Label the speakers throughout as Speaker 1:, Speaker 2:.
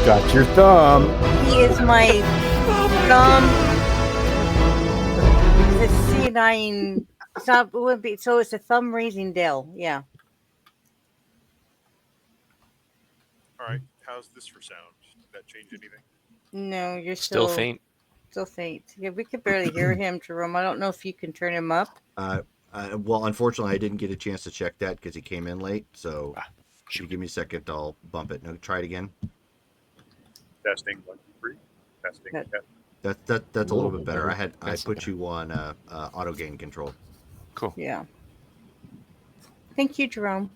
Speaker 1: Got your thumb.
Speaker 2: He is my thumb. It's a C9. It's not. It wouldn't be. So it's a thumb raising Dell. Yeah.
Speaker 3: All right. How's this for sound? Did that change anything?
Speaker 2: No, you're
Speaker 4: Still
Speaker 2: still
Speaker 4: faint.
Speaker 2: Still faint. Yeah, we could barely hear him, Jerome. I don't know if you can turn him up.
Speaker 4: Well, unfortunately, I didn't get a chance to check that because he came in late. So, if you give me a second, I'll bump it. No, try it again.
Speaker 3: Testing 1, 2, 3. Testing.
Speaker 2: Good.
Speaker 3: Test.
Speaker 4: That's a little bit better. I
Speaker 5: That's
Speaker 4: put
Speaker 5: better.
Speaker 4: you on auto gain control.
Speaker 5: Cool.
Speaker 2: Yeah. Thank you, Jerome.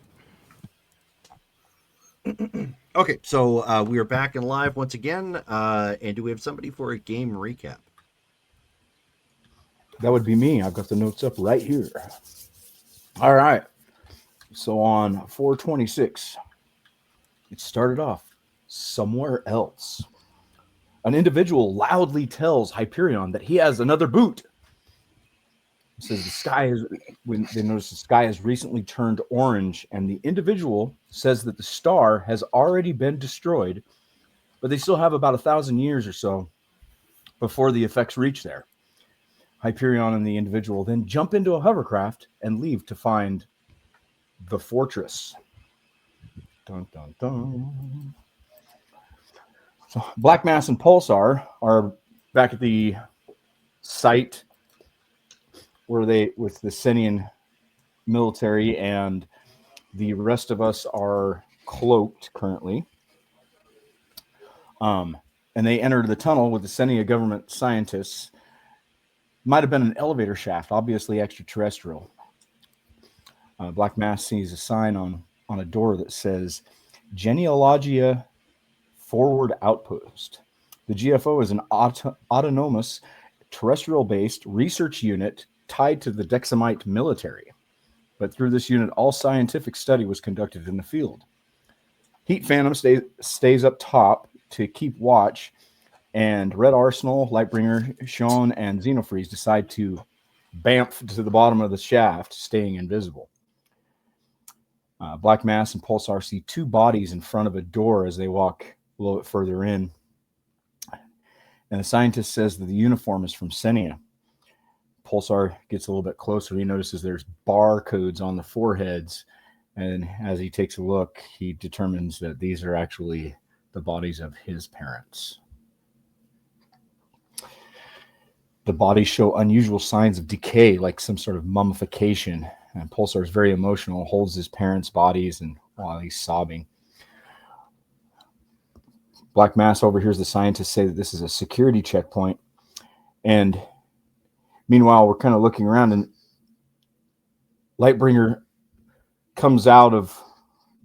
Speaker 4: Okay, so we are back and live once again. And do we have somebody for a game recap?
Speaker 1: That would be me. I've got the notes up right here. All right. So on 426, it started off somewhere else. An individual loudly tells Hyperion that he has another boot. It says the sky is, when they notice the sky has recently turned orange, and the individual says that the star has already been destroyed, but they still have about 1,000 years or so before the effects reach there. Hyperion and the individual then jump into a hovercraft and leave to find the fortress. Dun, dun, dun. So Black Mass and Pulsar are back at the site where they, with the Senian military, and the rest of us are cloaked currently. And they entered the tunnel with the Senia government scientists. Might have been an elevator shaft, obviously extraterrestrial. Black Mass sees a sign on a door that says Genealogia Forward Outpost. The GFO is an autonomous terrestrial-based research unit tied to the Dexamite military. But through this unit, all scientific study was conducted in the field. Heat Phantom stays up top to keep watch, and Red Arsenal, Lightbringer, Sean, and Xenofreeze decide to bamf to the bottom of the shaft, staying invisible. Black Mass and Pulsar see two bodies in front of a door as they walk a little bit further in. And the scientist says that the uniform is from Senia. Pulsar gets a little bit closer. He notices there's barcodes on the foreheads. And as he takes a look, he determines that these are actually the bodies of his parents. The bodies show unusual signs of decay, like some sort of mummification. And Pulsar is very emotional, holds his parents' bodies, and while he's sobbing. Black Mass overhears the scientists say that this is a security checkpoint. And meanwhile, we're kind of looking around, and Lightbringer comes out of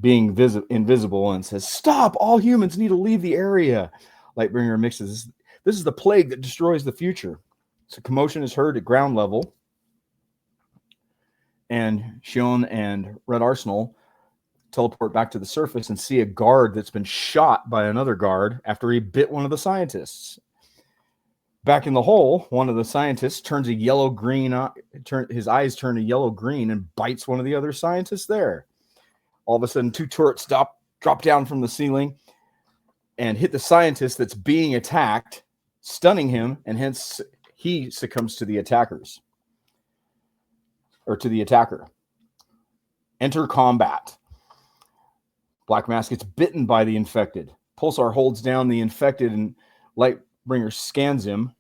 Speaker 1: being invisible and says, "Stop! All humans need to leave the area." Lightbringer mixes, "This is the plague that destroys the future." So commotion is heard at ground level. And Shion and Red Arsenal teleport back to the surface and see a guard that's been shot by another guard after he bit one of the scientists. Back in the hole, one of the scientists turns a yellow-green, his eyes turn a yellow-green and bites one of the other scientists there. All of a sudden, two turrets drop down from the ceiling and hit the scientist that's being attacked, stunning him, and hence he succumbs to the attackers. Or to the attacker. Enter combat. Black Mass gets bitten by the infected. Pulsar holds down the infected, and Lightbringer scans him.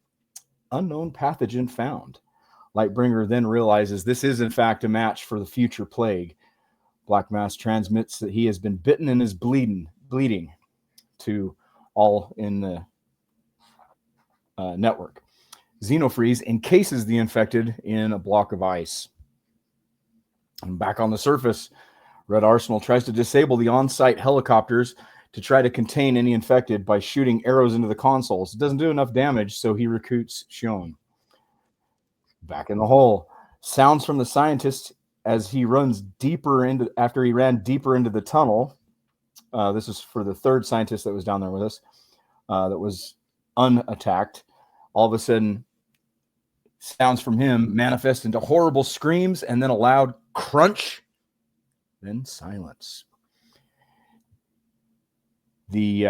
Speaker 1: Unknown pathogen found. Lightbringer then realizes this is in fact a match for the future plague. Black Mass transmits that he has been bitten and is bleeding to all in the network. Xenofreeze encases the infected in a block of ice. And back on the surface, Red Arsenal tries to disable the on-site helicopters to try to contain any infected by shooting arrows into the consoles. It doesn't do enough damage, so he recruits Shion. Back in the hole, sounds from the scientist as he runs after he ran deeper into the tunnel. This is for the third scientist that was down there with us, that was unattacked. All of a sudden, sounds from him manifest into horrible screams and then a loud crunch, then silence. The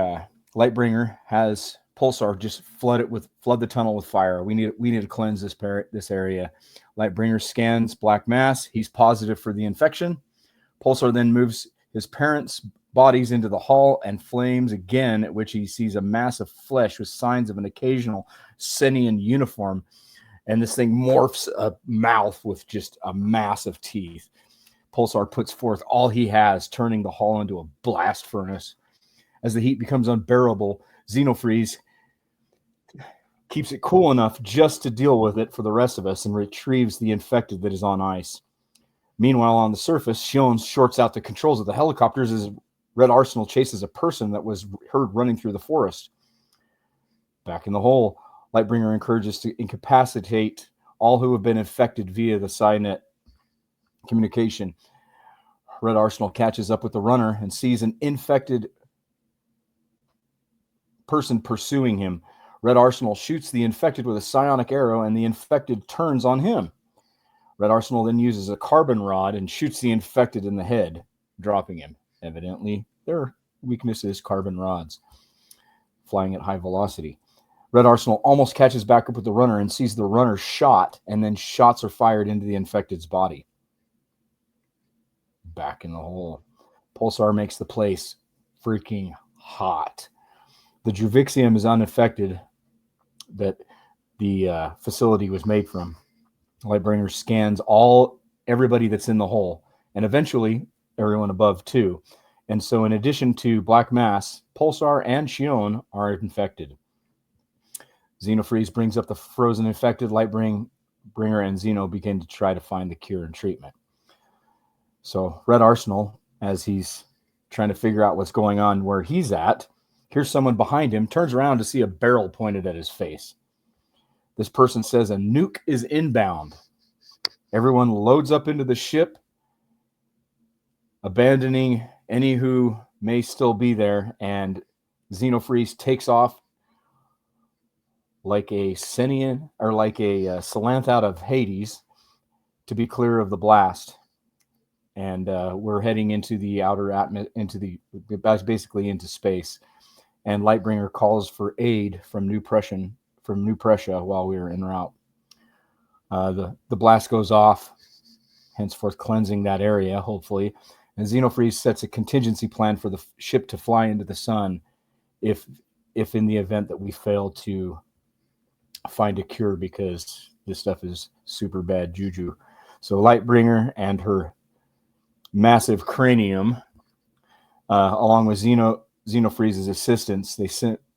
Speaker 1: Lightbringer has Pulsar just flood the tunnel with fire. We need to cleanse this area. Lightbringer scans Black Mass. He's positive for the infection. Pulsar then moves his parents' bodies into the hall and flames again, at which he sees a mass of flesh with signs of an occasional Senian uniform. and this thing morphs a mouth with just a mass of teeth. Pulsar puts forth all he has, turning the hall into a blast furnace. As the heat becomes unbearable, Xenofreeze keeps it cool enough just to deal with it for the rest of us and retrieves the infected that is on ice. Meanwhile, on the surface, Shion shorts out the controls of the helicopters as Red Arsenal chases a person that was heard running through the forest. Back in the hole, Lightbringer encourages to incapacitate all who have been infected via the SciNet communication. Red Arsenal catches up with the runner and sees an infected person pursuing him. Red Arsenal shoots the infected with a psionic arrow, and the infected turns on him. Red Arsenal then uses a carbon rod and shoots the infected in the head, dropping him. Evidently, their weakness is carbon rods, flying at high velocity. Red Arsenal almost catches back up with the runner and sees the runner shot, and then shots are fired into the infected's body. Back in the hole. Pulsar makes the place freaking hot. The Juvixium is unaffected that the facility was made from. Lightbringer scans everybody that's in the hole, and eventually everyone above too. And so in addition to Black Mass, Pulsar and Shion are infected. Xenofreeze brings up the frozen infected. Lightbringer and Xeno begin to try to find the cure and treatment. So Red Arsenal, as he's trying to figure out what's going on where he's at, here's someone behind him, turns around to see a barrel pointed at his face. This person says a nuke is inbound. Everyone loads up into the ship, abandoning any who may still be there, and Xenofreeze takes off like a Senian or like a Salanth out of Hades to be clear of the blast. And we're heading into the outer basically into space. And Lightbringer calls for aid from New Prussia while we are en route. The blast goes off, henceforth cleansing that area, hopefully. And Xenofreeze sets a contingency plan for the ship to fly into the sun if in the event that we fail to find a cure, because this stuff is super bad juju. So Lightbringer and her massive cranium, along with Xenofreeze's assistants, they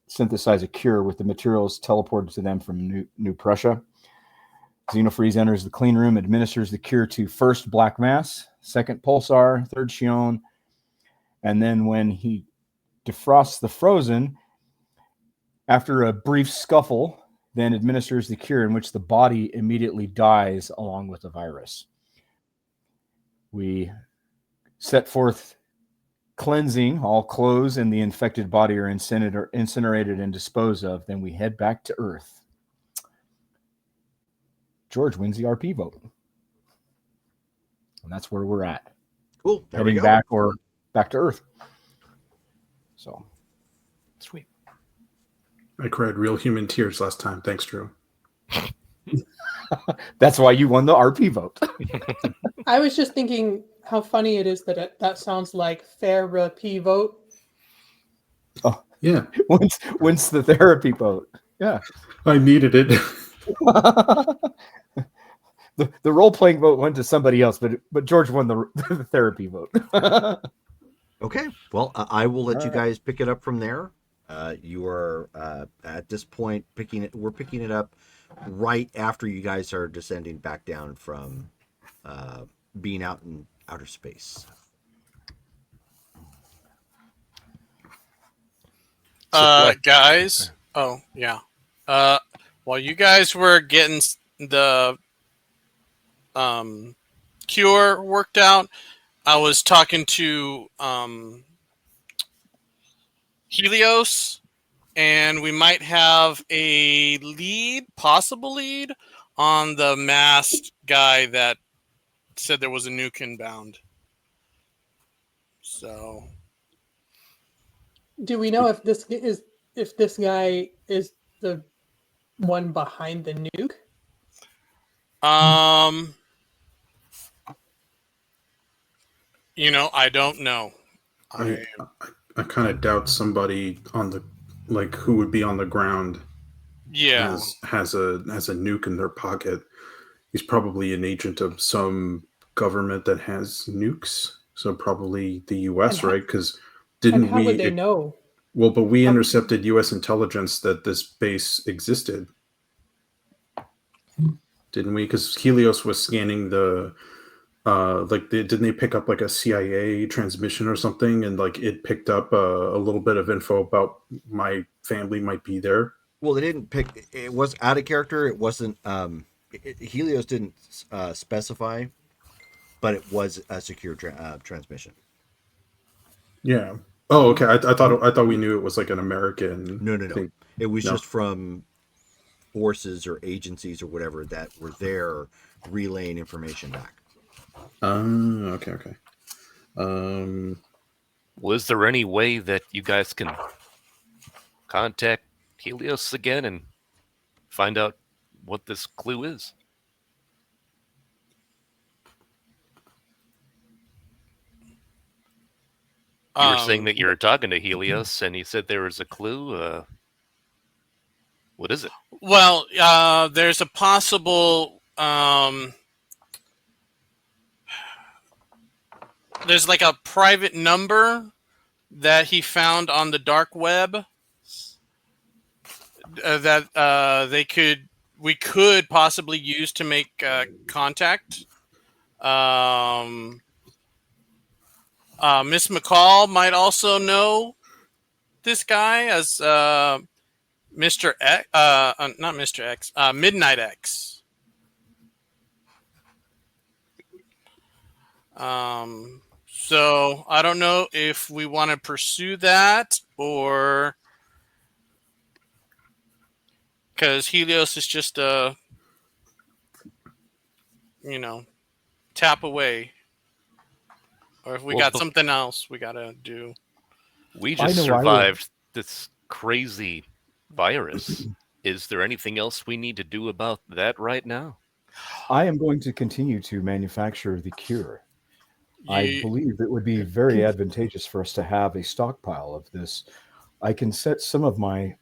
Speaker 1: synthesize a cure with the materials teleported to them from New Prussia. Xenofreeze enters the clean room, administers the cure to first Black Mass, second Pulsar, third Shion, and then when he defrosts the frozen, after a brief scuffle, then administers the cure, in which the body immediately dies along with the virus. We set forth cleansing. All clothes in the infected body are incinerated and disposed of. Then we head back to Earth. George wins the RP vote. And that's where we're at.
Speaker 4: Cool. There
Speaker 1: Heading
Speaker 4: we go.
Speaker 1: back to Earth. So, sweet.
Speaker 5: I cried real human tears last time. Thanks, Drew.
Speaker 1: That's why you won the RP vote.
Speaker 6: I was just thinking how funny it is that that sounds like therapy vote.
Speaker 1: Oh,
Speaker 5: yeah.
Speaker 1: Wins the therapy vote. Yeah.
Speaker 5: I needed it.
Speaker 1: The role-playing vote went to somebody else, but George won the therapy vote.
Speaker 4: Okay. Well, I will let you guys pick it up from there. You are at this point we're picking it up right after you guys are descending back down from being out in outer space.
Speaker 7: Guys. Oh, yeah. While you guys were getting the cure worked out, I was talking to Helios, and we might have a possible lead on the masked guy that said there was a nuke inbound. So,
Speaker 6: do we know if this guy is the one behind the nuke?
Speaker 7: I don't know.
Speaker 5: I kind of doubt somebody on the who would be on the ground
Speaker 7: Yeah.
Speaker 5: has a nuke in their pocket. He's probably an agent of some government that has nukes. So probably the U.S., right? Because
Speaker 6: And
Speaker 5: didn't
Speaker 6: how would they
Speaker 5: we?
Speaker 6: know?
Speaker 5: Well, but we intercepted U.S. intelligence that this base existed, didn't we? Because Helios was scanning the didn't they pick up like a CIA transmission or something, and like it picked up a little bit of info about my family might be there.
Speaker 4: Well, they didn't pick. It was out of character. It wasn't. Helios didn't specify, but it was a secure transmission.
Speaker 5: Yeah. Oh, okay. I thought we knew it was like an American.
Speaker 4: No.
Speaker 5: thing.
Speaker 4: It was
Speaker 5: No.
Speaker 4: just from forces or agencies or whatever that were there relaying information back.
Speaker 5: Okay.
Speaker 8: Was there any way that you guys can contact Helios again and find out what this clue is? You were saying that you were talking to Helios, and he said there was a clue. What is it?
Speaker 7: Well, there's a possible. There's like a private number that he found on the dark web that we could possibly use to make contact. Miss McCall might also know this guy as Mr. X, not Mr. X, Midnight X. So I don't know if we want to pursue that or because Helios is just a, tap away. Or if we got something else we got to do.
Speaker 8: We just survived this crazy virus. Is there anything else we need to do about that right now?
Speaker 1: I am going to continue to manufacture the cure. I believe it would be very advantageous for us to have a stockpile of this. I can set some of my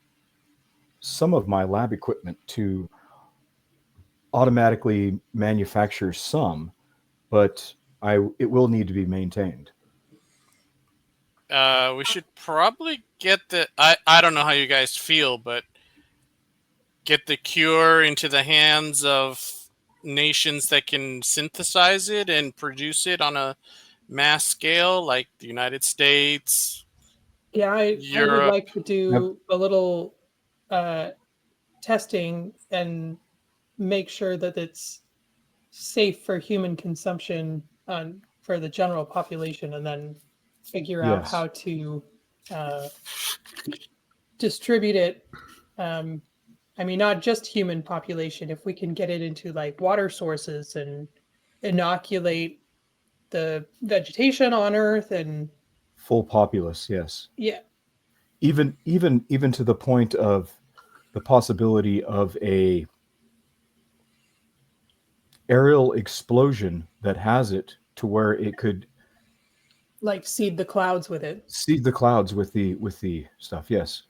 Speaker 1: lab equipment to automatically manufacture some, but it will need to be maintained.
Speaker 7: We should probably get I don't know how you guys feel, but get the cure into the hands of nations that can synthesize it and produce it on a mass scale, like the United States.
Speaker 6: Yeah, I would
Speaker 7: Europe.
Speaker 6: like to do a little testing and make sure that it's safe for human consumption for the general population, and then figure out how to distribute it. I mean, not just human population. If we can get it into like water sources and inoculate the vegetation on Earth and
Speaker 1: full populace, yes.
Speaker 6: Yeah.
Speaker 1: Even to the point of the possibility of a aerial explosion that has it to where it could
Speaker 6: like seed the clouds with it.
Speaker 1: Seed the clouds with the stuff. Yes.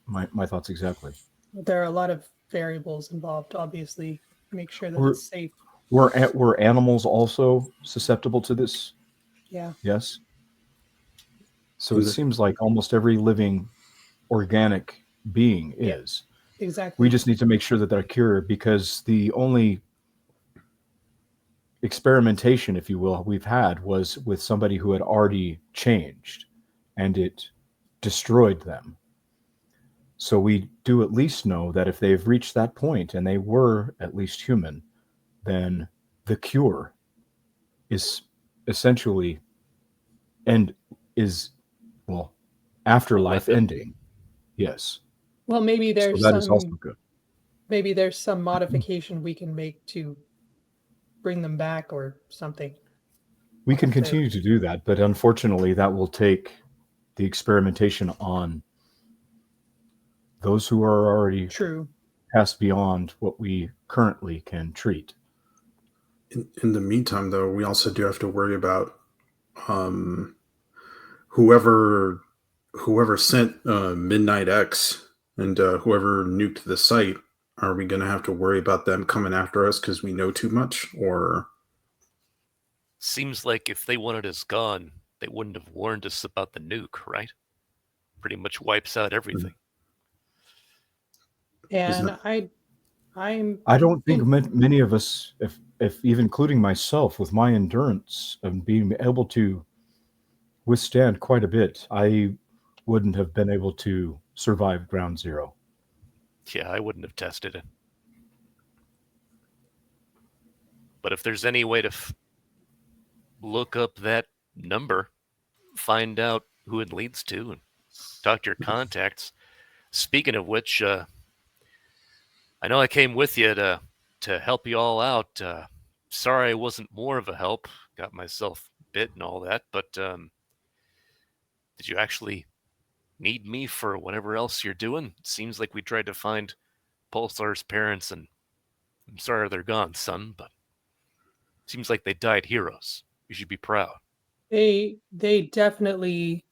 Speaker 1: My thoughts exactly.
Speaker 6: There are a lot of variables involved, obviously. Make sure that it's safe.
Speaker 1: Were animals also susceptible to this?
Speaker 6: Yeah.
Speaker 1: Yes. So it seems like almost every living organic being is.
Speaker 6: Exactly.
Speaker 1: We just need to make sure that they're cured, because the only experimentation, if you will, we've had was with somebody who had already changed, and it destroyed them. So we do at least know that if they've reached that point and they were at least human, then the cure is essentially afterlife ending. Yes.
Speaker 6: Well, maybe there's
Speaker 1: that is also good.
Speaker 6: Maybe there's some modification we can make to bring them back or something.
Speaker 1: We can continue to do that, but unfortunately that will take the experimentation on those who are already passed beyond what we currently can treat.
Speaker 5: In the meantime, though, we also do have to worry about whoever sent Midnight X and whoever nuked the site, are we going to have to worry about them coming after us because we know too much? Or
Speaker 8: Seems like if they wanted us gone, they wouldn't have warned us about the nuke, right? Pretty much wipes out everything.
Speaker 5: Isn't
Speaker 6: And I'm
Speaker 1: I don't think
Speaker 6: in,
Speaker 1: many of us, if even including myself, with my endurance and being able to withstand quite a bit, I wouldn't have been able to survive ground zero.
Speaker 8: Yeah, I wouldn't have tested it. But if there's any way to look up that number, find out who it leads to, and talk to your contacts. Speaking of which, I know I came with you to help you all out. Sorry I wasn't more of a help. Got myself bit and all that, but did you actually need me for whatever else you're doing? Seems like we tried to find Pulsar's parents, and I'm sorry they're gone, son, but seems like they died heroes. You should be proud.
Speaker 6: they definitely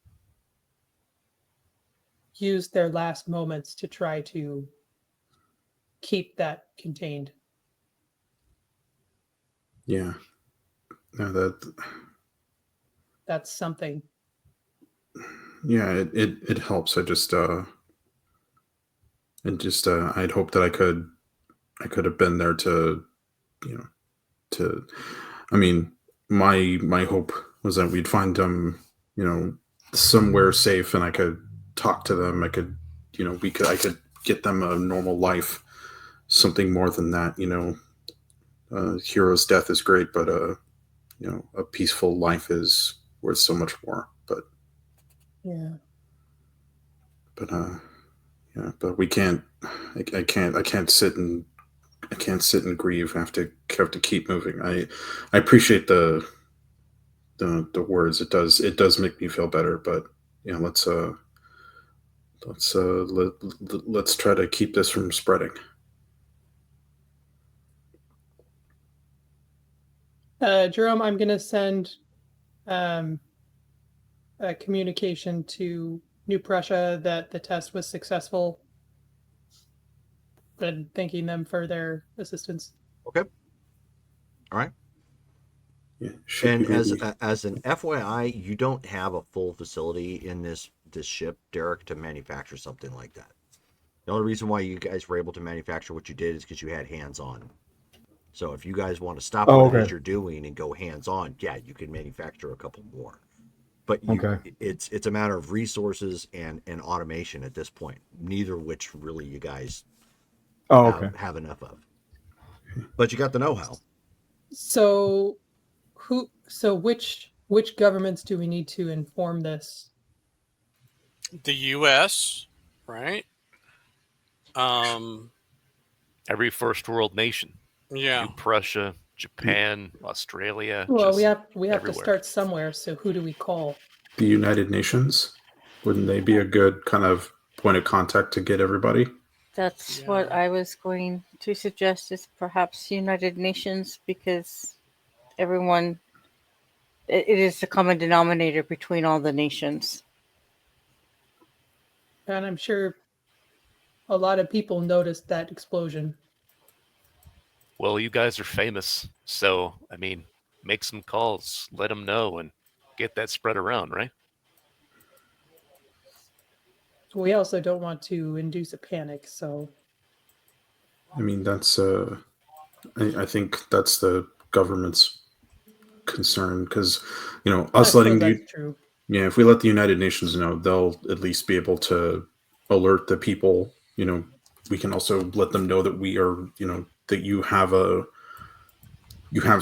Speaker 6: used their last moments to try to keep that contained.
Speaker 5: yeah, no,
Speaker 6: That's something.
Speaker 5: yeah, it helps. I'd hope that I could have been there to, you know, to. I mean, my hope was that we'd find them, somewhere safe, and I could talk to them. I could, I could get them a normal life, something more than that. Hero's death is great, but a peaceful life is worth so much more.
Speaker 6: Yeah.
Speaker 5: But we can't. I can't sit and grieve. I have to keep moving. I appreciate the words. It does make me feel better. But let's try to keep this from spreading.
Speaker 6: Jerome, I'm going to send a communication to New Prussia that the test was successful and thanking them for their assistance.
Speaker 4: Okay. All right.
Speaker 5: Yeah.
Speaker 4: And as an FYI, you don't have a full facility in this ship, Derek, to manufacture something like that. The only reason why you guys were able to manufacture what you did is because you had hands-on. So if you guys want to stop what it is you're doing and go hands-on, yeah, you can manufacture a couple more. But it's a matter of resources and automation at this point. Neither of which really you guys have enough of. But you got the know-how.
Speaker 6: So which governments do we need to inform this?
Speaker 7: The U.S., right?
Speaker 8: Every first world nation.
Speaker 7: Yeah.
Speaker 8: New Prussia, Japan, Australia.
Speaker 6: Well, we have
Speaker 8: everywhere.
Speaker 6: to start somewhere. So who do we call?
Speaker 5: The United Nations. Wouldn't they be a good kind of point of contact to get everybody?
Speaker 2: That's what I was going to suggest, is perhaps United Nations, because everyone, it is the common denominator between all the nations.
Speaker 6: And I'm sure a lot of people noticed that explosion.
Speaker 8: Well, you guys are famous, so, I mean, make some calls, let them know, and get that spread around, right?
Speaker 6: We also don't want to induce a panic, so...
Speaker 5: I mean, that's I think that's the government's concern, because us letting if we let the United Nations know, they'll at least be able to alert the people. We can also let them know that we are, that you have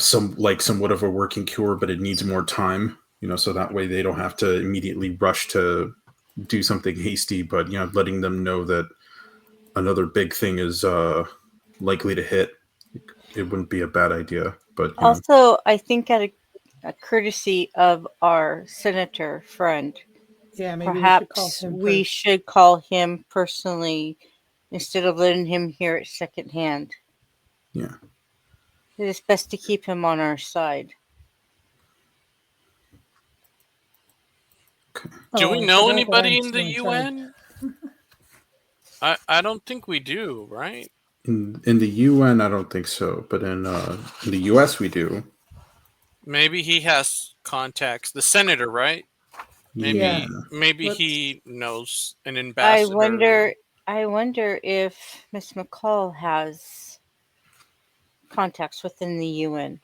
Speaker 5: somewhat of a working cure, but it needs more time. So that way they don't have to immediately rush to do something hasty, but letting them know that another big thing is likely to hit. It wouldn't be a bad idea. But
Speaker 2: also, I think at a courtesy of our senator friend,
Speaker 6: maybe
Speaker 2: perhaps we should call him personally instead of letting him hear it secondhand.
Speaker 5: Yeah,
Speaker 2: it is best to keep him on our side.
Speaker 7: Do we know anybody in the UN? I don't think we do, right?
Speaker 5: In the UN, I don't think so, but in the US, we do.
Speaker 7: Maybe he has contacts. The senator, right? Maybe
Speaker 6: Yeah.
Speaker 7: maybe
Speaker 6: Let's-
Speaker 7: he knows an
Speaker 2: I
Speaker 7: ambassador.
Speaker 2: wonder. I wonder if Miss McCall has contacts within the UN.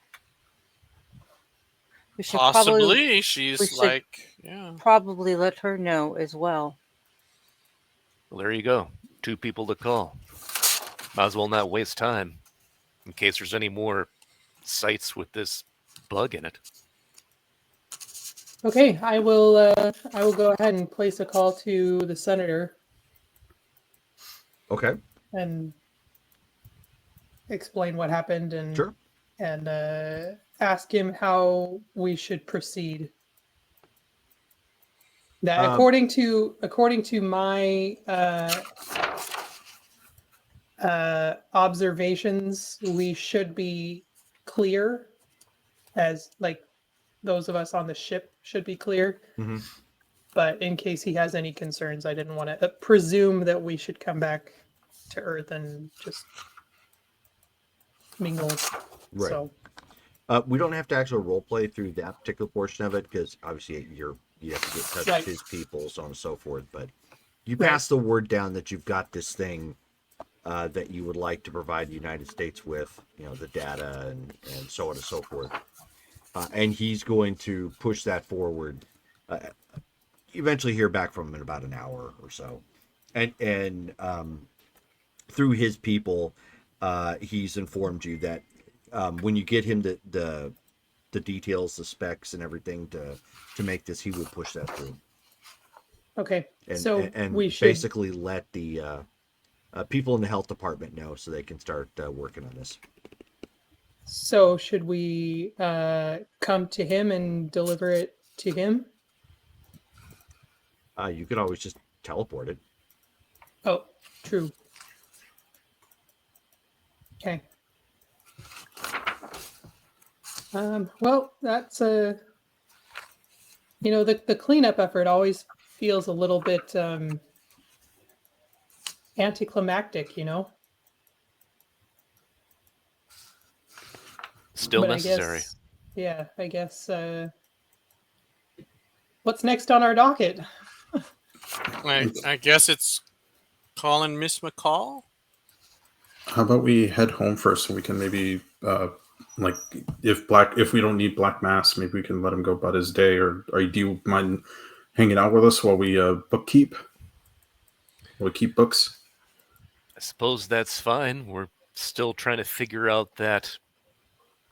Speaker 2: We should
Speaker 7: Possibly, she's
Speaker 2: we should-
Speaker 7: like, yeah.
Speaker 2: probably let her know as well.
Speaker 8: Well, there you go. 2 people to call. Might as well not waste time in case there's any more sites with this bug in it.
Speaker 6: Okay, I will go ahead and place a call to the senator
Speaker 4: Okay.
Speaker 6: and explain what happened and
Speaker 4: Sure.
Speaker 6: and ask him how we should proceed. That according to my observations, we should be clear, as like those of us on the ship should be clear.
Speaker 4: Mhm.
Speaker 6: But in case he has any concerns, I didn't want to presume that we should come back to Earth and just mingle.
Speaker 4: Right.
Speaker 6: So
Speaker 4: We don't have to actually role play through that particular portion of it because obviously you have to get in touch
Speaker 6: Right.
Speaker 4: with his people, so on and so forth. But you
Speaker 6: Right.
Speaker 4: pass the word down that you've got this thing that you would like to provide the United States with, the data and so on and so forth. And he's going to push that forward. Eventually hear back from him in about an hour or so. And through his people, he's informed you that when you get him the details, the specs, and everything to make this, he will push that through.
Speaker 6: okay,
Speaker 4: And,
Speaker 6: so
Speaker 4: and
Speaker 6: we should
Speaker 4: basically let the people in the health department know so they can start working on this.
Speaker 6: So should we come to him and deliver it to him?
Speaker 4: You could always just teleport it.
Speaker 6: Oh, true. Okay. Well, that's the cleanup effort always feels a little bit anticlimactic,
Speaker 8: Still
Speaker 6: But
Speaker 8: necessary.
Speaker 6: I guess. What's next on our docket?
Speaker 7: I guess it's calling Miss McCall.
Speaker 5: How about we head home first, so we can maybe if we don't need Black Mass, maybe we can let him go about his day. Or do you mind hanging out with us while we bookkeep? While we keep books.
Speaker 8: I suppose that's fine. We're still trying to figure out that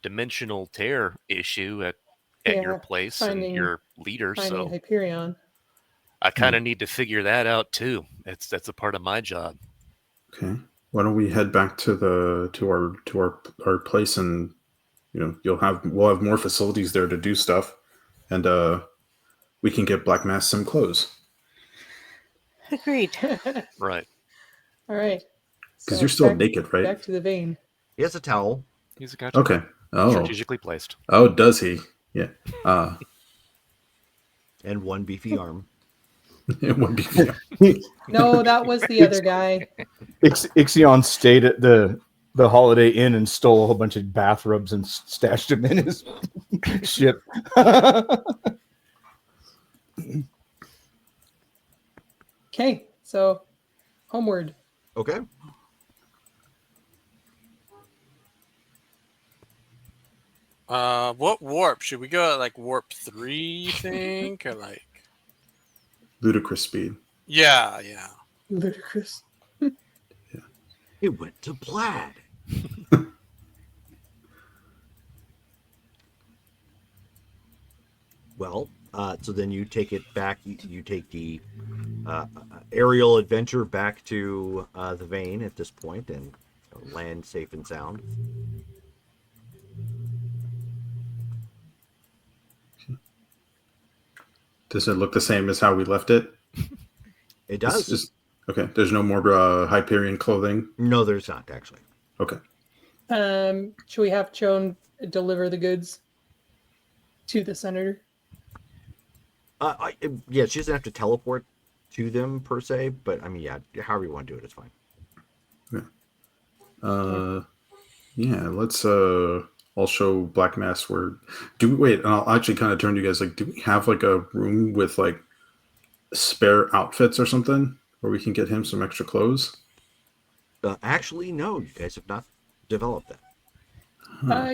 Speaker 8: dimensional tear issue at your
Speaker 6: Yeah,
Speaker 8: place
Speaker 6: finding-
Speaker 8: and your leader.
Speaker 6: Finding
Speaker 8: So
Speaker 6: Hyperion.
Speaker 8: I kind of need to figure that out too. That's a part of my job.
Speaker 5: Okay. Why don't we head back to our place, and we'll have more facilities there to do stuff, and we can get Black Mass some clothes
Speaker 2: Agreed.
Speaker 8: Right.
Speaker 6: All right.
Speaker 5: because
Speaker 6: So
Speaker 5: you're still
Speaker 6: back-
Speaker 5: naked, right?
Speaker 6: Back to the vein.
Speaker 4: He has a towel.
Speaker 8: He's got
Speaker 5: Okay. Oh.
Speaker 8: strategically placed.
Speaker 5: Oh, does he? Yeah.
Speaker 4: And one beefy arm.
Speaker 5: It would be.
Speaker 6: No, that was the other guy.
Speaker 1: Ixion stayed at the Holiday Inn and stole a whole bunch of bathrobes and stashed them in his ship.
Speaker 6: Okay, so homeward.
Speaker 4: Okay.
Speaker 7: What warp should we go at? Like warp 3, you think, or like?
Speaker 5: Ludicrous speed.
Speaker 7: Yeah.
Speaker 6: Ludicrous.
Speaker 4: It went to plaid. Well, so then you take it back. You take the aerial adventure back to the vein at this point and land safe and sound.
Speaker 5: Does it look the same as how we left it?
Speaker 4: It does.
Speaker 5: Okay. There's no more Hyperion clothing.
Speaker 4: No, there's not actually.
Speaker 5: Okay.
Speaker 6: Should we have Joan deliver the goods to the senator?
Speaker 4: Yeah, she doesn't have to teleport to them per se, but I mean, yeah, however you want to do it, it's fine.
Speaker 5: Yeah, let's I'll show Black Mass where do we wait, and I'll actually kind of turn to you guys like, do we have like a room with like spare outfits or something where we can get him some extra clothes?
Speaker 4: Actually, no, you guys have not developed that.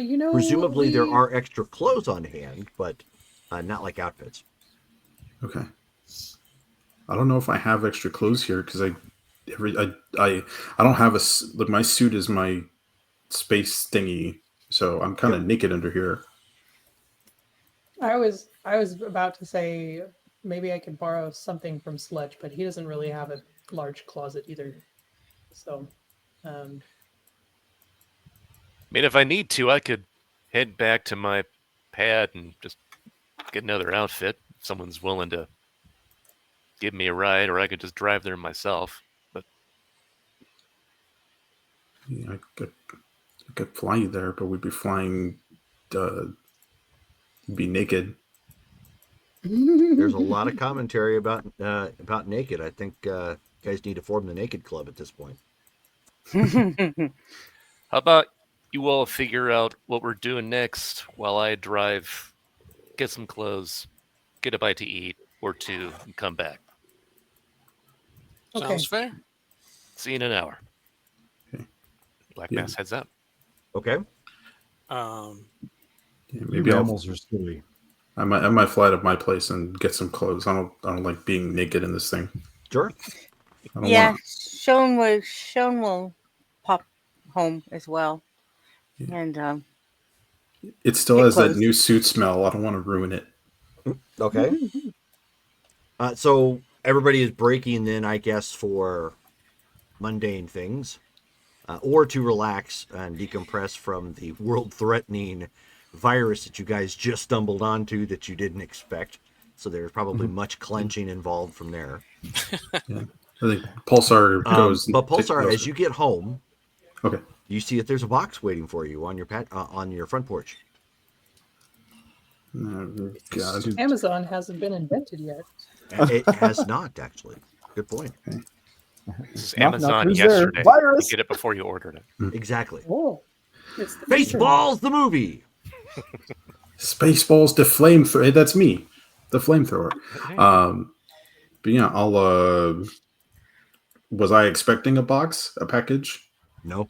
Speaker 6: You know,
Speaker 4: Presumably, there are extra clothes on hand, but not like outfits.
Speaker 5: Okay. I don't know if I have extra clothes here because I don't have like my suit is my space thingy, so I'm kind of naked under here.
Speaker 6: I was about to say maybe I could borrow something from Sledge, but he doesn't really have a large closet either. So,
Speaker 8: I mean, if I need to, I could head back to my pad and just get another outfit. If someone's willing to give me a ride, or I could just drive there myself. But
Speaker 5: Yeah, I could fly you there, but we'd be flying. Be naked.
Speaker 4: There's a lot of commentary about naked. I think guys need to form the Naked Club at this point.
Speaker 8: how about you all figure out what we're doing next while I drive, get some clothes, get a bite to eat or two, and come back.
Speaker 6: okay.
Speaker 7: Sounds fair.
Speaker 8: See you in an hour.
Speaker 5: Okay.
Speaker 8: Black
Speaker 5: Yeah.
Speaker 8: Mass heads out.
Speaker 4: Okay.
Speaker 5: Yeah,
Speaker 1: You
Speaker 5: maybe
Speaker 1: animals are silly.
Speaker 5: I might fly to my place and get some clothes. I don't like being naked in this thing.
Speaker 4: Sure.
Speaker 5: I don't
Speaker 2: Yeah,
Speaker 5: wanna-
Speaker 2: Sean will pop home as well,
Speaker 5: Yeah.
Speaker 2: and
Speaker 5: It still
Speaker 2: get
Speaker 5: has that
Speaker 2: clothes.
Speaker 5: new suit smell. I don't want to ruin it.
Speaker 4: Okay. So everybody is breaking then, I guess, for mundane things, or to relax and decompress from the world-threatening virus that you guys just stumbled onto that you didn't expect. So there's probably much clenching involved from there.
Speaker 5: Yeah. I think Pulsar goes.
Speaker 4: But Pulsar, as you get home,
Speaker 5: Okay.
Speaker 4: you see that there's a box waiting for you on your on your front porch.
Speaker 5: Oh, God.
Speaker 6: Amazon hasn't been invented yet.
Speaker 4: It has not actually. Good point.
Speaker 8: This is
Speaker 1: Knock, knock,
Speaker 8: Amazon
Speaker 1: who's there?
Speaker 8: yesterday.
Speaker 1: Virus!
Speaker 8: You get it before you ordered it.
Speaker 4: Exactly.
Speaker 6: Oh, it's the future.
Speaker 4: Baseballs the movie.
Speaker 5: Spaceballs, the flamethrower. Hey, that's me, the flamethrower. But yeah, I'll. Was I expecting a box, a package?
Speaker 4: No.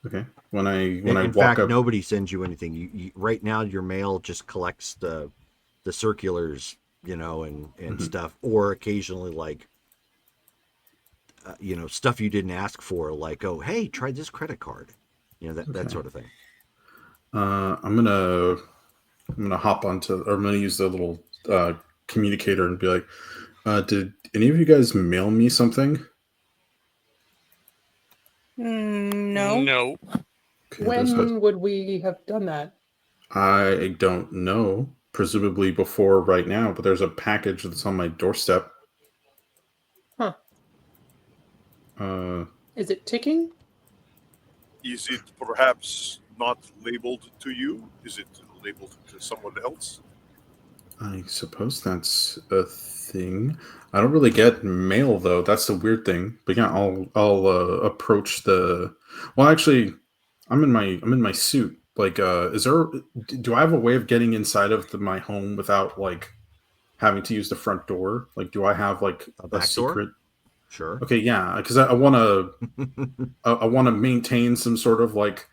Speaker 5: Okay. When I
Speaker 4: In
Speaker 5: walk
Speaker 4: fact,
Speaker 5: up,
Speaker 4: nobody sends you anything. You right now your mail just collects the circulars, and stuff, or occasionally like stuff you didn't ask for, like, oh hey, try this credit card, that sort of thing.
Speaker 5: I'm gonna hop onto, or I'm gonna use the little communicator and be like, did any of you guys mail me something?
Speaker 2: No.
Speaker 7: No.
Speaker 5: Okay,
Speaker 6: When would we have done that?
Speaker 5: I don't know. Presumably before right now, but there's a package that's on my doorstep.
Speaker 6: Huh. Is it ticking?
Speaker 3: Is it perhaps not labeled to you? Is it labeled to someone else?
Speaker 5: I suppose that's a thing. I don't really get mail though. That's the weird thing. But yeah, I'll approach the. Well, actually, I'm in my suit. Like, do I have a way of getting inside of my home without like having to use the front door? Like, do I have like
Speaker 4: A back door?
Speaker 5: secret?
Speaker 4: Sure.
Speaker 5: Okay, yeah, because I want to I want to maintain some sort of like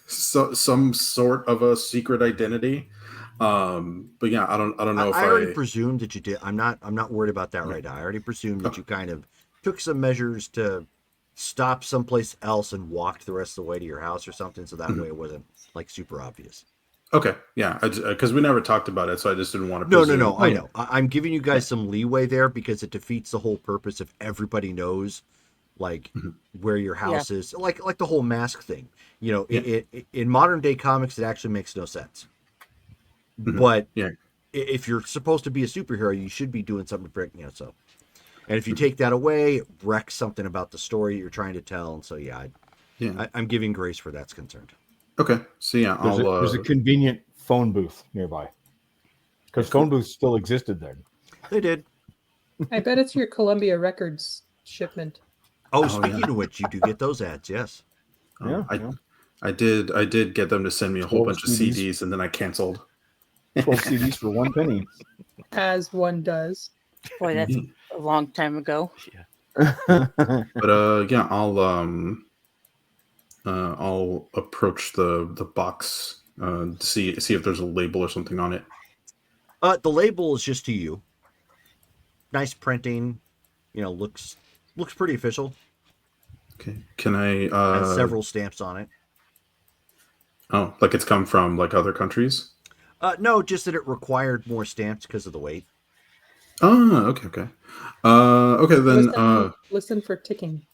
Speaker 5: some sort of a secret identity. But yeah, I don't know if
Speaker 4: I already presumed that you did. I'm not worried about that right now. I already presumed that you kind of took some measures to stop someplace else and walked the rest of the way to your house or something, so that way it wasn't like super obvious.
Speaker 5: Okay, yeah, because we never talked about it, so I just didn't want to.
Speaker 4: No. I know. I'm giving you guys some leeway there because it defeats the whole purpose if everybody knows, like, where your house is. Like the whole mask thing. In modern day comics, it actually makes no sense. But if you're supposed to be a superhero, you should be doing something to break, so. And if you take that away, it wrecks something about the story you're trying to tell. And so, I'm giving grace where that's concerned.
Speaker 5: Okay, so yeah,
Speaker 1: There's a convenient phone booth nearby because phone booths still existed then.
Speaker 4: They did.
Speaker 6: I bet it's your Columbia Records shipment.
Speaker 4: Oh,
Speaker 5: Oh,
Speaker 4: speaking
Speaker 5: yeah.
Speaker 4: of which, you do get those ads. Yes.
Speaker 1: Yeah,
Speaker 5: I
Speaker 1: yeah.
Speaker 5: I did get them to send me a whole
Speaker 1: 12
Speaker 5: bunch of
Speaker 1: CDs.
Speaker 5: CDs, and then I canceled.
Speaker 1: 12 CDs for 1 penny.
Speaker 6: As one does.
Speaker 2: Boy, that's a long time ago.
Speaker 5: But yeah, I'll approach the box to see if there's a label or something on it.
Speaker 4: The label is just to you. Nice printing. Looks pretty official.
Speaker 5: Okay, can I?
Speaker 4: Has several stamps on it.
Speaker 5: Oh, like it's come from like other countries.
Speaker 4: No, just that it required more stamps because of the weight.
Speaker 5: Oh, okay. Okay, then
Speaker 6: Listen for ticking.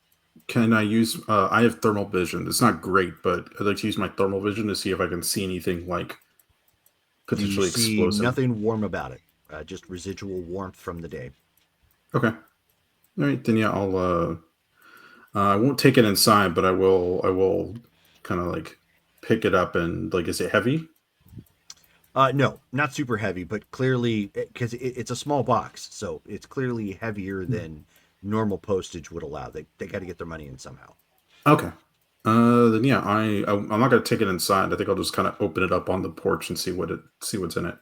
Speaker 5: can I use? I have thermal vision. It's not great, but I'd like to use my thermal vision to see if I can see anything like potentially
Speaker 4: You see
Speaker 5: explosive.
Speaker 4: nothing warm about it. Just residual warmth from the day.
Speaker 5: Okay. All right, then yeah, I won't take it inside, but I will kind of like pick it up and like, is it heavy?
Speaker 4: No, not super heavy, but clearly because it's a small box, so it's clearly heavier than normal postage would allow. They got to get their money in somehow.
Speaker 5: Okay. Then yeah, I'm not gonna take it inside. I think I'll just kind of open it up on the porch and see what's in it.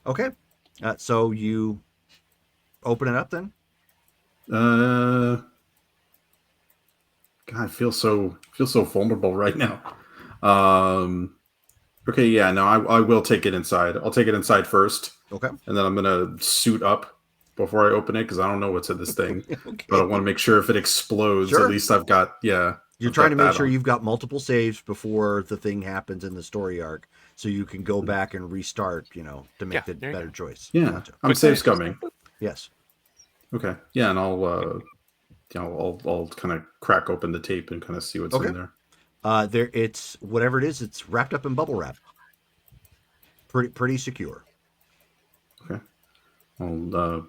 Speaker 4: Okay. So you open it up then?
Speaker 5: God, I feel so vulnerable right now. Okay, yeah, no, I will take it inside. I'll take it inside first.
Speaker 4: Okay.
Speaker 5: And then I'm gonna suit up before I open it because I don't know what's in this thing.
Speaker 4: Okay.
Speaker 5: But I want to make sure if it explodes,
Speaker 4: Sure.
Speaker 5: at least I've got
Speaker 4: You're
Speaker 5: I've
Speaker 4: trying to
Speaker 5: got
Speaker 4: make
Speaker 5: that
Speaker 4: sure
Speaker 5: on.
Speaker 4: you've got multiple saves before the thing happens in the story arc, so you can
Speaker 5: Mm-hmm.
Speaker 4: go back and restart. To make
Speaker 8: Yeah,
Speaker 4: the
Speaker 8: there you
Speaker 4: better
Speaker 8: go.
Speaker 4: choice.
Speaker 5: Yeah,
Speaker 4: Gotcha.
Speaker 5: I'm safe scumming.
Speaker 4: Yes.
Speaker 5: Okay, yeah, and I'll kind of crack open the tape and kind of see what's
Speaker 4: Okay.
Speaker 5: in there.
Speaker 4: It's whatever it is. It's wrapped up in bubble wrap. Pretty secure.
Speaker 5: Okay, I'll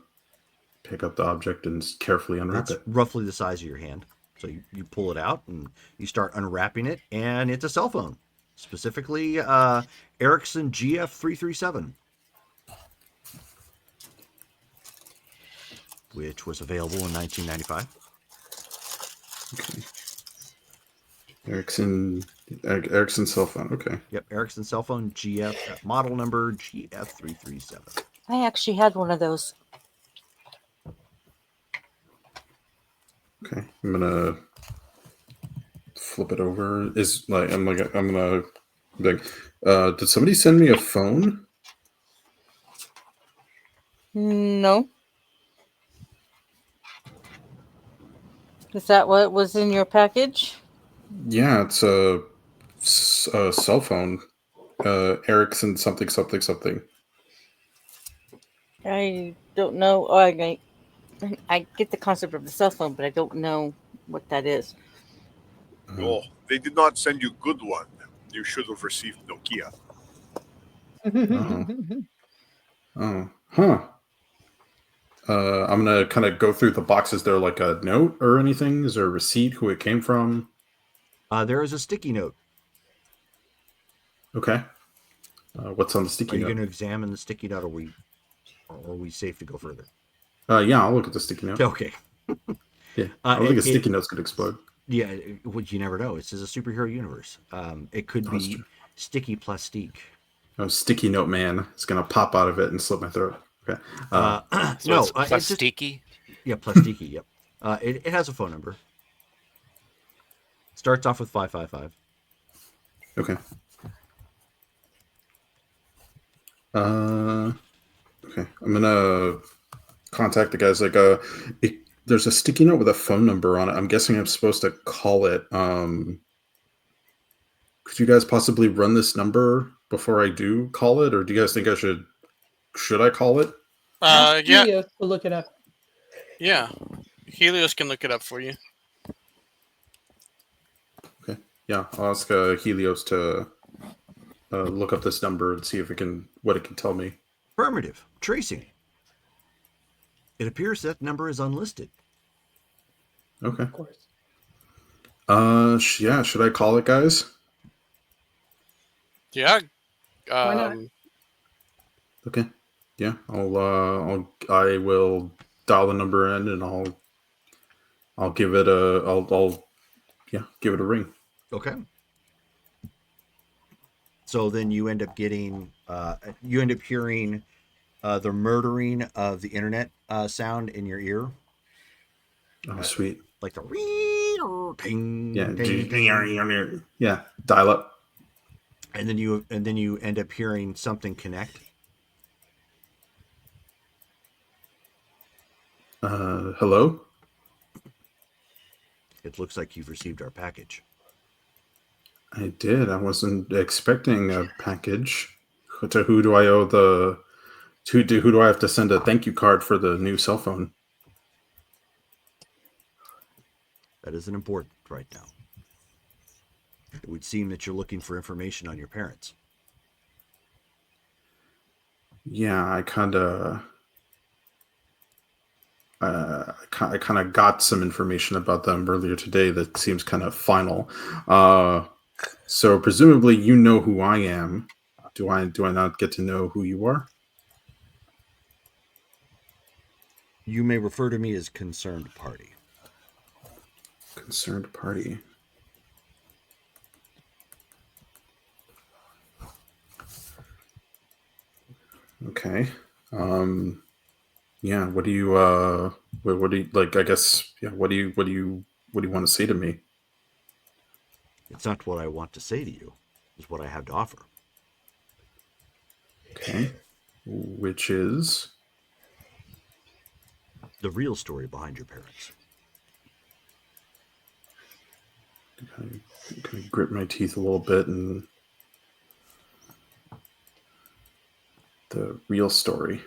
Speaker 5: pick up the object and carefully unwrap
Speaker 4: It's
Speaker 5: it.
Speaker 4: roughly the size of your hand. So you pull it out and you start unwrapping it, and it's a cell phone, specifically Ericsson GF337, which was available in 1995.
Speaker 5: Okay. Ericsson cell phone. Okay.
Speaker 4: Yep, Ericsson cell phone GF model number GF337.
Speaker 2: I actually had one of those.
Speaker 5: Okay, I'm gonna flip it over. I'm gonna did somebody send me a phone?
Speaker 2: No. Is that what was in your package?
Speaker 5: Yeah, it's a cell phone. Ericsson something.
Speaker 2: I don't know. Oh, I get the concept of the cell phone, but I don't know what that is.
Speaker 3: Oh, they did not send you good one. You should have received Nokia.
Speaker 5: Oh, huh. I'm gonna kind of go through the box. Is there like a note or anything? Is there a receipt? Who it came from?
Speaker 4: There is a sticky note.
Speaker 5: Okay. What's on the
Speaker 4: Are
Speaker 5: sticky
Speaker 4: you
Speaker 5: note?
Speaker 4: going to examine the sticky note, or are we safe to go further?
Speaker 5: Yeah, I'll look at the sticky note.
Speaker 4: Okay.
Speaker 5: Yeah, I don't think a sticky note's gonna explode.
Speaker 4: Yeah, you never know. This is a superhero universe. It could
Speaker 5: That's
Speaker 4: be
Speaker 5: true.
Speaker 4: sticky plastique.
Speaker 5: Oh, sticky note man is gonna pop out of it and slit my throat. Okay.
Speaker 4: So
Speaker 8: So
Speaker 4: no,
Speaker 8: it's plasticky.
Speaker 4: Yeah, plasticky. Yep. It has a phone number. Starts off with 555.
Speaker 5: Okay. Okay. I'm gonna contact the guys. Like, there's a sticky note with a phone number on it. I'm guessing I'm supposed to call it. Could you guys possibly run this number before I do call it, or do you guys think I should? Should I call it?
Speaker 6: Ask
Speaker 7: Yeah,
Speaker 6: Helios to look it up.
Speaker 7: yeah. Helios can look it up for you.
Speaker 5: Okay. Yeah, I'll ask Helios to look up this number and see if what it can tell me.
Speaker 4: Affirmative. Tracing. It appears that number is unlisted.
Speaker 5: Okay.
Speaker 6: Of course.
Speaker 5: Yeah. Should I call it, guys?
Speaker 7: Yeah.
Speaker 6: Why not?
Speaker 5: Okay. Yeah, I will dial the number in, and I'll give it give it a ring.
Speaker 4: Okay. So then you end up you end up hearing the murdering of the internet sound in your ear.
Speaker 5: Oh, sweet.
Speaker 4: Like the ting,
Speaker 5: Yeah.
Speaker 4: ting, ting.
Speaker 5: Yeah. Dial up.
Speaker 4: And then you end up hearing something connect.
Speaker 5: Hello?
Speaker 4: It looks like you've received our package.
Speaker 5: I did. I wasn't expecting a package. To who do I owe the who do I have to send a thank you card for the new cell phone?
Speaker 4: That isn't important right now. It would seem that you're looking for information on your parents.
Speaker 5: Yeah, I kind of got some information about them earlier today that seems kind of final. So presumably you know who I am. Do I not get to know who you are?
Speaker 4: You may refer to me as concerned party.
Speaker 5: Concerned party. Okay. Yeah, what do you like, I guess, yeah, what do you want to say to me?
Speaker 4: It's not what I want to say to you. It's what I have to offer.
Speaker 5: Okay. Which is
Speaker 4: the real story behind your parents.
Speaker 5: Kind of grip my teeth a little bit, and the real story.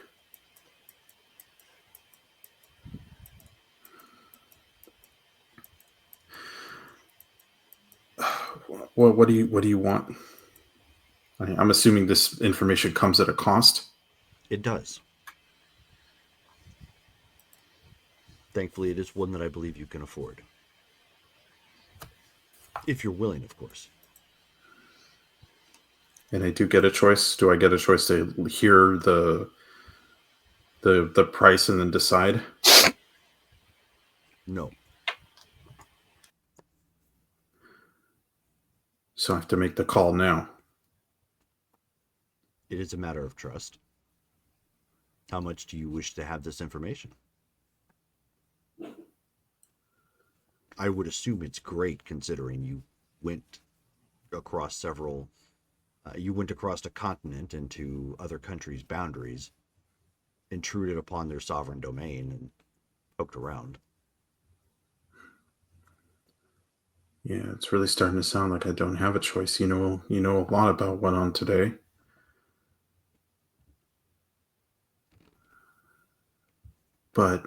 Speaker 5: Well, what do you want? I'm assuming this information comes at a cost.
Speaker 4: It does. Thankfully, it is one that I believe you can afford. If you're willing, of course.
Speaker 5: And I do get a choice. Do I get a choice to hear the price and then decide?
Speaker 4: No.
Speaker 5: So I have to make the call now.
Speaker 4: It is a matter of trust. How much do you wish to have this information? I would assume it's great, considering you went across you went across a continent into other countries' boundaries, intruded upon their sovereign domain, and poked around.
Speaker 5: Yeah, it's really starting to sound like I don't have a choice. You know a lot about what went on today. But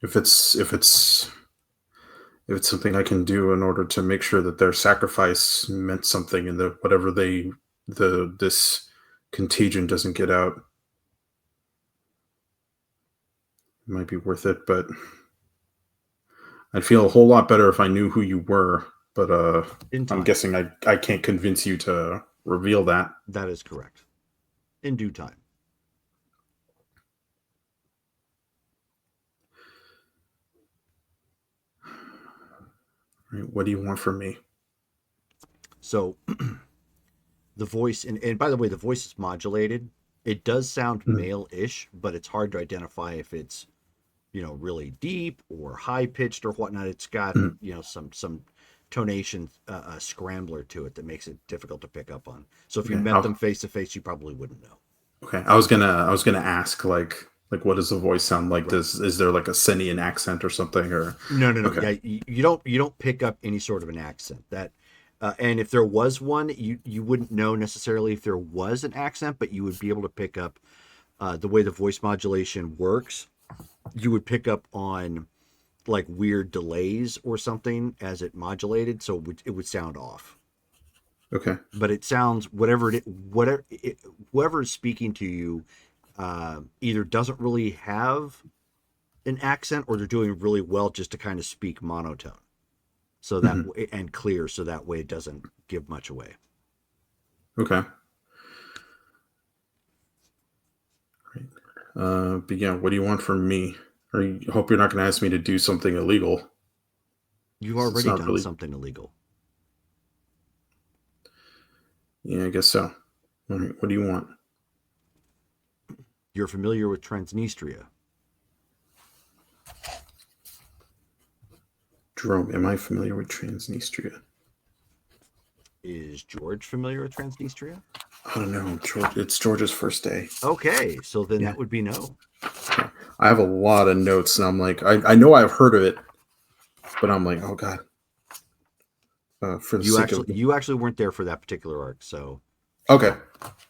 Speaker 5: if it's something I can do in order to make sure that their sacrifice meant something, and that whatever this contagion doesn't get out, it might be worth it. But I'd feel a whole lot better if I knew who you were. But I'm guessing I can't convince you to reveal that.
Speaker 4: That is correct. In due time.
Speaker 5: Right, what do you want from me?
Speaker 4: So the voice, and by the way, the voice is modulated. It does sound male-ish, but it's hard to identify if it's, really deep or high-pitched or whatnot. It's got, some tonation scrambler to it that makes it difficult to pick up on. So if you met them face to face, you probably wouldn't know.
Speaker 5: Okay, I was gonna ask like what does the voice sound like? Right. Is there like a Senian accent or something? Or
Speaker 4: no.
Speaker 5: Okay.
Speaker 4: Yeah, you don't pick up any sort of an accent. That and if there was one, you wouldn't know necessarily if there was an accent, but you would be able to pick up the way the voice modulation works. You would pick up on like weird delays or something as it modulated, so it would sound off.
Speaker 5: Okay.
Speaker 4: But it sounds whoever is speaking to you either doesn't really have an accent, or they're doing really well just to kind of speak monotone, so that way, and clear, so that way it doesn't give much away.
Speaker 5: Okay. But yeah, what do you want from me? Or you hope you're not going to ask me to do something illegal.
Speaker 4: You've
Speaker 5: It's
Speaker 4: already
Speaker 5: not
Speaker 4: done
Speaker 5: really-
Speaker 4: something illegal.
Speaker 5: Yeah, I guess so. All right, what do you want?
Speaker 4: You're familiar with Transnistria.
Speaker 5: Jerome, am I familiar with Transnistria?
Speaker 4: Is George familiar with Transnistria?
Speaker 5: I don't know. George, it's George's first day.
Speaker 4: Okay, so then
Speaker 5: Yeah.
Speaker 4: that would be no.
Speaker 5: I have a lot of notes, and I'm like, I know I've heard of it, but I'm like, oh god. For the sake of
Speaker 4: You actually weren't there for that particular arc, so
Speaker 5: okay,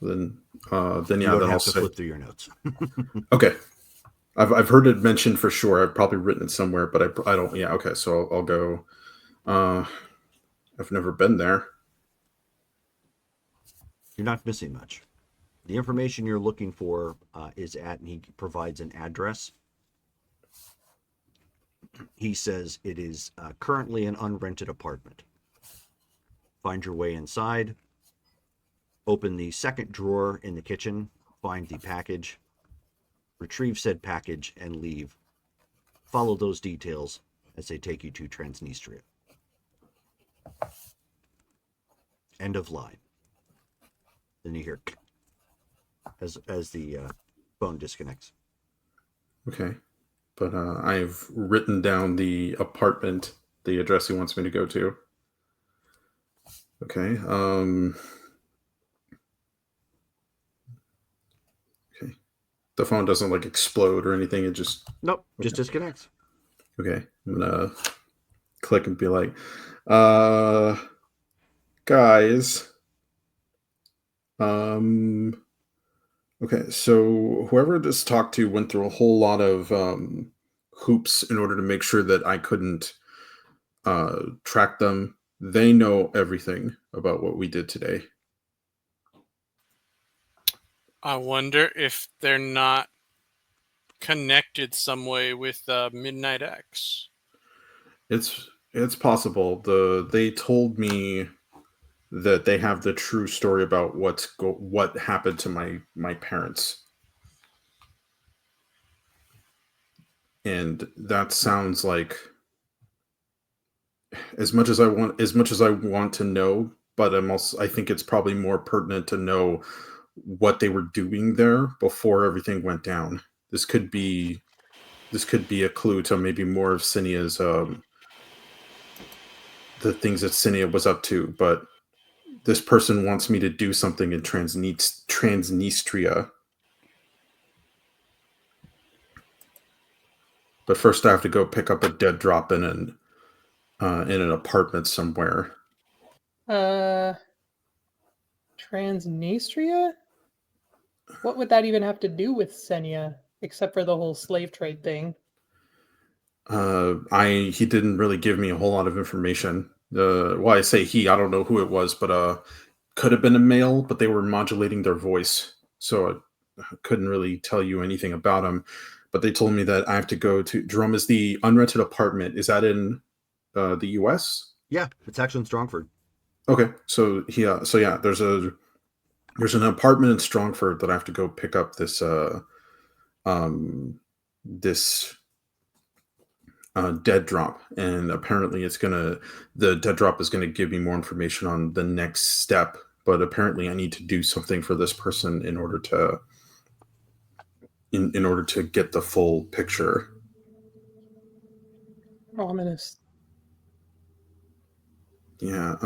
Speaker 5: then
Speaker 4: you
Speaker 5: yeah,
Speaker 4: don't
Speaker 5: then
Speaker 4: have
Speaker 5: I'll
Speaker 4: to
Speaker 5: say
Speaker 4: flip through your notes.
Speaker 5: okay. I've heard it mentioned for sure. I've probably written it somewhere, but I don't. Yeah, okay. So I'll go. I've never been there.
Speaker 4: You're not missing much. The information you're looking for is at, and he provides an address. He says it is currently an unrented apartment. Find your way inside. Open the second drawer in the kitchen. Find the package. Retrieve said package and leave. Follow those details as they take you to Transnistria. End of line. Then you hear as the phone disconnects.
Speaker 5: Okay, but I've written down the apartment, the address he wants me to go to. Okay. Okay. The phone doesn't like explode or anything. It just
Speaker 4: Nope, just
Speaker 5: Okay.
Speaker 4: disconnects.
Speaker 5: Okay. I'm gonna click and be like, guys. Okay, so whoever this talked to went through a whole lot of hoops in order to make sure that I couldn't track them. They know everything about what we did today.
Speaker 7: I wonder if they're not connected some way with Midnight X.
Speaker 5: It's possible. They told me that they have the true story about what happened to my parents. And that sounds like as much as I want to know, but I think it's probably more pertinent to know what they were doing there before everything went down. This could be a clue to maybe more of Cinea's the things that Cinea was up to, but this person wants me to do something in Transnistria. But first I have to go pick up a dead drop in an apartment somewhere.
Speaker 6: Transnistria? What would that even have to do with Senya, except for the whole slave trade thing?
Speaker 5: He didn't really give me a whole lot of information. Well, I say he, I don't know who it was, but could have been a male, but they were modulating their voice, so I couldn't really tell you anything about him. But they told me that I have to go to Jerome. Is the unrented apartment, is that in the U.S.?
Speaker 4: Yeah, it's actually in Strongford.
Speaker 5: Okay, so yeah, there's an apartment in Strongford that I have to go pick up this dead drop, and apparently the dead drop is gonna give me more information on the next step. But apparently, I need to do something for this person in order to get the full picture.
Speaker 6: Ominous.
Speaker 5: Yeah.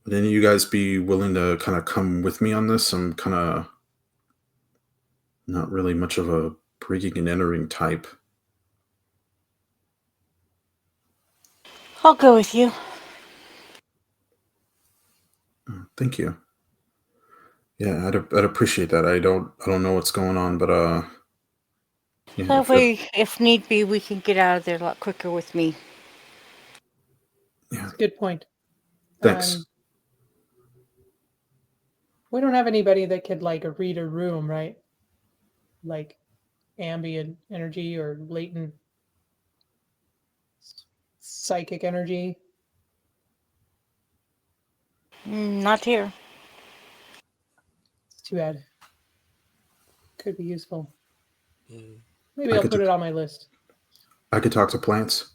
Speaker 5: Would any of you guys be willing to kind of come with me on this? I'm kind of not really much of a breaking and entering type.
Speaker 2: I'll go with you.
Speaker 5: Thank you. Yeah, I'd appreciate that. I don't know what's going on, but yeah,
Speaker 2: That way, if need be, we can get out of there a lot quicker with me.
Speaker 5: yeah.
Speaker 6: That's a good point.
Speaker 5: Thanks.
Speaker 6: We don't have anybody that could like read a room, right? Like ambient energy or latent psychic energy.
Speaker 2: Not here.
Speaker 6: It's too bad. could be useful.
Speaker 7: Mm.
Speaker 6: Maybe
Speaker 5: I
Speaker 6: I'll
Speaker 5: could
Speaker 6: put
Speaker 5: do-
Speaker 6: it on my list.
Speaker 5: I could talk to plants.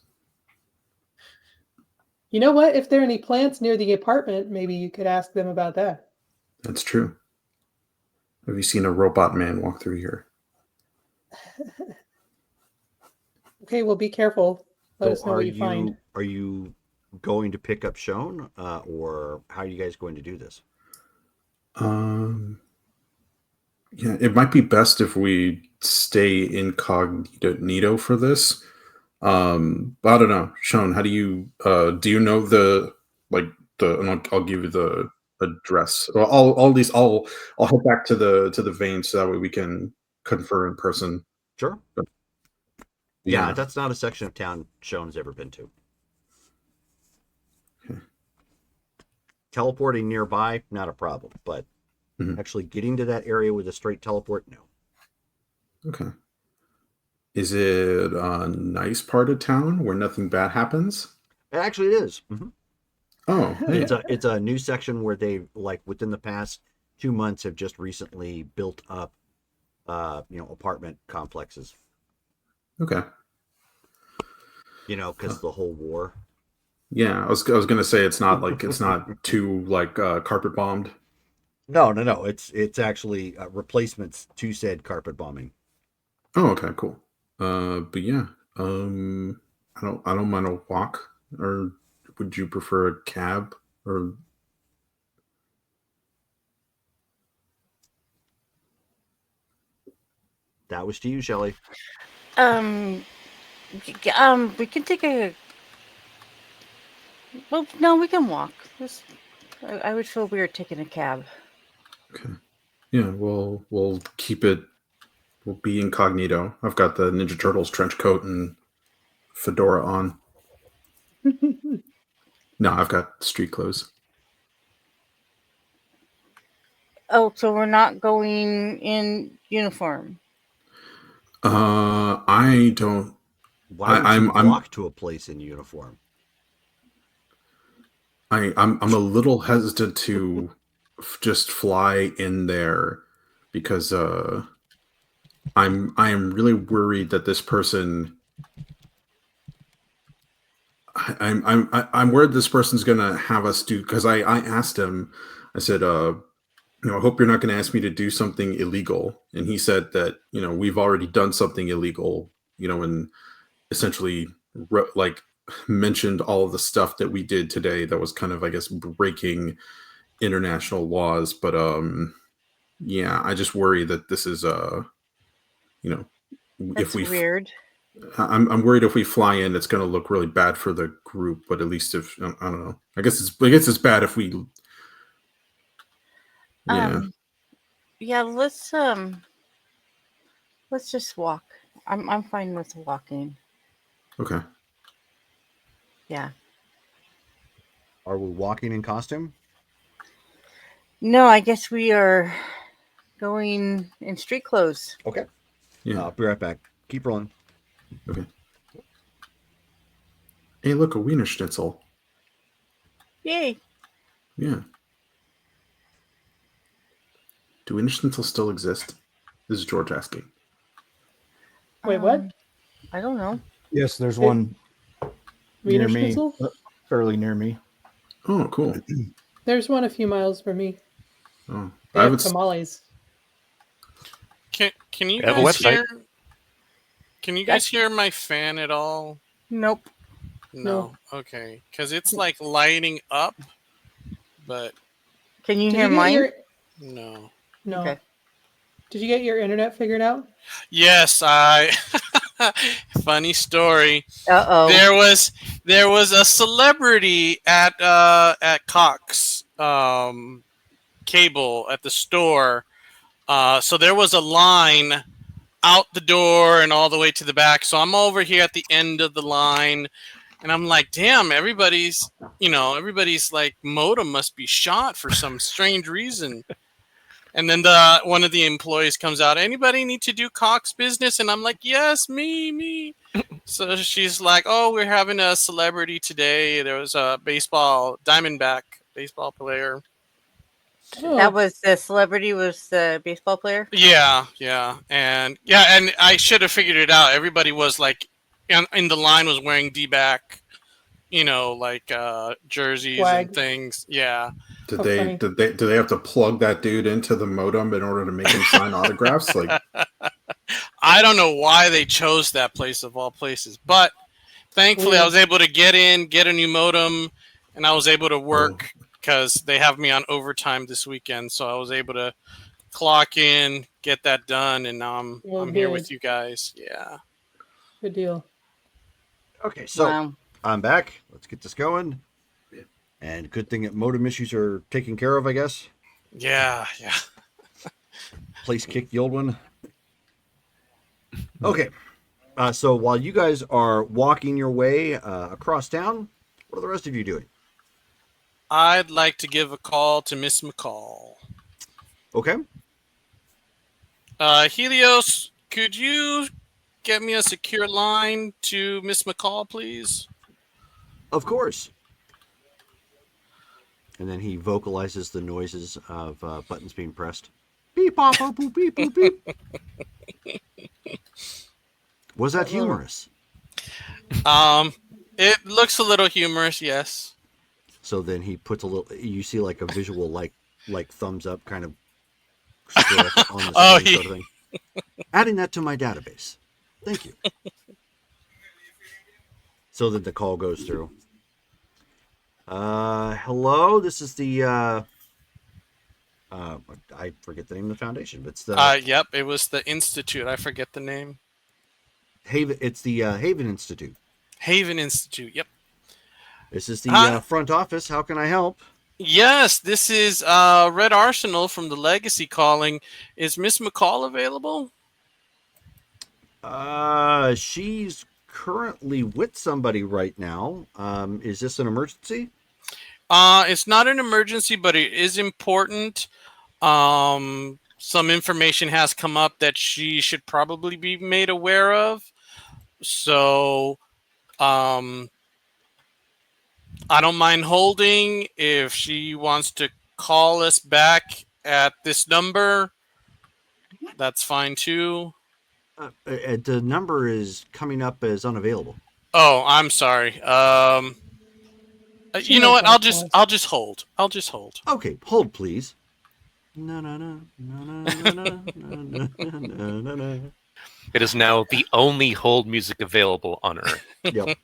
Speaker 6: You know what? If there are any plants near the apartment, maybe you could ask them about that.
Speaker 5: That's true. Have you seen a robot man walk through here?
Speaker 6: Okay, well, be careful. Let us
Speaker 4: So
Speaker 6: know
Speaker 4: are
Speaker 6: what you find.
Speaker 4: you going to pick up Shone, or how are you guys going to do this?
Speaker 5: Yeah, it might be best if we stay incognito for this. But I don't know, Sean. How do you know the like the? And I'll give you the address. Well, I'll at least I'll head back to the vein so that way we can confer in person.
Speaker 4: Sure.
Speaker 5: But,
Speaker 4: Yeah, that's not a section of town Shone's ever been to.
Speaker 5: Okay.
Speaker 4: Teleporting nearby, not a problem, but actually getting to that area with a straight teleport, no.
Speaker 5: Okay. Is it a nice part of town where nothing bad happens?
Speaker 4: Actually, it is. Mm-hmm.
Speaker 5: Oh, hey.
Speaker 4: It's a new section where they, like, within the past 2 months have just recently built up apartment complexes,
Speaker 5: Okay.
Speaker 4: because the whole war.
Speaker 5: Yeah, I was gonna say it's not too like carpet bombed.
Speaker 4: No. It's actually replacements to said carpet bombing.
Speaker 5: Oh, okay, cool. But yeah, I don't mind a walk. Or would you prefer a cab? Or
Speaker 4: That was to you, Shelley.
Speaker 2: We can take a. Well, no, we can walk. I would feel weird taking a cab.
Speaker 5: okay, yeah, we'll keep it. We'll be incognito. I've got the Ninja Turtles trench coat and fedora on. No, I've got street clothes.
Speaker 2: Oh, so we're not going in uniform.
Speaker 5: I don't.
Speaker 4: Why would you walk to a place in uniform?
Speaker 5: I'm a little hesitant to just fly in there because I am really worried that this person. I'm worried this person's gonna have us do, because I asked him. I said, I hope you're not going to ask me to do something illegal. And he said that, we've already done something illegal, and essentially like mentioned all of the stuff that we did today that was kind of, I guess, breaking international laws. But yeah, I just worry that this is
Speaker 2: That's
Speaker 5: if we
Speaker 2: weird.
Speaker 5: I'm worried if we fly in, it's going to look really bad for the group. But at least if I don't know, I guess it's bad if we. Yeah.
Speaker 2: Yeah. Let's just walk. I'm fine with walking.
Speaker 5: Okay.
Speaker 2: Yeah.
Speaker 4: Are we walking in costume?
Speaker 2: No, I guess we are going in street clothes.
Speaker 4: Okay.
Speaker 5: Yeah.
Speaker 4: I'll be right back. Keep rolling.
Speaker 5: Okay. Hey, look, a Wiener Schnitzel.
Speaker 2: Yay.
Speaker 5: Yeah. Do Wiener Schnitzel still exist? This is George asking.
Speaker 6: Wait, what?
Speaker 2: I don't know.
Speaker 1: Yes, there's one
Speaker 6: Wiener
Speaker 1: near me,
Speaker 6: Schnitzel?
Speaker 1: fairly near me.
Speaker 5: Oh, cool.
Speaker 6: There's one a few miles from me.
Speaker 5: Oh,
Speaker 6: They
Speaker 5: I
Speaker 6: have
Speaker 5: haven't.
Speaker 6: tamales.
Speaker 7: Can you
Speaker 8: Have a
Speaker 7: guys
Speaker 8: website.
Speaker 7: hear? Can you guys hear my fan at all?
Speaker 2: Nope.
Speaker 7: No. Okay, because it's like lighting up, but
Speaker 2: Can you
Speaker 6: Did
Speaker 2: hear
Speaker 6: you get
Speaker 2: mine?
Speaker 6: your
Speaker 7: no.
Speaker 6: no?
Speaker 2: Okay.
Speaker 6: Did you get your internet figured out?
Speaker 7: Yes, I. Funny story.
Speaker 2: Uh-oh.
Speaker 7: There was a celebrity at Cox cable at the store. So there was a line out the door and all the way to the back. So I'm over here at the end of the line, and I'm like, damn, everybody's like modem must be shot for some strange reason. And then one of the employees comes out. Anybody need to do Cox business? And I'm like, yes, me. So she's like, oh, we're having a celebrity today. There was a Diamondback baseball player.
Speaker 6: Oh,
Speaker 2: That was the celebrity was the baseball player.
Speaker 7: Yeah, and I should have figured it out. Everybody was like, in the line was wearing D-back, like jerseys and
Speaker 6: Swag.
Speaker 7: things. Yeah.
Speaker 5: Did
Speaker 6: How
Speaker 5: they
Speaker 6: funny.
Speaker 5: did they do they have to plug that dude into the modem in order to make him sign autographs? Like,
Speaker 7: I don't know why they chose that place of all places, but thankfully I
Speaker 6: Weird.
Speaker 7: was able to get in, get a new modem, and I was able to work because they have me on overtime this weekend. So I was able to clock in, get that done, and now
Speaker 6: Well,
Speaker 7: I'm here
Speaker 6: good.
Speaker 7: with you guys. Yeah.
Speaker 6: Good deal.
Speaker 4: Okay, so
Speaker 2: Wow.
Speaker 4: I'm back. Let's get this going. And good thing that modem issues are taken care of, I guess.
Speaker 7: Yeah.
Speaker 4: Place kick the old one. Okay. So while you guys are walking your way across town, what are the rest of you doing?
Speaker 7: I'd like to give a call to Miss McCall.
Speaker 4: Okay.
Speaker 7: Helios, could you get me a secure line to Miss McCall, please?
Speaker 4: Of course. And then he vocalizes the noises of buttons being pressed. Beep, pop, pop, boop, beep, boop, beep. Was that humorous?
Speaker 7: It looks a little humorous, yes.
Speaker 4: So then he puts a little. You see like a visual like thumbs up kind of script on the
Speaker 7: Oh,
Speaker 4: screen sort of thing. Adding that to my database. Thank you. So that the call goes through. Hello. This is the. I forget the name of the foundation, but it's the
Speaker 7: Yep, it was the Institute. I forget the name.
Speaker 4: Haven. It's the Haven Institute.
Speaker 7: Haven Institute, yep.
Speaker 4: This is the front office. How can I help?
Speaker 7: Yes, this is Red Arsenal from the Legacy calling. Is Miss McCall available?
Speaker 4: She's currently with somebody right now. Is this an emergency?
Speaker 7: It's not an emergency, but it is important. Some information has come up that she should probably be made aware of. So, I don't mind holding if she wants to call us back at this number. That's fine too.
Speaker 4: The number is coming up as unavailable.
Speaker 7: Oh, I'm sorry.
Speaker 6: She
Speaker 7: You know
Speaker 6: knows
Speaker 7: what?
Speaker 6: how
Speaker 7: I'll
Speaker 6: to
Speaker 7: just
Speaker 6: pause.
Speaker 7: I'll just hold. I'll just hold.
Speaker 4: Okay, hold please. No, no, no, no, no, no, no, no, no, no.
Speaker 8: It is now the only hold music available on Earth.
Speaker 4: Yep.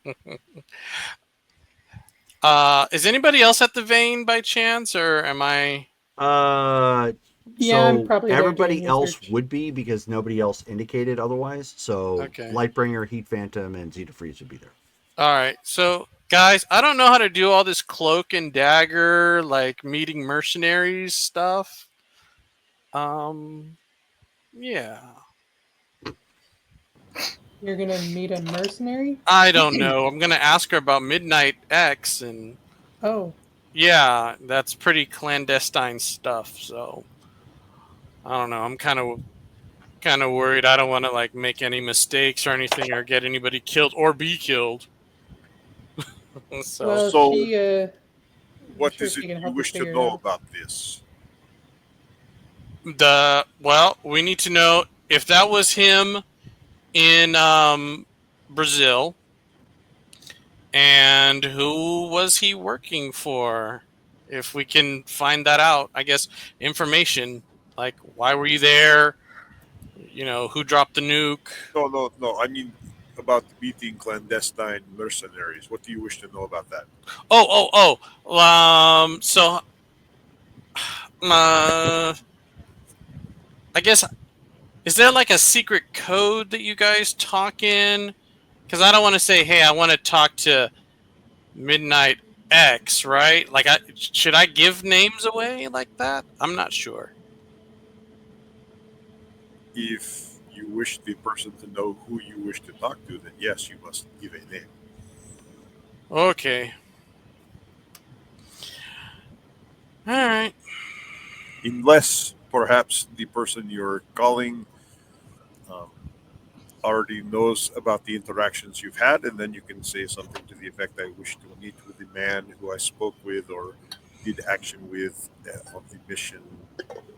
Speaker 7: Is anybody else at the vein by chance, or am I?
Speaker 6: Yeah, I'm
Speaker 4: So
Speaker 6: probably there
Speaker 4: everybody
Speaker 6: doing
Speaker 4: else
Speaker 6: research.
Speaker 4: would be because nobody else indicated otherwise. So
Speaker 7: Okay.
Speaker 4: Lightbringer, Heat Phantom, and Zeta Freeze would be there.
Speaker 7: All right. So, guys, I don't know how to do all this cloak and dagger, like meeting mercenaries stuff. Yeah.
Speaker 6: You're gonna meet a mercenary?
Speaker 7: I don't know. I'm gonna ask her about Midnight X, and
Speaker 6: Oh,
Speaker 7: yeah, that's pretty clandestine stuff. So, I don't know. I'm kind of worried. I don't want to like make any mistakes or anything, or get anybody killed or be killed. So,
Speaker 6: well,
Speaker 3: So-
Speaker 6: she.
Speaker 3: What
Speaker 6: sure
Speaker 3: is
Speaker 6: she
Speaker 3: it
Speaker 6: can
Speaker 3: you
Speaker 6: help us
Speaker 3: wish to
Speaker 6: figure it
Speaker 3: know
Speaker 6: out.
Speaker 3: about this?
Speaker 7: we need to know if that was him in Brazil, and who was he working for? If we can find that out, I guess information like why were you there? Who dropped the nuke?
Speaker 3: No. I mean about meeting clandestine mercenaries. What do you wish to know about that?
Speaker 7: Oh. So, I guess, is there like a secret code that you guys talk in? Because I don't want to say, hey, I want to talk to Midnight X, right? Like, should I give names away like that? I'm not sure.
Speaker 3: If you wish the person to know who you wish to talk to, then yes, you must give a name.
Speaker 7: Okay. All right.
Speaker 3: Unless perhaps the person you're calling already knows about the interactions you've had, and then you can say something to the effect, I wish to meet with the man who I spoke with, or did action with on the mission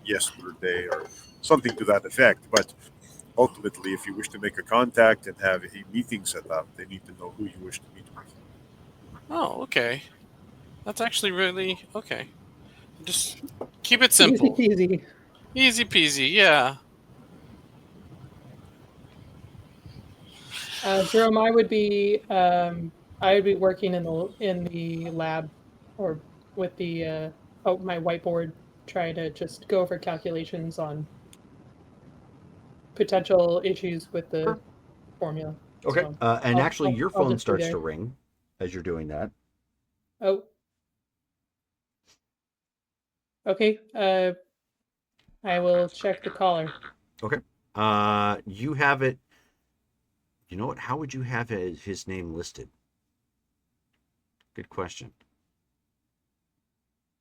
Speaker 3: yesterday, or something to that effect. But ultimately, if you wish to make a contact and have a meeting set up, they need to know who you wish to meet with.
Speaker 7: Oh, okay. That's actually really okay. Just keep it
Speaker 6: Easy
Speaker 7: simple.
Speaker 6: peasy.
Speaker 7: Easy peasy, yeah.
Speaker 6: Jerome, I would be working in the lab, or with the my whiteboard, trying to just go over calculations on potential issues with the
Speaker 4: Sure.
Speaker 6: formula.
Speaker 4: Okay.
Speaker 6: So
Speaker 4: And actually, your
Speaker 6: I'll
Speaker 4: phone
Speaker 6: just be
Speaker 4: starts to
Speaker 6: there.
Speaker 4: ring as you're doing that.
Speaker 6: Oh, okay. I will check the caller.
Speaker 4: Okay. You have it. You know what? How would you have his name listed? Good question.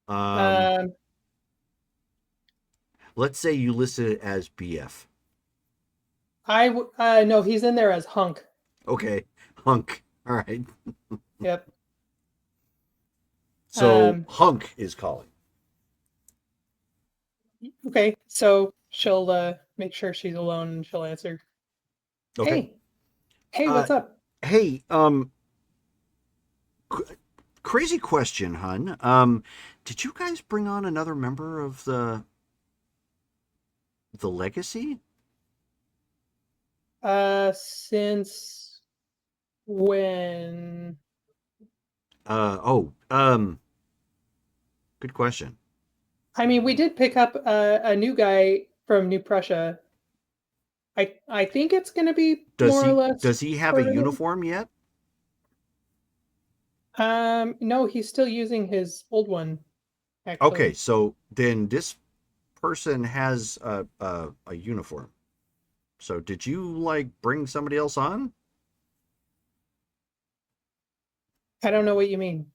Speaker 6: Um,
Speaker 4: Let's say you listed it as BF.
Speaker 6: no, he's in there as Hunk.
Speaker 4: Okay, Hunk. All right.
Speaker 6: Yep.
Speaker 4: So Hunk is calling.
Speaker 6: Okay, so she'll make sure she's alone and she'll answer.
Speaker 4: Okay.
Speaker 6: Hey, what's up?
Speaker 4: Hey, crazy question, hun. Did you guys bring on another member of the legacy?
Speaker 6: Since when?
Speaker 4: Good question.
Speaker 6: I mean, we did pick up a new guy from New Prussia. I think it's going to be more or less.
Speaker 4: Does he have a
Speaker 6: permanent.
Speaker 4: uniform yet?
Speaker 6: No, he's still using his old one. Actually.
Speaker 4: Okay, so then this person has a uniform. So did you like bring somebody else on?
Speaker 6: I don't know what you mean.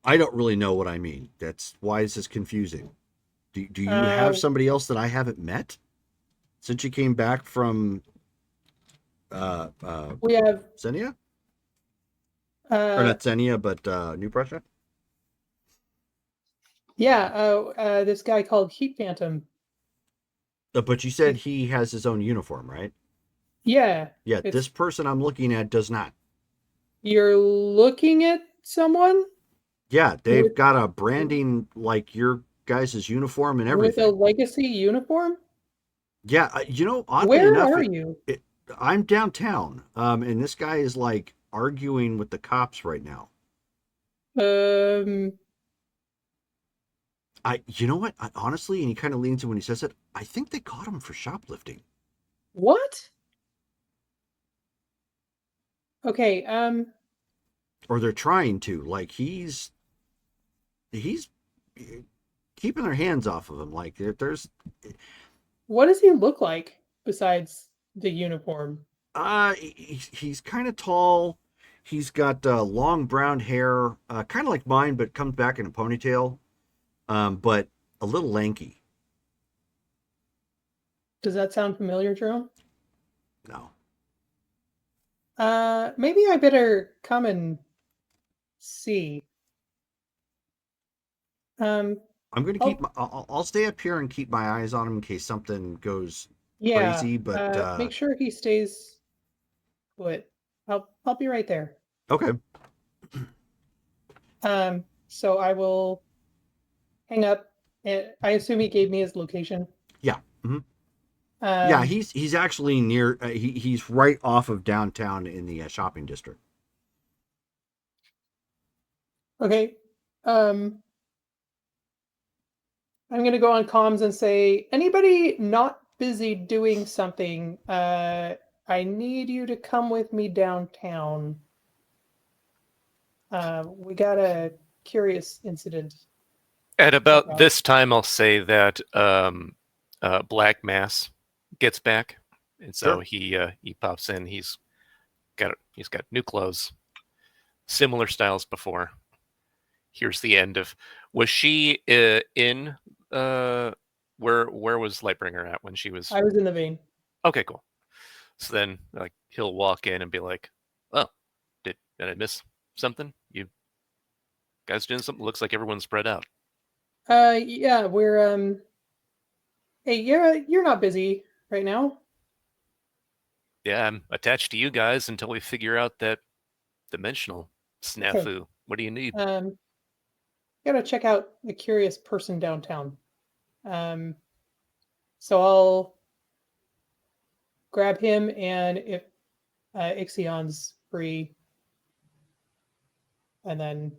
Speaker 4: I don't really know what I mean. That's why this is confusing. Do you have somebody else that I haven't met since you came back from
Speaker 6: we have
Speaker 4: Xenia? Or not Xenia, but New Prussia?
Speaker 6: Yeah, this guy called Heat Phantom.
Speaker 4: But you said he has his own uniform, right?
Speaker 6: Yeah.
Speaker 4: Yeah, this person I'm looking at does not.
Speaker 6: You're looking at someone?
Speaker 4: Yeah, they've got a branding like your guys' uniform and everything.
Speaker 6: With a legacy uniform?
Speaker 4: Yeah, oddly
Speaker 6: Where
Speaker 4: enough,
Speaker 6: are you?
Speaker 4: I'm downtown, and this guy is like arguing with the cops right now. You know what? Honestly, and he kind of leans in when he says it. I think they caught him for shoplifting.
Speaker 6: What? Okay.
Speaker 4: Or they're trying to. Like he's keeping their hands off of him. Like there's.
Speaker 6: What does he look like besides the uniform?
Speaker 4: He's kind of tall. He's got long brown hair, kind of like mine, but comes back in a ponytail. But a little lanky.
Speaker 6: Does that sound familiar, Jerome?
Speaker 4: No.
Speaker 6: Maybe I better come and see.
Speaker 4: I'm going to keep. I'll stay up here and keep my eyes on him in case something goes crazy. But
Speaker 6: make sure he stays put. I'll be right there.
Speaker 4: Okay.
Speaker 6: So I will hang up. I assume he gave me his location.
Speaker 4: Yeah. Mm-hmm. Yeah, he's actually near. He's right off of downtown in the shopping district.
Speaker 6: Okay. I'm going to go on comms and say, anybody not busy doing something, I need you to come with me downtown. We got a curious incident.
Speaker 8: At about this time, I'll say that Black Mass gets back, and so
Speaker 4: Sure.
Speaker 8: he pops in. He's got new clothes, similar styles before. Here's the end of. Was she in? Where was Lightbringer at when she was?
Speaker 6: I was in the vein.
Speaker 8: Okay, cool. So then, like, he'll walk in and be like, "Oh, did I miss something? You Guys doing something? Looks like everyone's spread out.
Speaker 6: Yeah, we're Hey, you're not busy right now.
Speaker 8: Yeah, I'm attached to you guys until we figure out that dimensional snafu.
Speaker 6: Okay.
Speaker 8: What do you need?
Speaker 6: Gotta check out the curious person downtown. So I'll grab him, and if Ixion's free, and then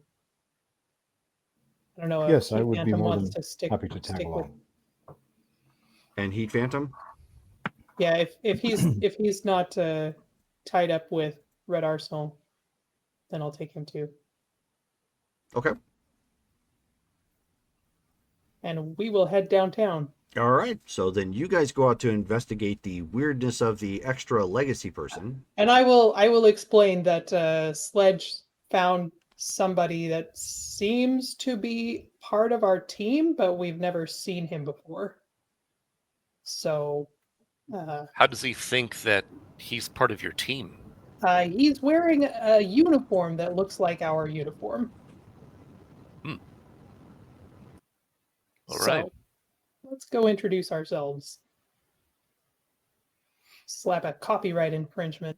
Speaker 6: I don't know
Speaker 1: Yes,
Speaker 6: if
Speaker 1: I
Speaker 6: Heat
Speaker 1: would be
Speaker 6: Phantom
Speaker 1: more
Speaker 6: wants
Speaker 1: than
Speaker 6: to stick
Speaker 1: happy to tag
Speaker 6: stick with.
Speaker 1: along.
Speaker 4: And Heat Phantom?
Speaker 6: Yeah, if he's not tied up with Red Arsenal, then I'll take him too.
Speaker 4: Okay.
Speaker 6: And we will head downtown.
Speaker 4: All right. So then you guys go out to investigate the weirdness of the extra legacy person.
Speaker 6: And I will explain that Sledge found somebody that seems to be part of our team, but we've never seen him before. So
Speaker 8: How does he think that he's part of your team?
Speaker 6: he's wearing a uniform that looks like our uniform.
Speaker 8: All right.
Speaker 6: So let's go introduce ourselves. Slap a copyright infringement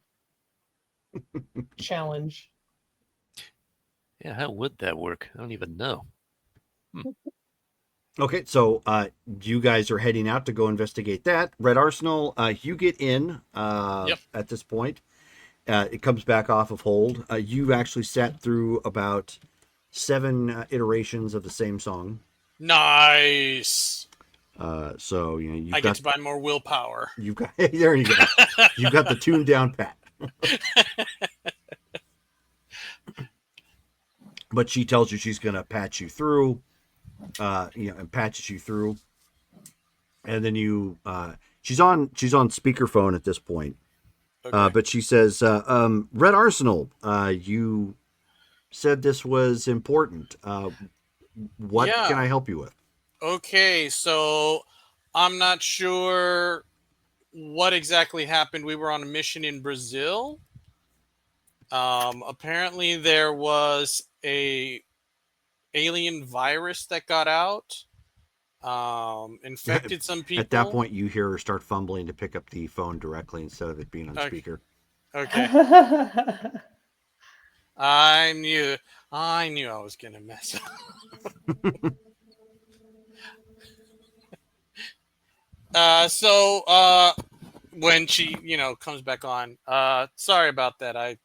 Speaker 6: challenge.
Speaker 8: Yeah, how would that work? I don't even know.
Speaker 4: Okay, so you guys are heading out to go investigate that. Red Arsenal, you get in
Speaker 7: Yep.
Speaker 4: at this point. It comes back off of hold. You actually sat through about 7 iterations of the same song.
Speaker 7: Nice.
Speaker 4: So you know you've
Speaker 7: I
Speaker 4: got
Speaker 7: get to buy more willpower.
Speaker 4: you've got there you go. You've got the tune down pat. But she tells you she's gonna patch you through, and patches you through, and then you she's on speakerphone at this point.
Speaker 7: Okay.
Speaker 4: But she says, Red Arsenal, you said this was important. What
Speaker 7: Yeah.
Speaker 4: can I help you with?
Speaker 7: Okay, so I'm not sure what exactly happened. We were on a mission in Brazil. Apparently there was a alien virus that got out, infected some people.
Speaker 4: At that point, you hear her start fumbling to pick up the phone directly instead of it being on
Speaker 7: Okay.
Speaker 4: speaker.
Speaker 7: Okay. I knew I was gonna mess up. So when she, comes back on, sorry about that. I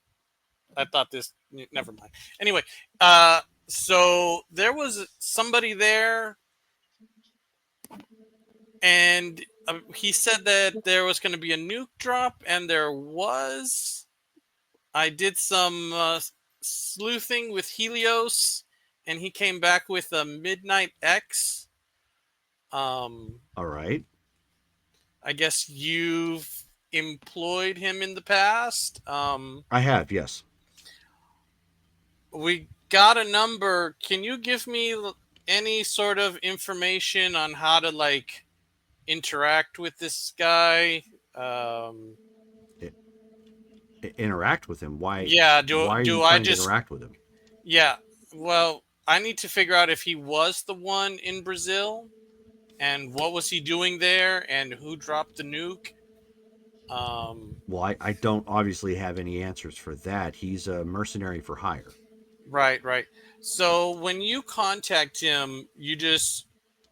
Speaker 7: thought this. Never mind. Anyway, so there was somebody there, and he said that there was going to be a nuke drop, and there was. I did some sleuthing with Helios, and he came back with a Midnight X.
Speaker 4: All right.
Speaker 7: I guess you've employed him in the past.
Speaker 4: I have, yes.
Speaker 7: We got a number. Can you give me any sort of information on how to interact with this guy?
Speaker 4: Interact with him. Why?
Speaker 7: Yeah.
Speaker 4: Why are you
Speaker 7: I
Speaker 4: trying to
Speaker 7: just
Speaker 4: interact with him?
Speaker 7: Yeah. Well, I need to figure out if he was the one in Brazil, and what was he doing there, and who dropped the nuke.
Speaker 4: Well, I don't obviously have any answers for that. He's a mercenary for hire.
Speaker 7: Right. So when you contact him,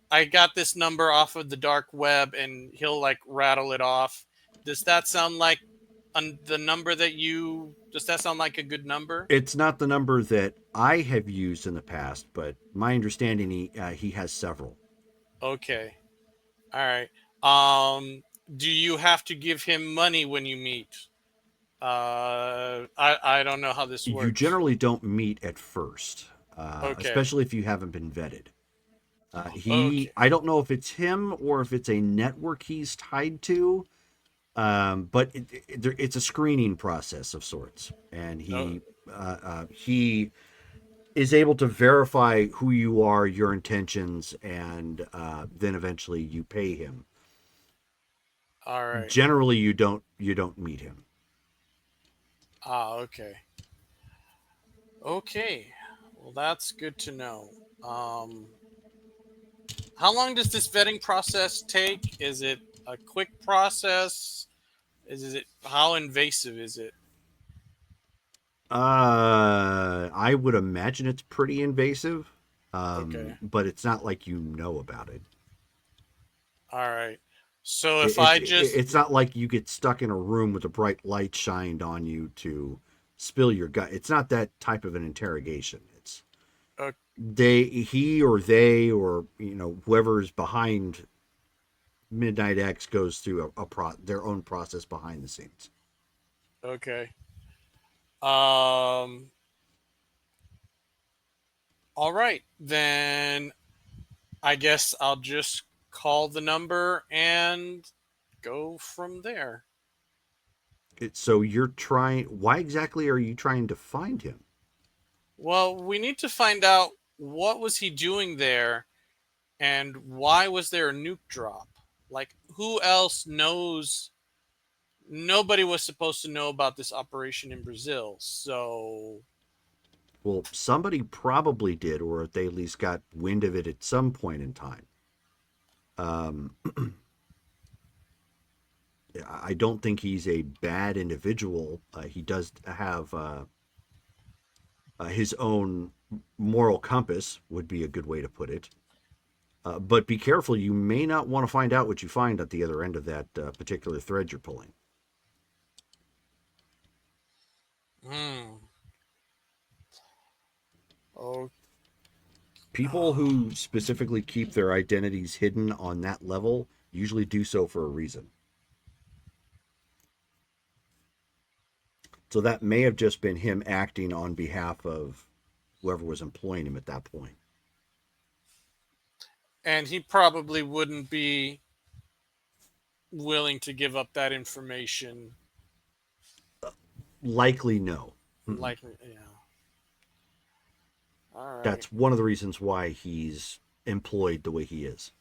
Speaker 7: I got this number off of the dark web, and he'll rattle it off. Does that sound like the number does that sound like a good number?
Speaker 4: It's not the number that I have used in the past, but my understanding he has several.
Speaker 7: Okay. All right. Do you have to give him money when you meet? I don't know how this works.
Speaker 4: You generally don't meet at first,
Speaker 7: Okay.
Speaker 4: especially if you haven't been vetted.
Speaker 7: Okay.
Speaker 4: I don't know if it's him or if it's a network he's tied to, but it's a screening process of sorts, and he is able to verify who you are, your intentions, and then eventually you pay him.
Speaker 7: All right.
Speaker 4: Generally, you don't meet him.
Speaker 7: Okay. Okay. Well, that's good to know. How long does this vetting process take? Is it a quick process? Is it how invasive is it?
Speaker 4: I would imagine it's pretty invasive,
Speaker 7: Okay.
Speaker 4: but it's not like you know about it.
Speaker 7: All right. So if
Speaker 4: It's
Speaker 7: I just
Speaker 4: it's not like you get stuck in a room with a bright light shined on you to spill your gut. It's not that type of an interrogation. It's
Speaker 7: uh,
Speaker 4: he or they or whoever is behind Midnight X goes through their own process behind the scenes.
Speaker 7: okay. Um. All right, then I guess I'll just call the number and go from there.
Speaker 4: So you're trying. Why exactly are you trying to find him?
Speaker 7: Well, we need to find out what was he doing there and why was there a nuke drop? Like who else knows? Nobody was supposed to know about this operation in Brazil. So,
Speaker 4: Well, somebody probably did, or they at least got wind of it at some point in time. Um, I don't think he's a bad individual. He does have his own moral compass, would be a good way to put it. But be careful, you may not want to find out what you find at the other end of that particular thread you're pulling.
Speaker 7: hmm. Oh,
Speaker 4: People who specifically keep their identities hidden on that level usually do so for a reason. So that may have just been him acting on behalf of whoever was employing him at that point.
Speaker 7: and he probably wouldn't be willing to give up that information.
Speaker 4: Likely no.
Speaker 7: Like, yeah. All right.
Speaker 4: That's one of the reasons why he's employed the way he is.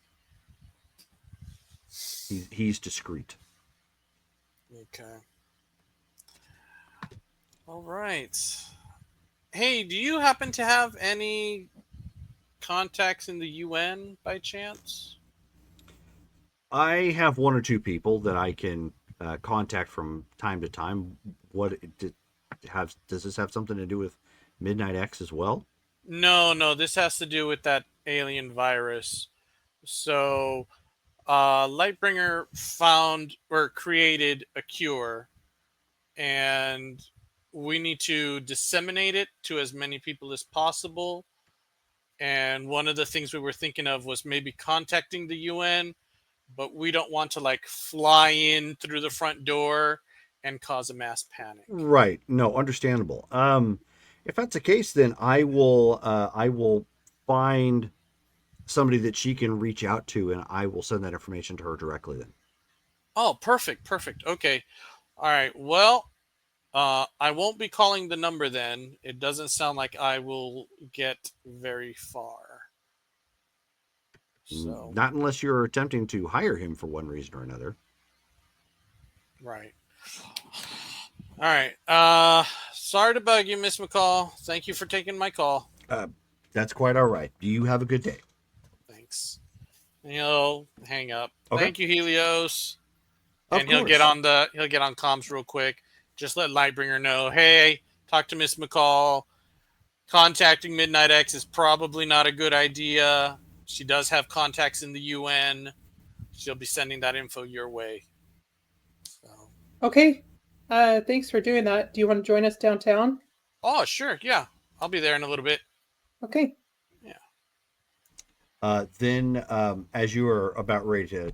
Speaker 4: He's discreet.
Speaker 7: Okay. All right. Hey, do you happen to have any contacts in the UN by chance?
Speaker 4: I have one or two people that I can contact from time to time. Does this have something to do with Midnight X as well?
Speaker 7: No. This has to do with that alien virus. So, Lightbringer found or created a cure, and we need to disseminate it to as many people as possible. And one of the things we were thinking of was maybe contacting the UN, but we don't want to like fly in through the front door and cause a mass panic.
Speaker 4: Right. No, understandable. If that's the case, then I will find somebody that she can reach out to, and I will send that information to her directly. Then.
Speaker 7: Oh, perfect. Okay. All right. Well, I won't be calling the number then. It doesn't sound like I will get very far. So,
Speaker 4: Not unless you're attempting to hire him for one reason or another.
Speaker 7: right. All right. Sorry to bug you, Miss McCall. Thank you for taking my call.
Speaker 4: That's quite all right. Do you have a good day?
Speaker 7: Thanks. And he'll hang up.
Speaker 4: Okay.
Speaker 7: Thank you, Helios.
Speaker 4: Of
Speaker 7: And he'll
Speaker 4: course.
Speaker 7: get on comms real quick. Just let Lightbringer know, hey, talk to Miss McCall. Contacting Midnight X is probably not a good idea. She does have contacts in the UN. She'll be sending that info your way. So.
Speaker 6: Okay. Thanks for doing that. Do you want to join us downtown?
Speaker 7: Oh, sure. Yeah. I'll be there in a little bit.
Speaker 6: Okay.
Speaker 4: Then, as you are about ready to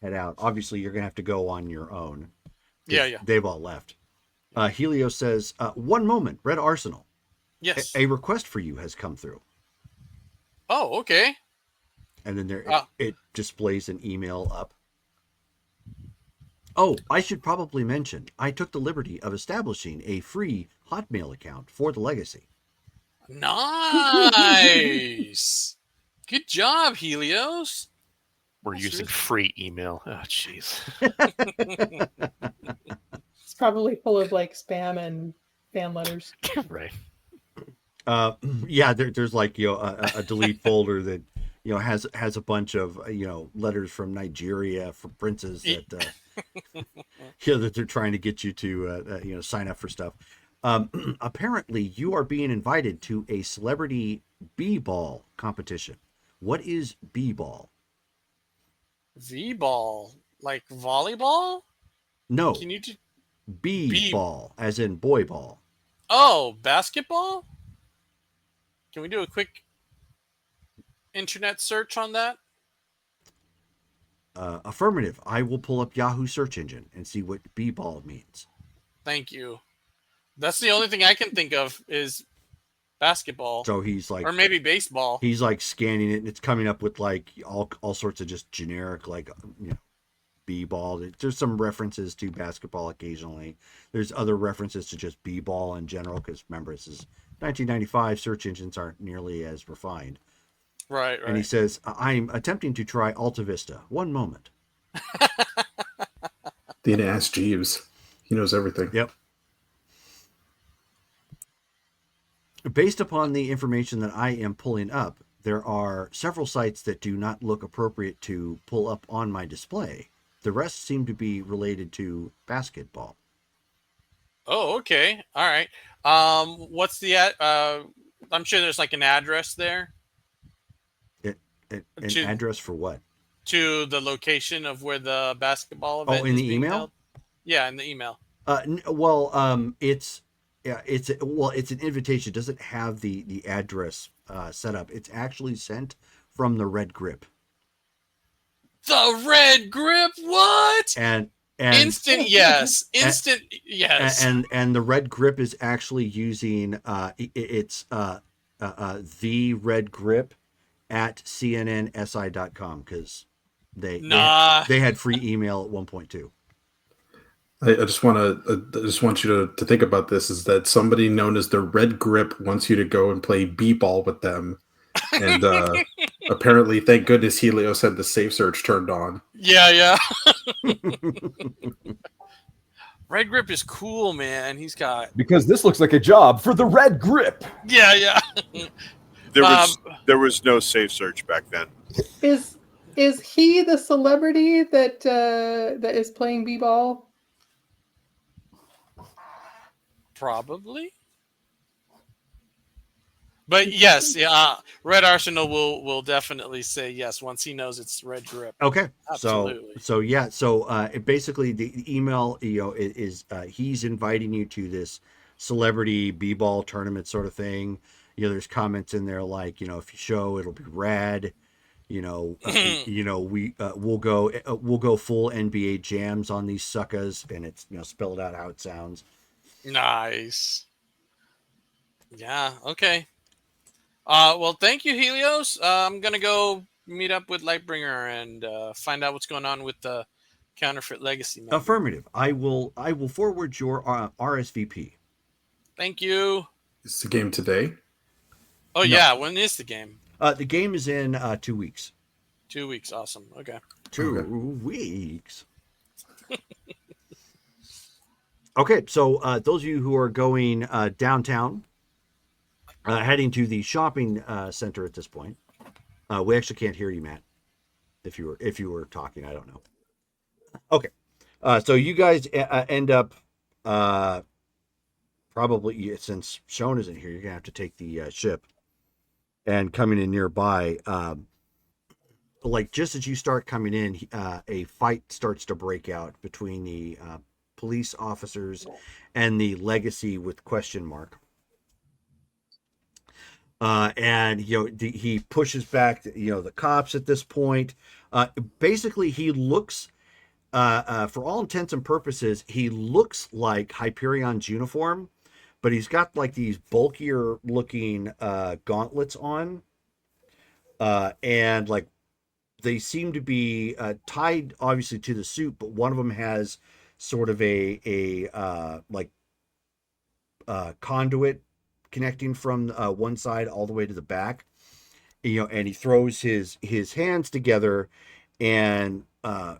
Speaker 4: head out, obviously you're going to have to go on your own.
Speaker 7: Yeah.
Speaker 4: They've all left. Helios says, one moment, Red Arsenal.
Speaker 7: Yes.
Speaker 4: A request for you has come through.
Speaker 7: Oh, okay.
Speaker 4: And then it displays an email up. Oh, I should probably mention, I took the liberty of establishing a free Hotmail account for the Legacy.
Speaker 7: Nice. Good job, Helios.
Speaker 8: We're using free email. Oh, jeez.
Speaker 6: It's probably full of like spam and fan letters.
Speaker 8: Right.
Speaker 4: Yeah, there's like a delete folder that has a bunch of letters from Nigeria for princes that that they're trying to get you to sign up for stuff. Apparently, you are being invited to a celebrity b-ball competition. What is b-ball?
Speaker 7: V-ball, like volleyball?
Speaker 4: No,
Speaker 7: Can you do B?
Speaker 4: b-ball, as in boy ball.
Speaker 7: Oh, basketball? Can we do a quick internet search on that?
Speaker 4: Affirmative. I will pull up Yahoo search engine and see what b-ball means.
Speaker 7: Thank you. That's the only thing I can think of is basketball,
Speaker 4: So he's like,
Speaker 7: or maybe baseball.
Speaker 4: he's like scanning it, and it's coming up with like all sorts of just generic b-ball. There's some references to basketball occasionally. There's other references to just b-ball in general, because remember, this is 1995. Search engines aren't nearly as refined.
Speaker 7: Right.
Speaker 4: And he says, I'm attempting to try Alta Vista. One moment.
Speaker 5: Didn't ask Jeeves. He knows everything.
Speaker 4: Yep. Based upon the information that I am pulling up, there are several sites that do not look appropriate to pull up on my display. The rest seem to be related to basketball.
Speaker 7: Oh, okay. All right. What's the I'm sure there's like an address there
Speaker 4: An
Speaker 7: To-
Speaker 4: address for what?
Speaker 7: to the location of where the basketball event
Speaker 4: Oh, in
Speaker 7: is
Speaker 4: the
Speaker 7: being
Speaker 4: email?
Speaker 7: held. Yeah, in the email.
Speaker 4: It's an invitation. It doesn't have the address set up. It's actually sent from the Red Grip.
Speaker 7: The red grip. What?
Speaker 4: And
Speaker 7: Instant yes. Instant yes.
Speaker 4: and the Red Grip is actually using it's the Red Grip at cnnsi.com, because they had free email at one point too.
Speaker 5: I just want you to think about this: is that somebody known as the Red Grip wants you to go and play b-ball with them, and apparently, thank goodness, Helios had the safe search turned on.
Speaker 7: Yeah. Red grip is cool, man. He's got
Speaker 1: Because this looks like a job for the Red Grip.
Speaker 7: yeah.
Speaker 3: There was no safe search back then.
Speaker 6: Is he the celebrity that is playing b-ball?
Speaker 7: Probably. But yes, yeah, Red Arsenal will definitely say yes once he knows it's Red Grip.
Speaker 4: Okay.
Speaker 7: Absolutely.
Speaker 4: So basically the email, is he's inviting you to this celebrity b-ball tournament sort of thing. There's comments in there like, if you show, it'll be rad. We'll go full NBA jams on these suckers, and it's spelled out how it sounds.
Speaker 7: Nice. Yeah. Okay. Well, thank you, Helios. I'm gonna go meet up with Lightbringer and find out what's going on with the Counterfeit Legacy member.
Speaker 4: Affirmative. I will forward your RSVP.
Speaker 7: Thank you.
Speaker 5: Is the game today?
Speaker 7: Oh yeah, when is the game?
Speaker 4: The game is in 2 weeks.
Speaker 7: 2 weeks. Awesome. Okay.
Speaker 4: 2 weeks. Okay, so those of you who are going downtown, heading to the shopping center at this point, we actually can't hear you, Matt. If you were talking, I don't know. Okay, so you guys end up probably, since Sean isn't here, you're gonna have to take the ship. And coming in nearby, like just as you start coming in, a fight starts to break out between the police officers and the Legacy with question mark. And he pushes back the cops at this point. Basically, he looks, for all intents and purposes, he looks like Hyperion's uniform, but he's got like these bulkier looking gauntlets on, and like they seem to be tied obviously to the suit, but one of them has sort of a conduit connecting from one side all the way to the back, and he throws his hands together, and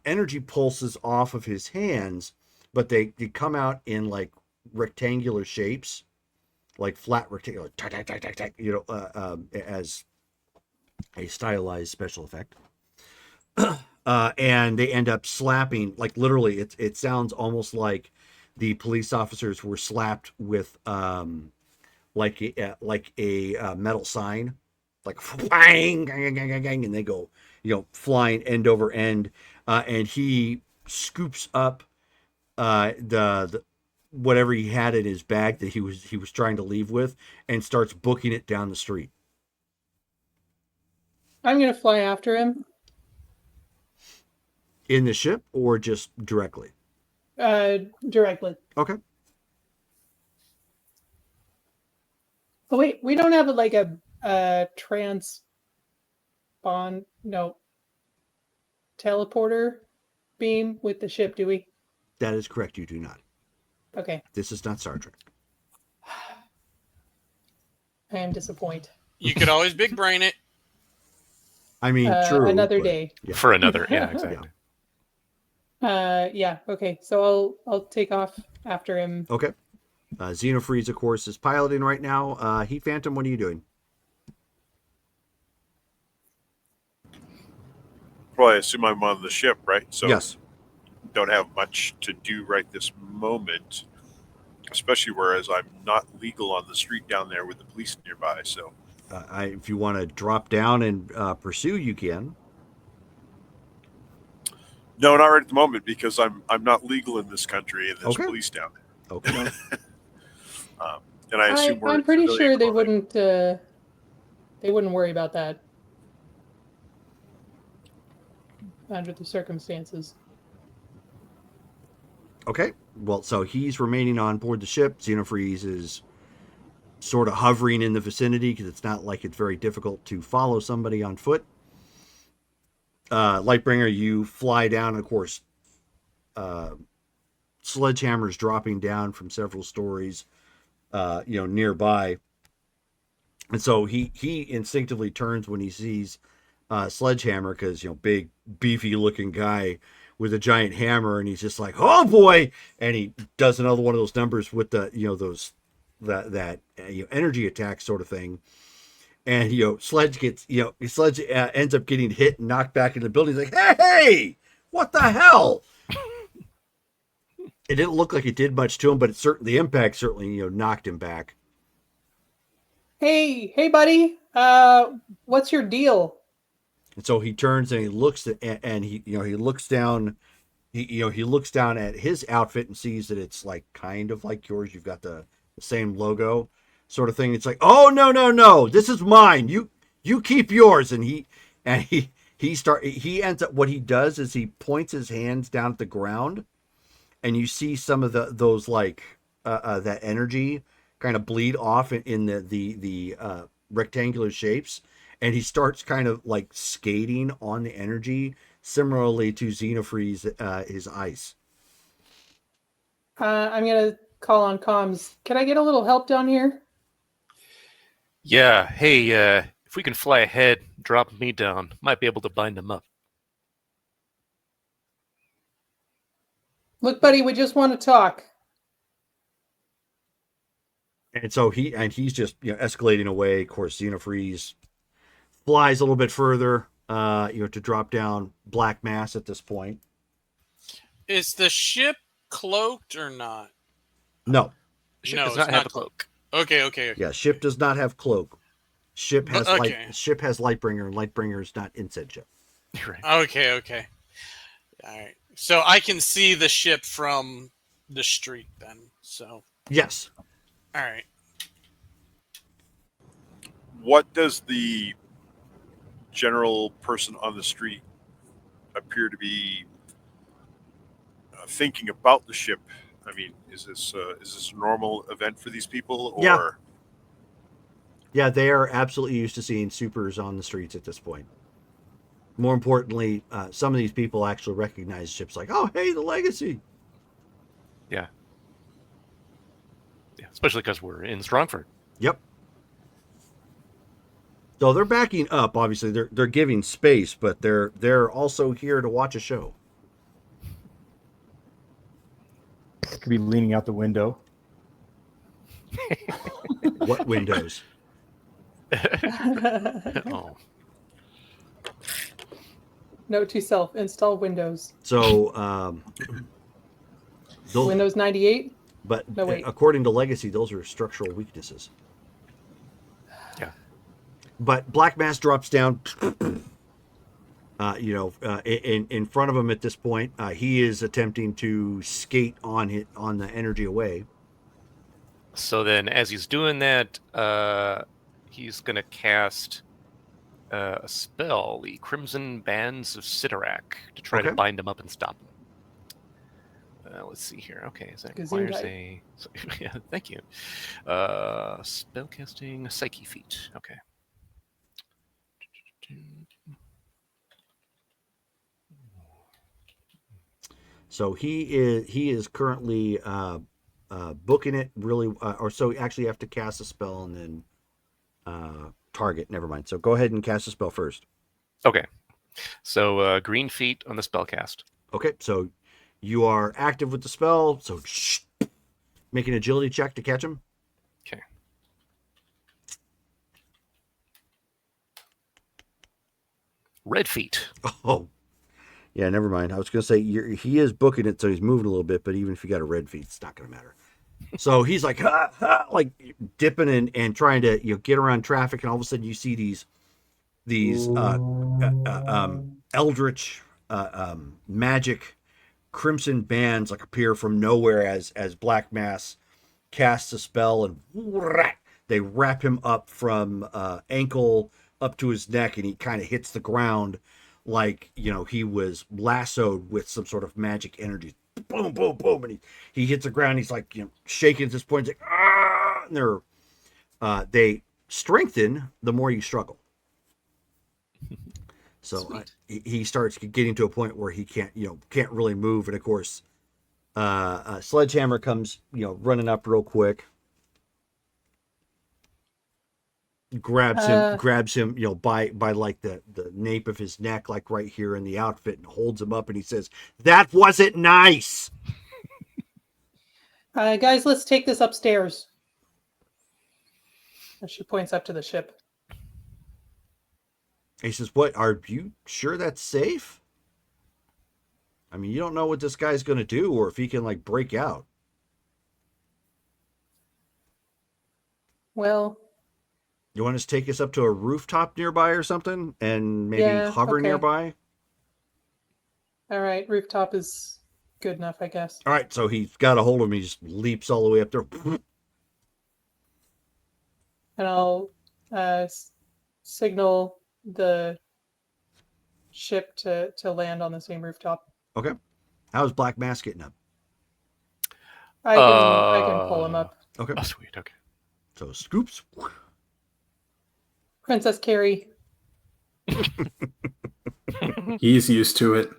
Speaker 4: energy pulses off of his hands, but they come out in like rectangular shapes, like flat rectangular, tack, tack, tack, tack, tack, as a stylized special effect. And they end up slapping, like literally, it sounds almost like the police officers were slapped with like a metal sign, like bang, gang, gang, gang, gang, and they go, flying end over end, and he scoops up the whatever he had in his bag that he was trying to leave with, and starts booking it down the street.
Speaker 6: I'm gonna fly after him.
Speaker 4: In the ship or just directly?
Speaker 6: Directly.
Speaker 4: Okay.
Speaker 6: Oh wait, we don't have a teleporter beam with the ship, do we?
Speaker 4: That is correct. You do not.
Speaker 6: Okay.
Speaker 4: This is not Star Trek.
Speaker 6: I am disappointed.
Speaker 7: You could always big brain it.
Speaker 4: I mean, true.
Speaker 6: Another
Speaker 4: but-
Speaker 6: day.
Speaker 4: Yeah.
Speaker 8: For another, yeah, exactly.
Speaker 6: Yeah. Okay. So I'll take off after him.
Speaker 4: Okay. Xenofreeze, of course, is piloting right now. Heat Phantom, what are you doing?
Speaker 3: Well, I assume I'm on the ship, right? So
Speaker 4: Yes.
Speaker 3: don't have much to do right this moment, especially whereas I'm not legal on the street down there with the police nearby. So
Speaker 4: If you want to drop down and pursue, you can.
Speaker 3: no, not right at the moment because I'm not legal in this country and there's
Speaker 4: Okay.
Speaker 3: police down there.
Speaker 4: Okay.
Speaker 3: And I assume we're
Speaker 6: I'm pretty
Speaker 3: civilian
Speaker 6: sure they
Speaker 3: clothing.
Speaker 6: wouldn't worry about that under the circumstances.
Speaker 4: Okay. Well, so he's remaining on board the ship. Xenofreeze is sort of hovering in the vicinity because it's not like it's very difficult to follow somebody on foot. Lightbringer, you fly down, of course. Sledgehammers dropping down from several stories, nearby. And so he instinctively turns when he sees Sledgehammer because, big, beefy looking guy with a giant hammer. And he's just like, oh boy. And he does another one of those numbers with the, that energy attack sort of thing. And, Sledge ends up getting hit and knocked back in the building. He's like, hey, what the hell? It didn't look like it did much to him, but the impact certainly, knocked him back.
Speaker 6: Hey, buddy. What's your deal?
Speaker 4: And so he turns and he looks he looks down. He looks down at his outfit and sees that it's like kind of like yours. You've got the same logo, sort of thing. It's like, oh no, this is mine. You keep yours. And he ends up. What he does is he points his hands down at the ground, and you see some of those that energy kind of bleed off in the rectangular shapes. And he starts kind of like skating on the energy, similarly to Xenofreeze, his ice.
Speaker 6: I'm gonna call on comms. Can I get a little help down here?
Speaker 8: Yeah, hey, if we can fly ahead, drop me down, might be able to bind them up.
Speaker 6: Look, buddy, we just want to talk.
Speaker 4: And so he's just escalating away. Of course, Xenofreeze flies a little bit further, to drop down Black Mass at this point.
Speaker 7: Is the ship cloaked or not?
Speaker 4: No.
Speaker 8: Ship
Speaker 7: No,
Speaker 8: does
Speaker 7: it's
Speaker 8: not have a cloak.
Speaker 7: Okay.
Speaker 4: Yeah, ship does not have cloak. Ship has
Speaker 7: Okay.
Speaker 4: Ship has Lightbringer, and Lightbringer is not in said ship.
Speaker 8: Right.
Speaker 7: Okay. All right. So I can see the ship from the street then. So,
Speaker 4: Yes.
Speaker 7: all right.
Speaker 3: What does the general person on the street appear to be thinking about the ship? I mean, is this a normal event for these people, or
Speaker 4: Yeah. Yeah, they are absolutely used to seeing supers on the streets at this point. More importantly, some of these people actually recognize ships like, oh, hey, the Legacy.
Speaker 8: Yeah, especially because we're in Strongford.
Speaker 4: Yep. So they're backing up. Obviously, they're giving space, but they're also here to watch a show.
Speaker 1: Could be leaning out the window.
Speaker 4: What windows?
Speaker 8: Oh,
Speaker 6: Note to self: install Windows.
Speaker 4: So those,
Speaker 6: Windows 98.
Speaker 4: but
Speaker 6: No, wait.
Speaker 4: according to Legacy, those are structural weaknesses.
Speaker 8: yeah.
Speaker 4: But Black Mass drops down. In front of him at this point, he is attempting to skate on the energy away.
Speaker 8: So then, as he's doing that, he's going to cast a spell, the Crimson Bands of Sitarak, to try to
Speaker 4: Okay.
Speaker 8: bind him up and stop him. Let's see here. Okay, so that requires
Speaker 6: Gesundheit.
Speaker 8: yeah, thank you. Spellcasting Psyche feat. Okay.
Speaker 4: So he is currently booking it really, or so actually you have to cast a spell and then target. Never mind. So go ahead and cast a spell first.
Speaker 8: Okay. So green feet on the spellcast.
Speaker 4: Okay, so you are active with the spell. So make an agility check to catch him.
Speaker 8: Okay. Red feet.
Speaker 4: Oh, yeah. Never mind. I was gonna say he is booking it, so he's moving a little bit. But even if you got a red feet, it's not gonna matter. So he's like, like dipping and trying to get around traffic, and all of a sudden you see these eldritch magic crimson bands like appear from nowhere as Black Mass casts a spell, and they wrap him up from ankle up to his neck, and he kind of hits the ground like he was lassoed with some sort of magic energy. Boom, boom, boom, and he hits the ground. He's like shaking at this point. He's like, ah! And they strengthen the more you struggle. So he starts getting to a point where he can't really move, and of course, Sledgehammer comes running up real quick, grabs him by like the nape of his neck, like right here in the outfit, and holds him up, and he says, "That wasn't nice."
Speaker 6: Guys, let's take this upstairs. And she points up to the ship.
Speaker 4: He says, "What? Are you sure that's safe? I mean, you don't know what this guy's going to do, or if he can like break out."
Speaker 6: Well,
Speaker 4: You want us to take us up to a rooftop nearby or something, and maybe hover
Speaker 6: okay.
Speaker 4: nearby?
Speaker 6: All right, rooftop is good enough, I guess.
Speaker 4: All right, so he's got a hold of him. He just leaps all the way up there.
Speaker 6: And I'll signal the ship to land on the same rooftop.
Speaker 4: Okay. How's Black Mass getting up?
Speaker 6: I can pull him up.
Speaker 4: Okay.
Speaker 8: Oh, sweet. Okay.
Speaker 4: So scoops.
Speaker 6: Princess Carrie.
Speaker 5: He's used to it.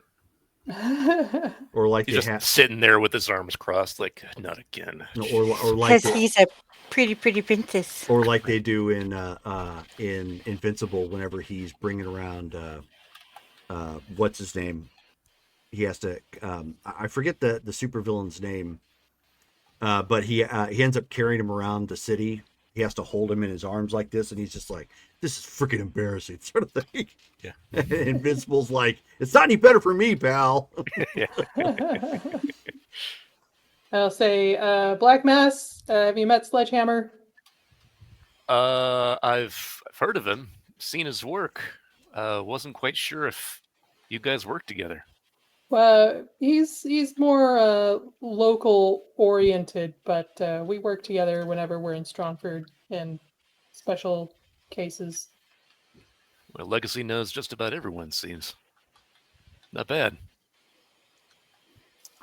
Speaker 4: Or like
Speaker 8: He's just sitting there with his arms crossed, like, not again.
Speaker 4: Or like
Speaker 2: Because he's a pretty princess.
Speaker 4: or like they do in Invincible, whenever he's bringing around what's his name? He has to I forget the supervillain's name, but he ends up carrying him around the city. He has to hold him in his arms like this, and he's just like, "This is freaking embarrassing," sort of thing.
Speaker 8: Yeah.
Speaker 4: And Invincible's like, "It's not any better for me, pal."
Speaker 6: I'll say, Black Mass, have you met Sledgehammer?
Speaker 8: I've heard of him, seen his work. Wasn't quite sure if you guys work together.
Speaker 6: He's more local oriented, but we work together whenever we're in Strongford in special cases.
Speaker 8: Well, Legacy knows just about everyone, seems. Not bad.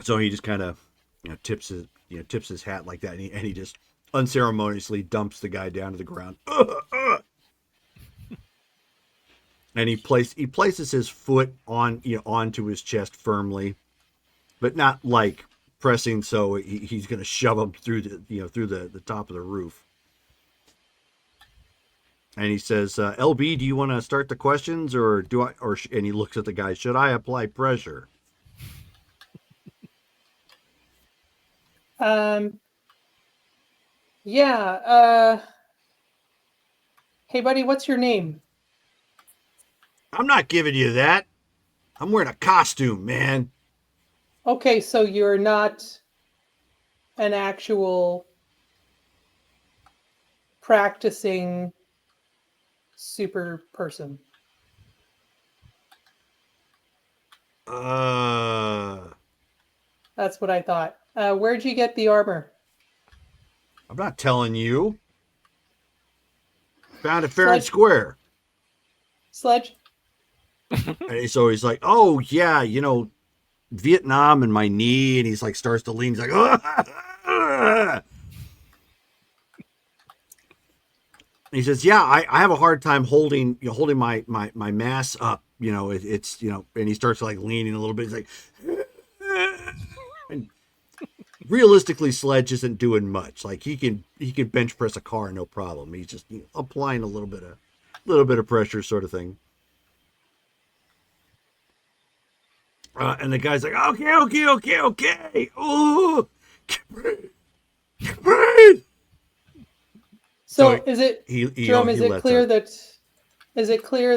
Speaker 4: So he just kind of tips his hat like that, and he just unceremoniously dumps the guy down to the ground. And he places his foot onto his chest firmly, but not like pressing, so he's going to shove him through the top of the roof. And he says, "LB, do you want to start the questions, or do I?" And he looks at the guy. "Should I apply pressure?"
Speaker 6: Yeah. Hey, buddy, what's your name?
Speaker 4: I'm not giving you that. I'm wearing a costume, man.
Speaker 6: Okay, so you're not an actual practicing super person. That's what I thought. Where'd you get the armor?
Speaker 4: I'm not telling you. Found it fair and
Speaker 6: Sledge?
Speaker 4: square.
Speaker 6: Sledge?
Speaker 4: And so he's like, oh, yeah, Vietnam and my knee. And he's like, starts to lean. He's like, ah! He says, yeah, I have a hard time holding my mass up. It's and he starts like leaning a little bit. He's like, and realistically, Sledge isn't doing much. Like he can bench press a car, no problem. He's just applying a little bit of pressure, sort of thing. And the guy's like, okay. Oh, breathe.
Speaker 6: So is it,
Speaker 4: Jerome,
Speaker 6: is it clear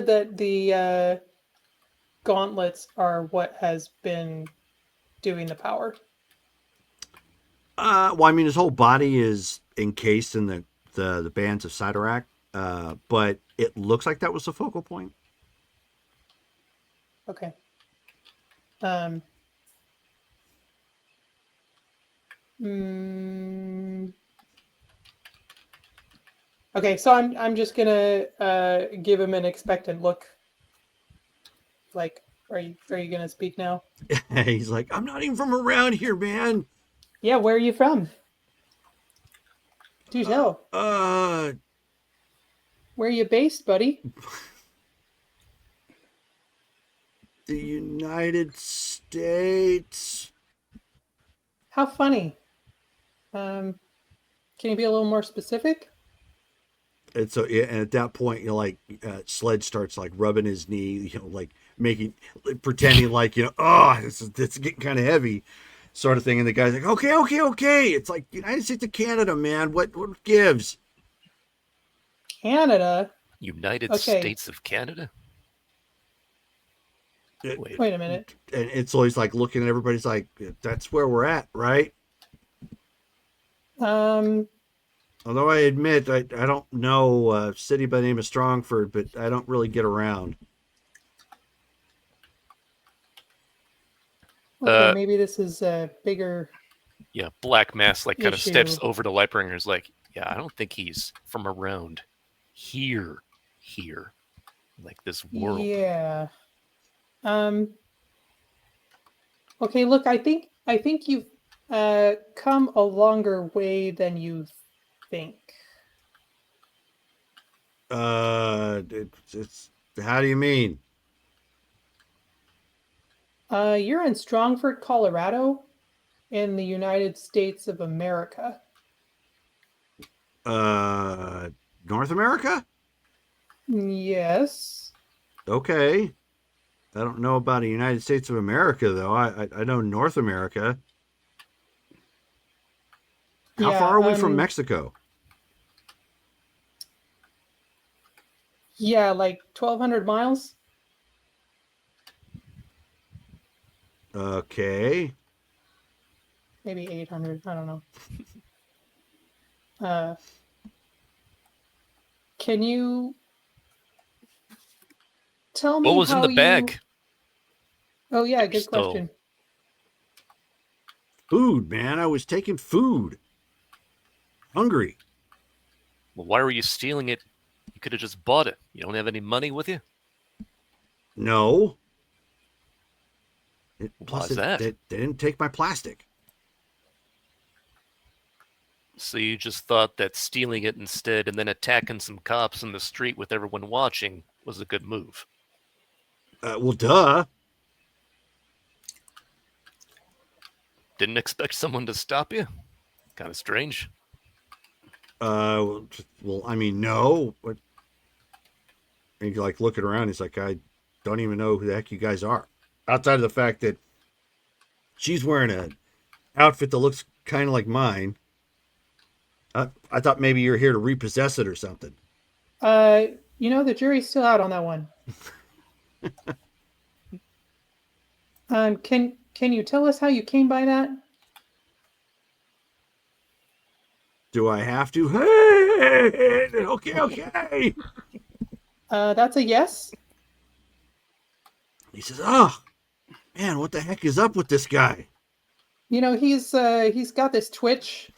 Speaker 6: that the gauntlets are what has been doing the power?
Speaker 4: Well, I mean, his whole body is encased in the bands of Sidorak, but it looks like that was the focal point.
Speaker 6: Okay. Okay, so I'm just gonna give him an expectant look. Like, are you gonna speak now?
Speaker 4: He's like, I'm not even from around here, man.
Speaker 6: Yeah, where are you from? Do tell. Where are you based, buddy?
Speaker 4: The United States.
Speaker 6: How funny. Can you be a little more specific?
Speaker 4: And so, and at that point, Sledge starts like rubbing his knee, like pretending like, oh, it's getting kind of heavy, sort of thing. And the guy's like, okay. It's like United States of Canada, man. What gives?
Speaker 6: Canada?
Speaker 8: United States of Canada?
Speaker 6: Wait a minute.
Speaker 4: And it's always like looking at everybody's like, that's where we're at, right? Although I admit I don't know a city by the name of Strongford, but I don't really get around.
Speaker 6: Okay, maybe this is a bigger.
Speaker 8: Yeah, Black Mass kind of steps
Speaker 6: issue.
Speaker 8: over to Lightbringer's like, yeah, I don't think he's from around here, like this world.
Speaker 6: Yeah. Okay, look, I think you've come a longer way than you think.
Speaker 4: It's how do you mean?
Speaker 6: You're in Strongford, Colorado, in the United States of America.
Speaker 4: North America?
Speaker 6: Yes.
Speaker 4: Okay. I don't know about the United States of America, though. I know North America. How far are we from Mexico?
Speaker 6: Yeah, like 1,200 miles.
Speaker 4: Okay.
Speaker 6: Maybe 800. I don't know. Can you tell me
Speaker 8: what was in the bag?
Speaker 6: Oh, yeah, good question.
Speaker 4: Food, man. I was taking food. Hungry.
Speaker 8: Well, why were you stealing it? You could have just bought it. You don't have any money with you?
Speaker 4: No.
Speaker 8: Why's that?
Speaker 4: They didn't take my plastic.
Speaker 8: So you just thought that stealing it instead and then attacking some cops in the street with everyone watching was a good move?
Speaker 4: Well, duh.
Speaker 8: Didn't expect someone to stop you? Kind of strange.
Speaker 4: Well, I mean, no. But and he's like looking around. He's like, I don't even know who the heck you guys are. Outside of the fact that she's wearing an outfit that looks kind of like mine. I thought maybe you're here to repossess it or something.
Speaker 6: The jury's still out on that one. Can you tell us how you came by that?
Speaker 4: Do I have to? Hey, okay.
Speaker 6: That's a yes.
Speaker 4: He says, "Oh, man, what the heck is up with this guy?"
Speaker 6: He's got this twitch.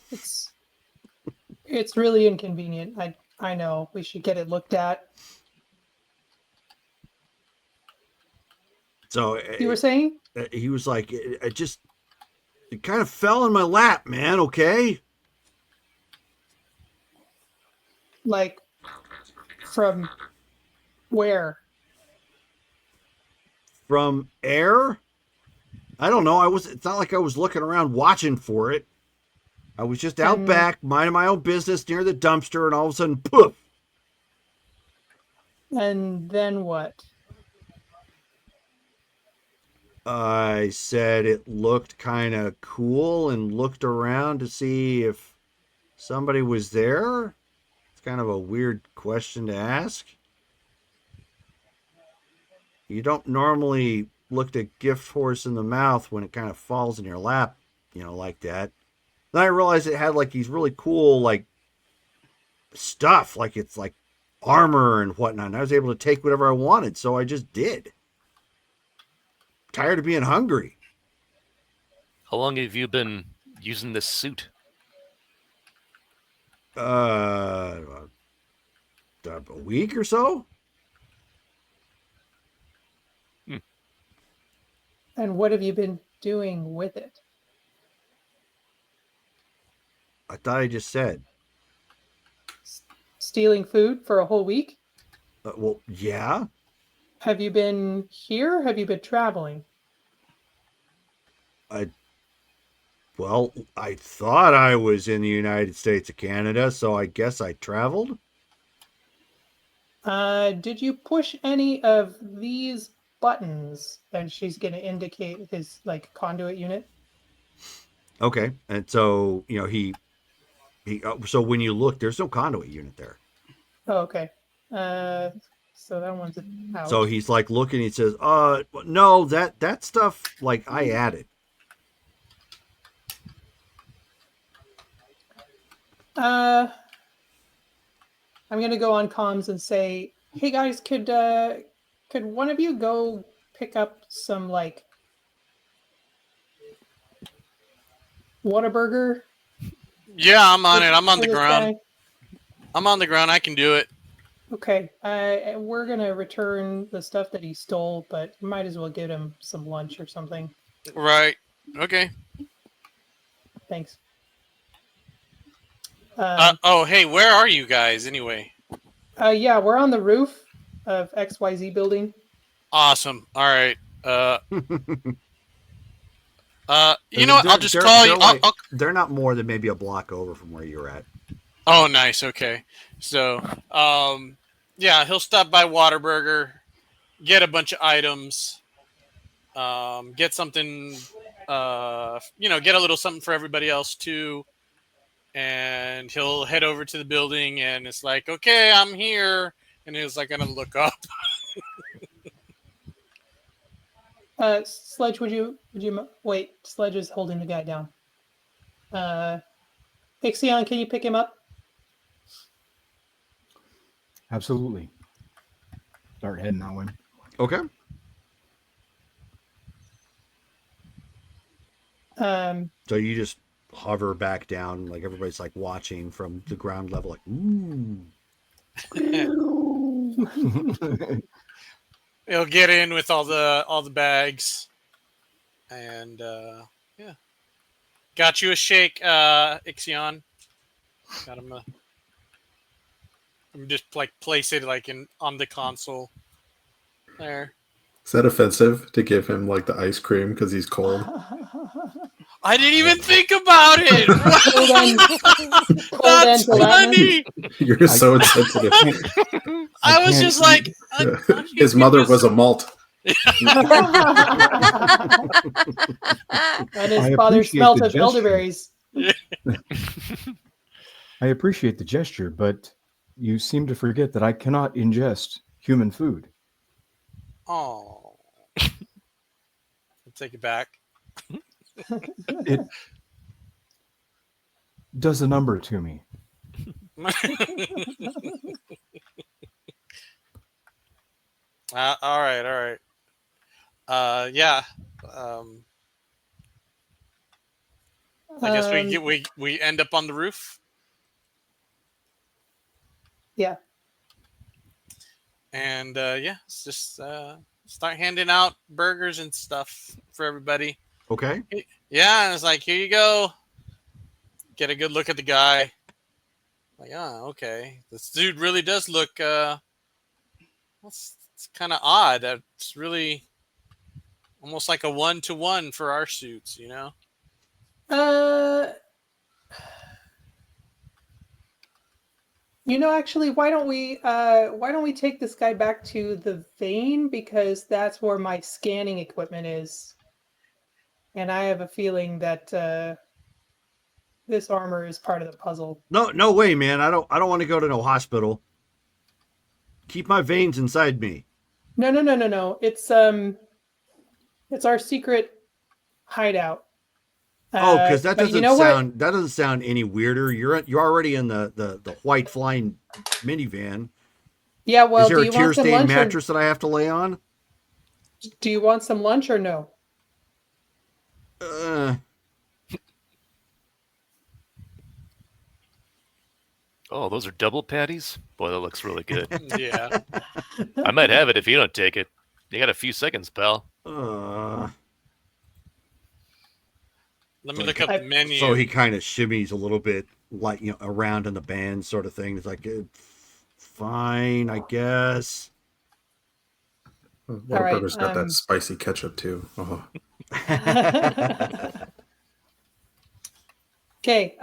Speaker 6: It's really inconvenient. I know. We should get it looked at.
Speaker 4: So
Speaker 6: you were saying?
Speaker 4: He was like, it kind of fell in my lap, man. Okay.
Speaker 6: Like, from where?
Speaker 4: From air? I don't know. It's not like I was looking around watching for it. I was just out back, minding my own business near the dumpster, and all of a sudden, poof.
Speaker 6: And then what?
Speaker 4: I said it looked kind of cool and looked around to see if somebody was there. It's kind of a weird question to ask. You don't normally look a gift horse in the mouth when it kind of falls in your lap, like that. Then I realized it had like these really cool like stuff, like it's like armor and whatnot. And I was able to take whatever I wanted, so I just did. Tired of being hungry.
Speaker 8: How long have you been using this suit?
Speaker 4: A week or so.
Speaker 6: And what have you been doing with it?
Speaker 4: I thought I just said.
Speaker 6: Stealing food for a whole week?
Speaker 4: Well, yeah.
Speaker 6: Have you been here? Have you been traveling?
Speaker 4: I thought I was in the United States of Canada, so I guess I traveled.
Speaker 6: Did you push any of these buttons? And she's going to indicate his like conduit unit.
Speaker 4: Okay, and so so when you look, there's no conduit unit there.
Speaker 6: Oh, okay. So that one's out.
Speaker 4: So he's like looking. He says, no, that stuff like I added."
Speaker 6: I'm gonna go on comms and say, "Hey guys, could one of you go pick up some like Whataburger?"
Speaker 7: Yeah, I'm on it. I'm on the ground.
Speaker 6: Guy?
Speaker 7: I'm on the ground. I can do it.
Speaker 6: Okay. We're gonna return the stuff that he stole, but might as well give him some lunch or something.
Speaker 7: Right. Okay.
Speaker 6: Thanks.
Speaker 7: Hey, where are you guys anyway?
Speaker 6: Yeah, we're on the roof of XYZ building.
Speaker 7: Awesome. All right. You know what? I'll just call you.
Speaker 4: They're not more than maybe a block over from where you're at.
Speaker 7: Oh, nice. Okay. So, yeah, he'll stop by Whataburger, get a bunch of items, get something, get a little something for everybody else too. And he'll head over to the building and it's like, okay, I'm here. And he's like, gonna look up.
Speaker 6: Sledge, would you wait? Sledge is holding the guy down. Ixion, can you pick him up?
Speaker 1: Absolutely. Start heading that way.
Speaker 4: Okay. So you just hover back down, like everybody's like watching from the ground level, like, ooh.
Speaker 7: He'll get in with all the bags, and yeah, got you a shake, Ixion. Got him. I'm just like place it like on the console. There.
Speaker 5: Is that offensive to give him like the ice cream because he's cold?
Speaker 7: I didn't even think about it. That's funny.
Speaker 5: You're so insensitive.
Speaker 7: I was just like,
Speaker 5: his mother was a malt.
Speaker 6: And his father smelt of elderberries.
Speaker 1: I appreciate the gesture, but you seem to forget that I cannot ingest human food.
Speaker 7: Oh, I'll take it back.
Speaker 1: It does a number to me.
Speaker 7: All right, all right. Yeah. Um, I guess we end up on the roof,
Speaker 6: Yeah.
Speaker 7: and yeah, let's just start handing out burgers and stuff for everybody.
Speaker 4: Okay.
Speaker 7: Yeah, and it's like, here you go. Get a good look at the guy. Like, oh, okay. This dude really does look. It's kind of odd. It's really almost like a 1-to-1 for our suits, you know?
Speaker 6: Uh, actually, why don't we take this guy back to the vein, because that's where my scanning equipment is, and I have a feeling that this armor is part of the puzzle.
Speaker 4: No way, man. I don't want to go to no hospital. Keep my veins inside me.
Speaker 6: No. It's our secret hideout.
Speaker 4: Oh, because that
Speaker 6: but
Speaker 4: doesn't
Speaker 6: you know
Speaker 4: sound
Speaker 6: what?
Speaker 4: that doesn't sound any weirder. You're already in the white flying minivan.
Speaker 6: Yeah, well,
Speaker 4: Is there
Speaker 6: do
Speaker 4: a
Speaker 6: you
Speaker 4: tear
Speaker 6: want some
Speaker 4: stained
Speaker 6: lunch, or
Speaker 4: mattress that I have to lay on?
Speaker 6: do you want some lunch or no?
Speaker 8: Oh, those are double patties? Boy, that looks really good.
Speaker 7: Yeah.
Speaker 8: I might have it if you don't take it. You got a few seconds, pal.
Speaker 7: Let me
Speaker 4: So
Speaker 7: look
Speaker 4: he-
Speaker 7: up the menu.
Speaker 4: So he kind of shimmies a little bit, like, around in the band sort of thing. It's like, fine, I guess.
Speaker 5: Whataburger's
Speaker 6: right,
Speaker 5: got that spicy ketchup too. Oh.
Speaker 6: Okay,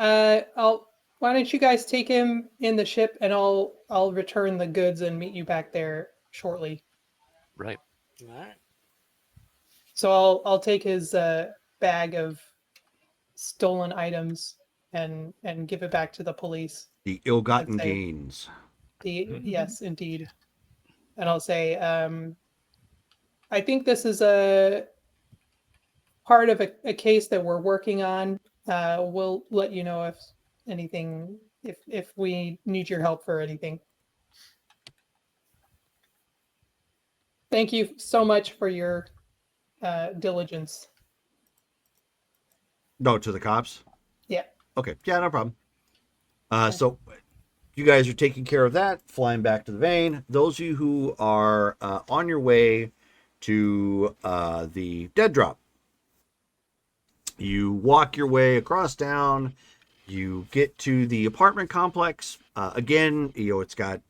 Speaker 6: why don't you guys take him in the ship, and I'll return the goods and meet you back there shortly.
Speaker 8: Right.
Speaker 7: All right.
Speaker 6: So I'll take his bag of stolen items and give it back to the police.
Speaker 4: The ill-gotten
Speaker 6: And say-
Speaker 4: gains.
Speaker 6: Yes, indeed. And I'll say, I think this is a part of a case that we're working on. We'll let you know if anything, if we need your help for anything. Thank you so much for your diligence.
Speaker 4: No, to the cops?
Speaker 6: Yeah.
Speaker 4: Okay. Yeah, no problem. So you guys are taking care of that, flying back to the vein. Those of you who are on your way to the dead drop, you walk your way across town. You get to the apartment complex. Again, it's got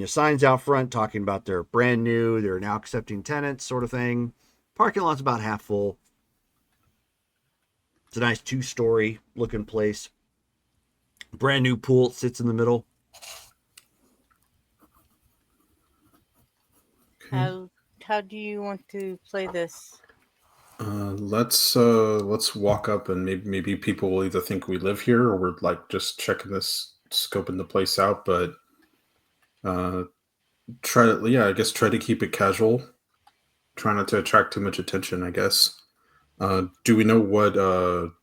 Speaker 4: signs out front talking about they're brand new, they're now accepting tenants, sort of thing. Parking lot's about half full. It's a nice 2-story looking place. Brand new pool sits in the middle.
Speaker 2: How do you want to play this?
Speaker 5: Let's walk up and maybe people will either think we live here or we're like just checking this, scoping the place out. But I guess try to keep it casual. Try not to attract too much attention, I guess. Do we know what?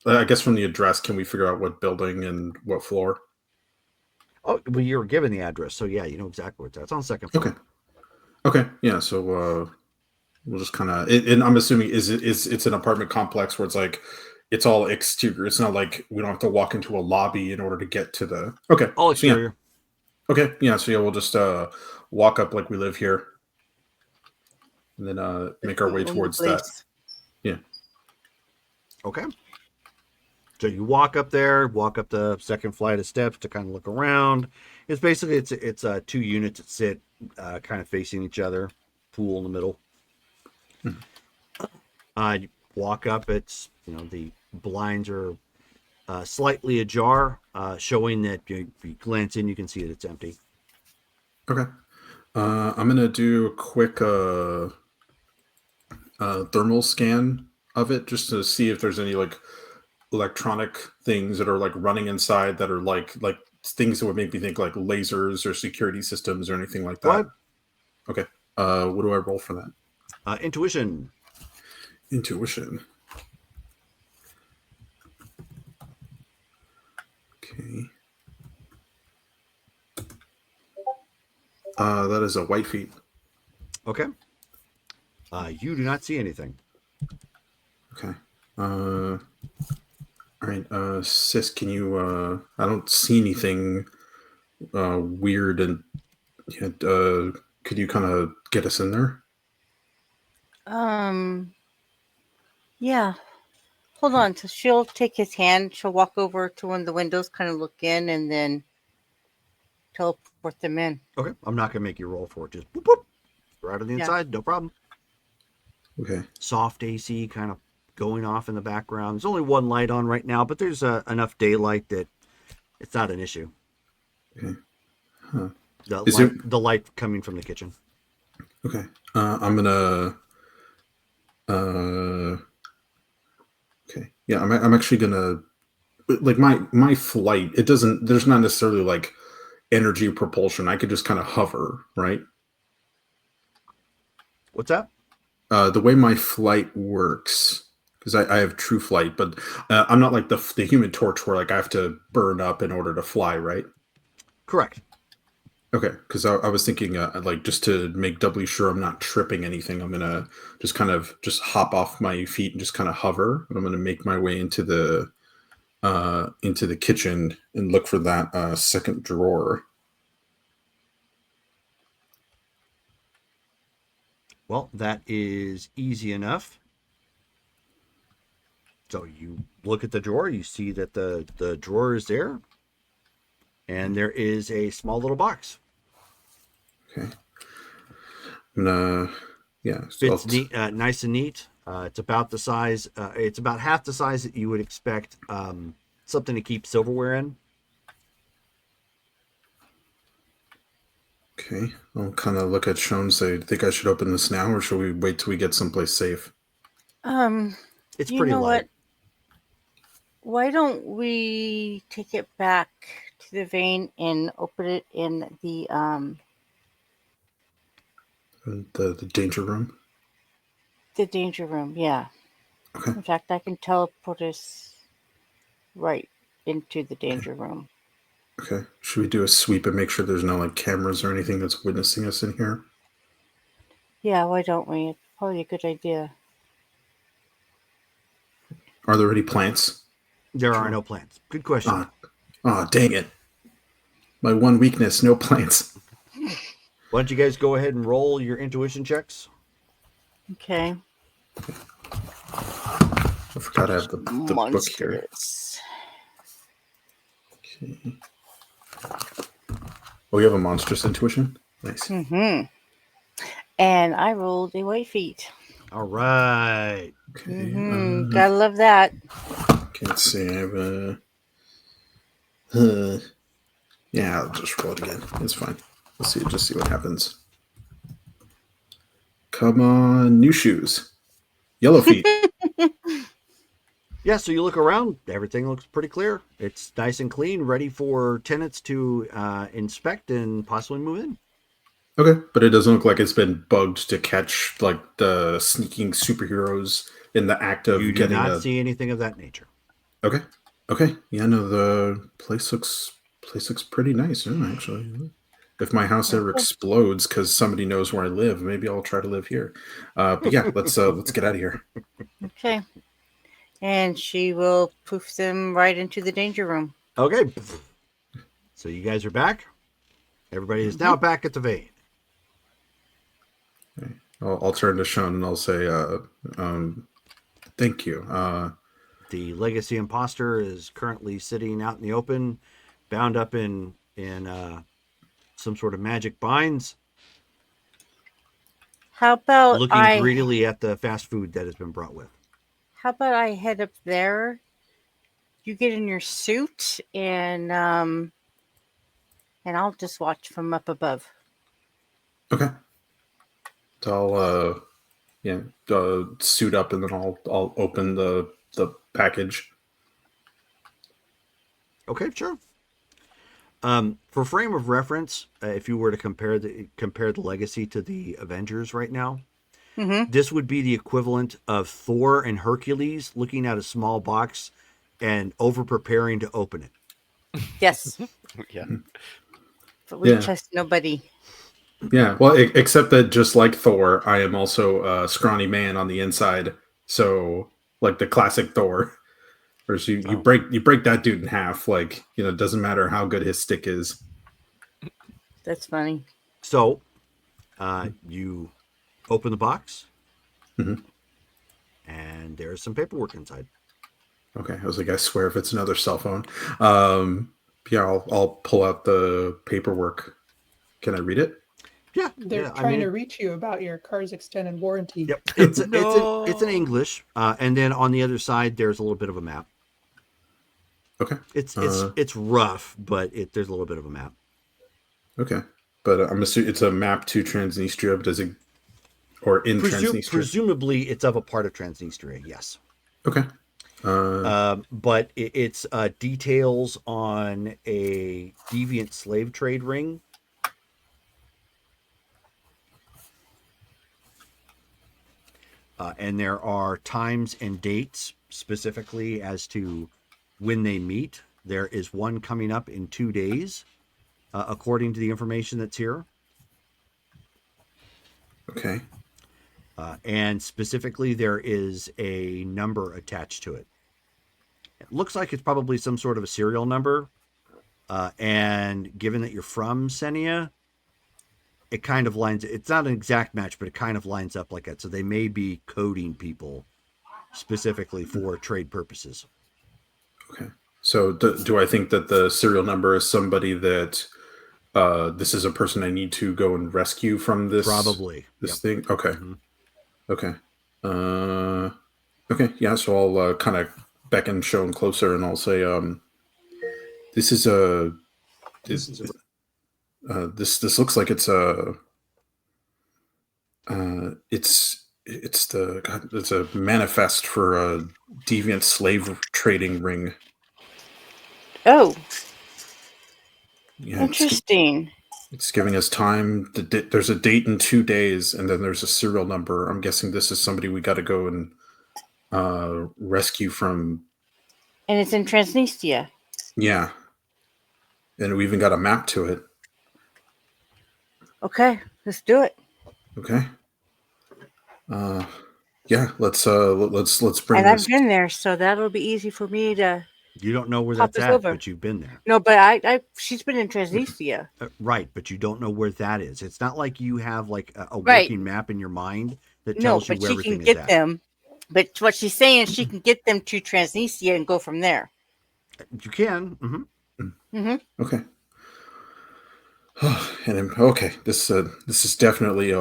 Speaker 5: I guess from the address, can we figure out what building and what floor?
Speaker 4: Oh, well, you were given the address, so yeah, you know exactly where it's at. It's on the second floor.
Speaker 5: Okay, yeah. So we'll just kind of, and I'm assuming it's an apartment complex where it's like it's all exterior. It's not like we don't have to walk into a lobby in order to get to the. Okay,
Speaker 4: All
Speaker 5: so yeah.
Speaker 4: exterior.
Speaker 5: Okay, yeah. So yeah, we'll just walk up like we live here, and then make our way
Speaker 2: Own the
Speaker 5: towards that.
Speaker 2: place.
Speaker 5: Yeah.
Speaker 4: Okay. So you walk up the second flight of steps to kind of look around. It's basically it's 2 units that sit kind of facing each other, pool in the middle. You walk up. It's the blinds are slightly ajar, showing that if you glance in, you can see that it's empty.
Speaker 5: Okay. I'm gonna do a quick thermal scan of it just to see if there's any like electronic things that are like running inside that are like things that would make me think like lasers or security systems or anything like
Speaker 4: Go
Speaker 5: that?
Speaker 4: ahead.
Speaker 5: Okay. What do I roll for that?
Speaker 4: Intuition.
Speaker 5: Intuition. Okay. That is a white feat.
Speaker 4: Okay. You do not see anything.
Speaker 5: Okay. All right. Sis, can you? I don't see anything weird, and could you kind of get us in there?
Speaker 2: Yeah. Hold on. So she'll take his hand. She'll walk over to one of the windows, kind of look in, and then teleport them in.
Speaker 4: Okay. I'm not going to make you roll for it. Just boop, boop. Right on the
Speaker 2: Yeah.
Speaker 4: inside. No problem.
Speaker 5: Okay.
Speaker 4: Soft AC kind of going off in the background. There's only one light on right now, but there's enough daylight that it's not an issue.
Speaker 5: Okay. Huh.
Speaker 4: The light coming from the kitchen.
Speaker 5: Okay. I'm gonna. Okay. Yeah. I'm actually gonna. Like my flight. It doesn't. There's not necessarily like energy propulsion. I could just kind of hover, right?
Speaker 4: What's that?
Speaker 5: The way my flight works, because I have true flight, but I'm not like the Human Torch where like I have to burn up in order to fly, right?
Speaker 4: Correct.
Speaker 5: Okay, because I was thinking like just to make doubly sure I'm not tripping anything, I'm gonna just kind of just hop off my feet and just kind of hover, and I'm gonna make my way into the kitchen and look for that second drawer.
Speaker 4: Well, that is easy enough. So you look at the drawer, you see that the drawer is there, and there is a small little box.
Speaker 5: Okay. I'm gonna, yeah.
Speaker 4: Fits neat, nice and neat. It's about the size. It's about half the size that you would expect something to keep silverware in.
Speaker 5: Okay, I'll kind of look at Sean and say, think I should open this now, or should we wait till we get someplace safe?
Speaker 4: It's
Speaker 2: You
Speaker 4: pretty
Speaker 2: know
Speaker 4: light.
Speaker 2: what? Why don't we take it back to the vein and open it in the
Speaker 5: danger room.
Speaker 2: The danger room, yeah.
Speaker 5: Okay.
Speaker 2: In fact, I can teleport us right into the danger room.
Speaker 5: Okay. Should we do a sweep and make sure there's no like cameras or anything that's witnessing us in here?
Speaker 2: Yeah, why don't we? It's probably a good idea.
Speaker 5: Are there any plants?
Speaker 4: There are no plants. Good question.
Speaker 5: Dang it. My one weakness, no plants.
Speaker 4: Why don't you guys go ahead and roll your intuition checks?
Speaker 2: Okay.
Speaker 5: I forgot I have the book here. Okay. Oh, you have a monstrous intuition? Nice.
Speaker 2: Mm-hmm. And I rolled a white feet.
Speaker 4: All right.
Speaker 5: Okay.
Speaker 2: Mm-hmm. Gotta love that.
Speaker 5: Okay, let's see. I have yeah, I'll just roll it again. It's fine. Let's see. Just see what happens. Come on, new shoes. Yellow feet.
Speaker 4: Yeah, so you look around, everything looks pretty clear. It's nice and clean, ready for tenants to inspect and possibly move in.
Speaker 5: Okay, but it doesn't look like it's been bugged to catch like the sneaking superheroes in the act of
Speaker 4: You do
Speaker 5: getting
Speaker 4: not see anything of that nature.
Speaker 5: Okay. Okay. Yeah, no, the place looks pretty nice, actually. If my house ever explodes because somebody knows where I live, maybe I'll try to live here. But yeah, let's get out of here.
Speaker 2: Okay. And she will poof them right into the danger room.
Speaker 4: Okay. So you guys are back. Everybody is now back at the vein.
Speaker 5: Okay. I'll turn to Sean and I'll say, thank you.
Speaker 4: The legacy imposter is currently sitting out in the open, bound up in some sort of magic binds.
Speaker 2: How about
Speaker 4: looking greedily at the fast food that has been brought with.
Speaker 2: How about I head up there? You get in your suit and I'll just watch from up above.
Speaker 5: Okay. So I'll suit up and then I'll open the package.
Speaker 4: Okay, sure. For frame of reference, if you were to compare the Legacy to the Avengers right now,
Speaker 2: Mm-hmm.
Speaker 4: this would be the equivalent of Thor and Hercules looking at a small box and over preparing to open it.
Speaker 2: Yes,
Speaker 8: Yeah.
Speaker 2: but we
Speaker 5: Yeah.
Speaker 2: trust nobody.
Speaker 5: Yeah, well, except that just like Thor, I am also a scrawny man on the inside. So, like the classic Thor, where you
Speaker 8: Oh.
Speaker 5: break that dude in half. Like, it doesn't matter how good his stick is.
Speaker 2: That's funny.
Speaker 4: So, you open the box,
Speaker 5: Mhm.
Speaker 4: and there's some paperwork inside.
Speaker 5: Okay, I was like, I swear, if it's another cell phone, yeah, I'll pull out the paperwork. Can I read it?
Speaker 4: Yeah,
Speaker 6: They're
Speaker 4: yeah.
Speaker 6: trying to reach you about your car's extended warranty.
Speaker 4: Yep. It's
Speaker 8: No.
Speaker 4: it's in English, and then on the other side there's a little bit of a map.
Speaker 5: Okay.
Speaker 4: It's rough, but there's a little bit of a map.
Speaker 5: Okay, but I'm assuming it's a map to Transnistria. Does it, or in Transnistria?
Speaker 4: Presumably, it's of a part of Transnistria. Yes.
Speaker 5: Okay.
Speaker 4: But it's details on a deviant slave trade ring. And there are times and dates specifically as to when they meet. There is one coming up in 2 days, according to the information that's here.
Speaker 5: Okay.
Speaker 4: And specifically, there is a number attached to it. It looks like it's probably some sort of a serial number. And given that you're from Senia, it kind of lines. It's not an exact match, but it kind of lines up like that. So they may be coding people specifically for trade purposes.
Speaker 5: Okay. So do I think that the serial number is somebody that this is a person I need to go and rescue from this
Speaker 4: Probably
Speaker 5: this thing? Okay.
Speaker 4: Mm-hmm.
Speaker 5: Okay. Okay. Yeah. So I'll kind of beckon, show him closer, and I'll say, "This is a this looks like it's a it's a manifest for a deviant slave trading ring."
Speaker 2: Oh,
Speaker 5: Yeah,
Speaker 2: interesting.
Speaker 5: it's giving us time. There's a date in 2 days, and then there's a serial number. I'm guessing this is somebody we got to go and rescue from.
Speaker 2: And it's in Transnistria.
Speaker 5: Yeah, and we even got a map to it.
Speaker 2: Okay, let's do it.
Speaker 5: Okay. Yeah, let's bring
Speaker 2: And I've
Speaker 5: this.
Speaker 2: been there, so that'll be easy for me to.
Speaker 4: You don't know where
Speaker 2: Pop
Speaker 4: that's
Speaker 2: us
Speaker 4: at,
Speaker 2: over.
Speaker 4: but you've been there.
Speaker 2: No, but she's been in Transnistria.
Speaker 4: Right, but you don't know where that is. It's not like you have like a
Speaker 2: Right.
Speaker 4: working map in your mind that
Speaker 2: No,
Speaker 4: tells you
Speaker 2: but
Speaker 4: where
Speaker 2: she
Speaker 4: everything
Speaker 2: can
Speaker 4: is
Speaker 2: get
Speaker 4: at.
Speaker 2: them. But what she's saying is she can get them to Transnistria and go from there.
Speaker 4: You can. Mm-hmm.
Speaker 2: Mm-hmm.
Speaker 5: Okay. And then, okay, this is definitely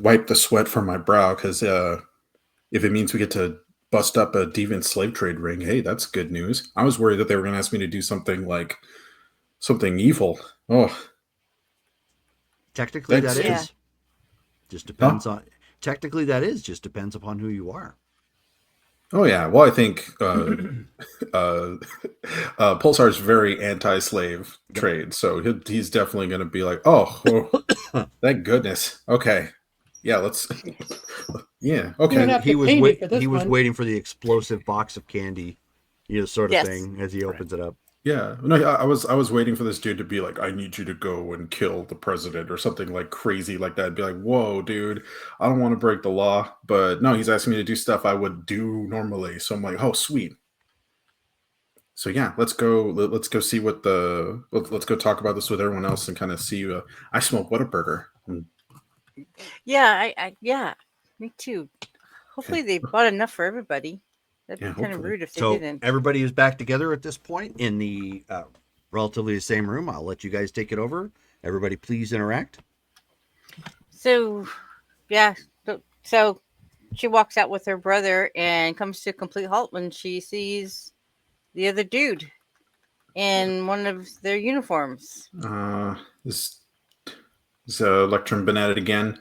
Speaker 5: wipe the sweat from my brow, because if it means we get to bust up a deviant slave trade ring, hey, that's good news. I was worried that they were going to ask me to do something like something evil. Oh,
Speaker 4: Technically, that
Speaker 5: That's-
Speaker 4: is. Just depends on. Technically, that is just depends upon who you are.
Speaker 5: oh yeah. Well, I think Pulsar's very anti-slave trade, so he's definitely going to be like, oh, thank goodness. Okay, yeah, let's. Yeah,
Speaker 6: You don't
Speaker 5: okay.
Speaker 6: have
Speaker 4: He
Speaker 6: to
Speaker 4: was
Speaker 6: pay me for this
Speaker 4: he was
Speaker 6: one.
Speaker 4: waiting for the explosive box of candy, sort of
Speaker 2: Yes.
Speaker 4: thing as he opens it up.
Speaker 5: Yeah, no, I was waiting for this dude to be like, I need you to go and kill the president or something like crazy like that. I'd be like, whoa, dude, I don't want to break the law, but no, he's asking me to do stuff I would do normally. So I'm like, oh, sweet. So yeah, let's go. Let's go see what let's go talk about this with everyone else and kind of see. I smell Whataburger.
Speaker 2: Yeah, yeah, me too. Hopefully they bought enough for everybody. That'd
Speaker 5: Yeah,
Speaker 2: be kind of
Speaker 5: hopefully.
Speaker 2: rude if they
Speaker 4: So
Speaker 2: didn't.
Speaker 4: everybody is back together at this point in the relatively the same room. I'll let you guys take it over. Everybody, please interact.
Speaker 2: So, yeah. So she walks out with her brother and comes to a complete halt when she sees the other dude in one of their uniforms.
Speaker 5: This is Electrum been at it again?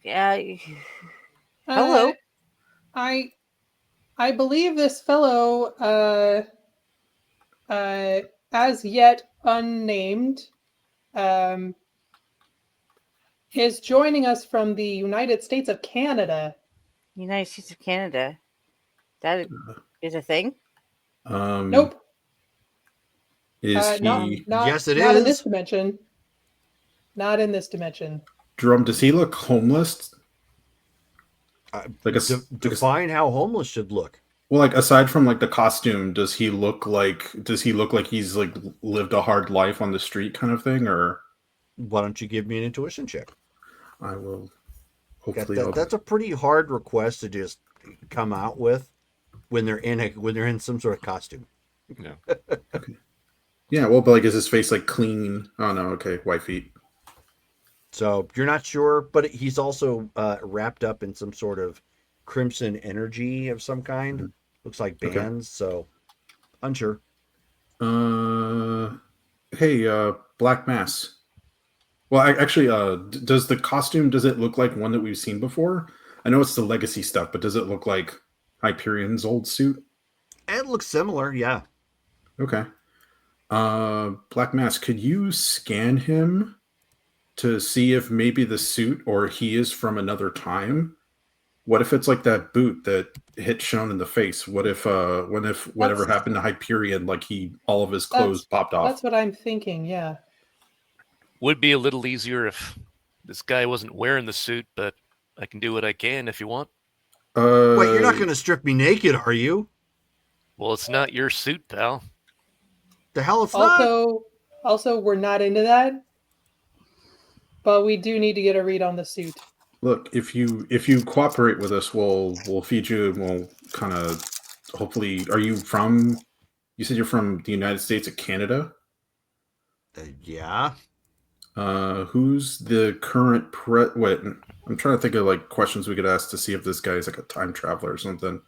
Speaker 2: Yeah. Hello.
Speaker 6: I I believe this fellow, as yet unnamed, is joining us from the United States of Canada.
Speaker 2: United States of Canada. That is a thing?
Speaker 6: Nope.
Speaker 5: Is
Speaker 6: Not,
Speaker 5: he
Speaker 6: not,
Speaker 4: Yes, it
Speaker 6: not in this
Speaker 4: is.
Speaker 6: dimension. Not in this dimension.
Speaker 5: Drum? Does he look homeless? Like a
Speaker 4: Define how homeless should look.
Speaker 5: well, like aside from like the costume, does he look like he's like lived a hard life on the street kind of thing? Or
Speaker 4: Why don't you give me an intuition check?
Speaker 5: I will hopefully.
Speaker 4: That's a pretty hard request to just come out with when they're in some sort of costume.
Speaker 8: No.
Speaker 5: Yeah, well, but like, is his face like clean? Oh no, okay, white feet.
Speaker 4: So you're not sure, but he's also wrapped up in some sort of crimson energy of some kind.
Speaker 5: Mhm.
Speaker 4: Looks like
Speaker 5: Okay.
Speaker 4: bands, so unsure.
Speaker 5: Hey, Black Mass. Well, actually, does the costume, does it look like one that we've seen before? I know it's the legacy stuff, but does it look like Hyperion's old suit?
Speaker 4: It looks similar, yeah.
Speaker 5: Okay. Black Mass, could you scan him to see if maybe the suit or he is from another time? What if it's like that boot that hit Sean in the face? What if whatever happened to Hyperion, like all of his clothes popped off?
Speaker 6: That's what I'm thinking, yeah.
Speaker 8: Would be a little easier if this guy wasn't wearing the suit, but I can do what I can if you want.
Speaker 4: Wait, you're not going to strip me naked, are you?
Speaker 8: Well, it's not your suit, pal.
Speaker 4: The hell it's not.
Speaker 6: Also, we're not into that. But we do need to get a read on the suit.
Speaker 5: Look, if you cooperate with us, we'll feed you and we'll kind of hopefully. Are you from? You said you're from the United States of Canada.
Speaker 4: Yeah.
Speaker 5: Who's the current Wait, I'm trying to think of like questions we could ask to see if this guy is like a time traveler or something.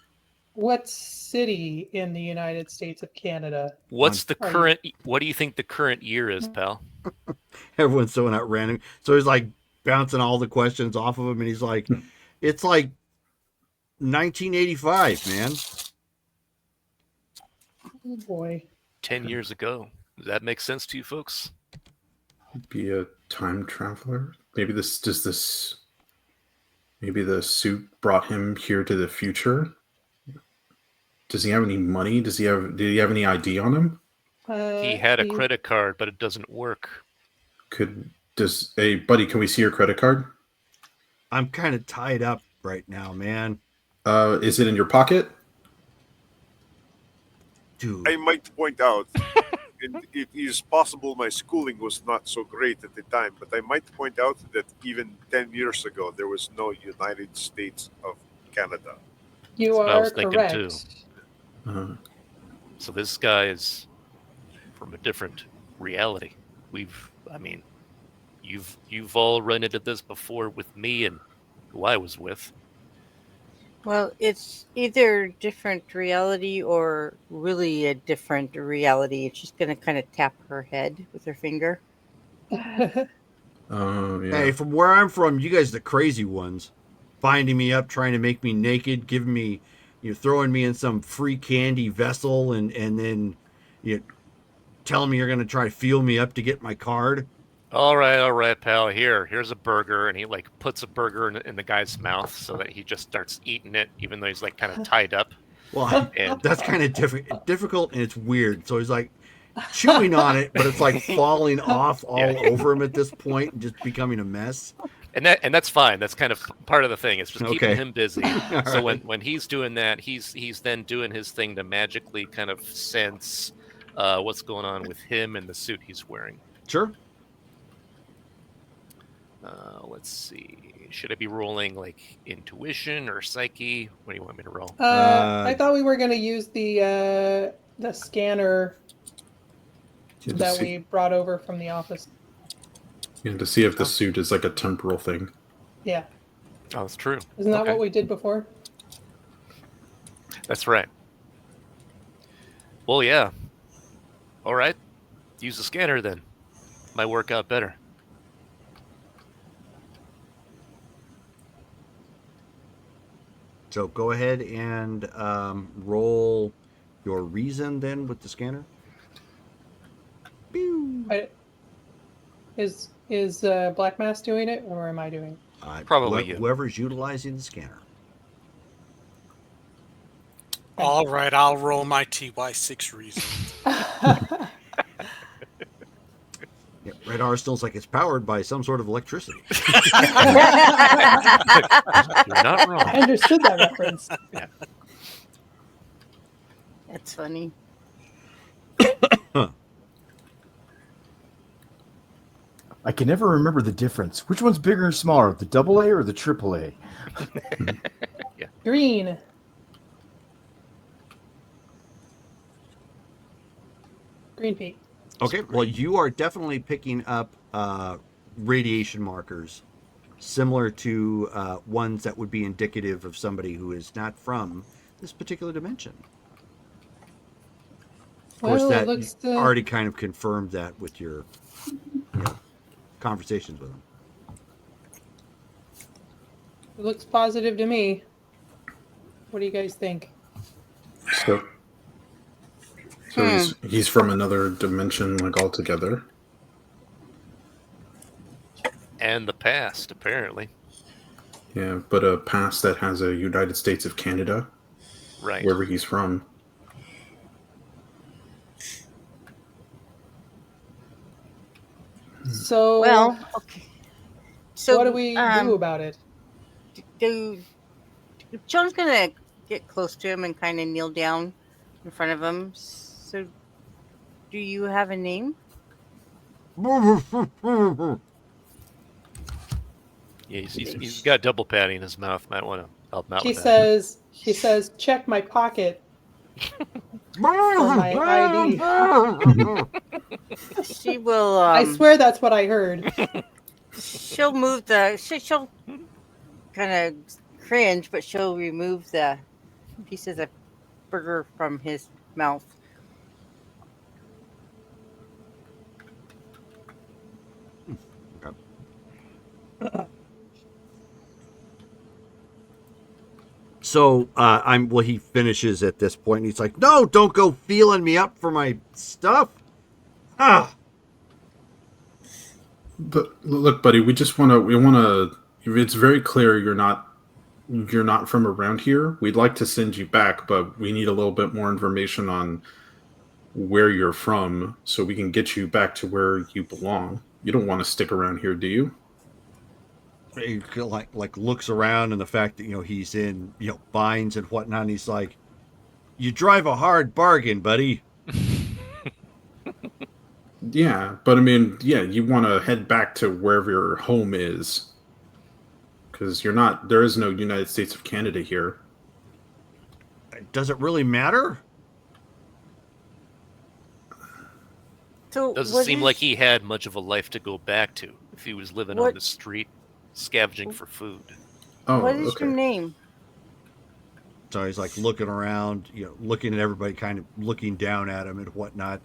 Speaker 6: What city in the United States of Canada?
Speaker 8: What's the current? What do you think the current year is, pal?
Speaker 4: Everyone's throwing out random. So he's like bouncing all the questions off of him, and he's like, "It's like 1985, man."
Speaker 6: Oh boy.
Speaker 8: 10 years ago. Does that make sense to you folks?
Speaker 5: Be a time traveler? Maybe the suit brought him here to the future. Does he have any money? Did he have any ID on him?
Speaker 8: He had a credit card, but it doesn't work.
Speaker 5: Hey buddy, can we see your credit card?
Speaker 4: I'm kind of tied up right now, man.
Speaker 5: Is it in your pocket?
Speaker 4: Dude.
Speaker 3: I might point out, it is possible my schooling was not so great at the time, but I might point out that even 10 years ago, there was no United States of Canada.
Speaker 6: You
Speaker 8: That's what I
Speaker 6: are
Speaker 8: was thinking,
Speaker 6: correct.
Speaker 8: too. So this guy is from a different reality. You've all run into this before with me and who I was with.
Speaker 2: Well, it's either different reality or really a different reality. It's just going to kind of tap her head with her finger.
Speaker 5: Yeah.
Speaker 4: Hey, from where I'm from, you guys are the crazy ones. Binding me up, trying to make me naked, giving me, throwing me in some free candy vessel, and then, telling me you're going to try to fuel me up to get my card.
Speaker 8: All right, pal. Here's a burger, and he like puts a burger in the guy's mouth so that he just starts eating it, even though he's like kind of tied up.
Speaker 4: Well, that's kind of difficult, and it's weird. So he's like chewing on it, but it's like falling off all over him at this point, and just becoming a mess.
Speaker 8: And that's fine. That's kind of part of the thing. It's just keeping him busy. So
Speaker 4: right.
Speaker 8: when he's doing that, he's then doing his thing to magically kind of sense what's going on with him and the suit he's wearing.
Speaker 4: Sure.
Speaker 8: Let's see. Should I be rolling like intuition or psyche? What do you want me to roll?
Speaker 6: I thought we were going to use the scanner that we brought over from the office.
Speaker 5: Yeah, to see if the suit is like a temporal thing.
Speaker 6: Yeah.
Speaker 8: Oh, that's true.
Speaker 6: Isn't that what we did before?
Speaker 8: That's right. Well, yeah. All right. Use the scanner then. Might work out better.
Speaker 4: So go ahead and roll your reason then with the scanner. Pew.
Speaker 6: Is Black Mass doing it, or am I doing it?
Speaker 8: Probably you.
Speaker 4: Whoever's utilizing the scanner.
Speaker 7: All right, I'll roll my TY6 reason.
Speaker 4: Yeah, Red Arsenal's like it's powered by some sort of electricity.
Speaker 8: You're not wrong.
Speaker 6: I understood that reference.
Speaker 2: That's funny.
Speaker 1: I can never remember the difference. Which one's bigger and smaller, the AA or the AAA?
Speaker 6: Green. Green Pete.
Speaker 4: Okay, well, you are definitely picking up radiation markers similar to ones that would be indicative of somebody who is not from this particular dimension. Of course,
Speaker 6: Well,
Speaker 4: that
Speaker 6: it looks
Speaker 4: you already kind of confirmed that with your conversations with them.
Speaker 6: It looks positive to me. What do you guys think?
Speaker 5: So he's from another dimension, like altogether.
Speaker 8: And the past, apparently.
Speaker 5: Yeah, but a past that has a United States of Canada,
Speaker 8: Right.
Speaker 5: wherever he's from.
Speaker 6: So,
Speaker 2: Well, okay. So
Speaker 6: what do we do about it?
Speaker 2: John's gonna get close to him and kind of kneel down in front of him. So, do you have a name?
Speaker 8: Yeah, he's got double patty in his mouth. Might want to help him out with that.
Speaker 6: He says, check my pocket for my ID.
Speaker 2: She will.
Speaker 6: I swear that's what I heard.
Speaker 2: She'll move the. She'll kind of cringe, but she'll remove the pieces of burger from his mouth.
Speaker 4: So he finishes at this point and he's like, no, don't go feeling me up for my stuff.
Speaker 5: But look, buddy, we want to. It's very clear you're not from around here. We'd like to send you back, but we need a little bit more information on where you're from so we can get you back to where you belong. You don't want to stick around here, do you?
Speaker 4: He like looks around, and the fact that he's in binds and whatnot, and he's like, you drive a hard bargain, buddy.
Speaker 5: Yeah, but I mean, you want to head back to wherever your home is, because there is no United States of Canada here.
Speaker 4: Does it really matter?
Speaker 2: So
Speaker 8: Doesn't seem like he had much of a life to go back to if he was living on the street, scavenging for food.
Speaker 5: Oh,
Speaker 2: what is
Speaker 5: okay.
Speaker 2: your name?
Speaker 4: So he's like looking around, looking at everybody, kind of looking down at him and whatnot.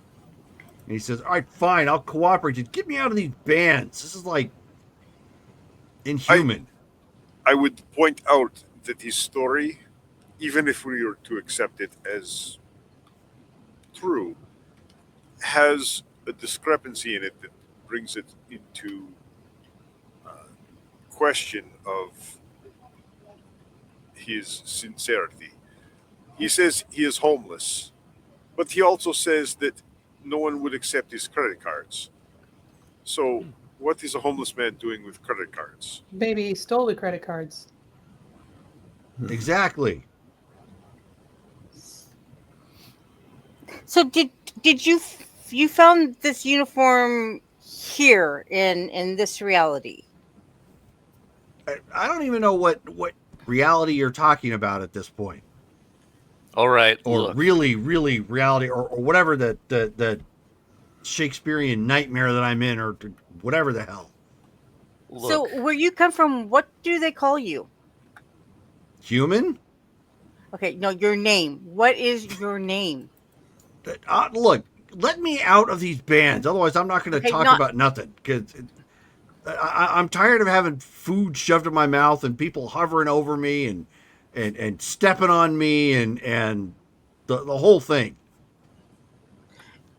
Speaker 4: And he says, all right, fine, I'll cooperate. Just get me out of these bands. This is like inhuman.
Speaker 3: I would point out that his story, even if we were to accept it as true, has a discrepancy in it that brings it into question of his sincerity. He says he is homeless, but he also says that no one would accept his credit cards. So, what is a homeless man doing with credit cards?
Speaker 6: Maybe he stole the credit cards.
Speaker 4: Exactly.
Speaker 2: So did you found this uniform here in this reality?
Speaker 4: I don't even know what reality you're talking about at this point.
Speaker 8: All right,
Speaker 4: or
Speaker 8: look.
Speaker 4: really reality, or whatever the Shakespearean nightmare that I'm in, or whatever the hell.
Speaker 8: Look.
Speaker 2: So where you come from, what do they call you?
Speaker 4: Human?
Speaker 2: Okay, no, your name. What is your name?
Speaker 4: Look, let me out of these bands. Otherwise, I'm not going to talk about nothing. Because I'm tired of having food shoved in my mouth and people hovering over me, and and stepping on me and the whole thing.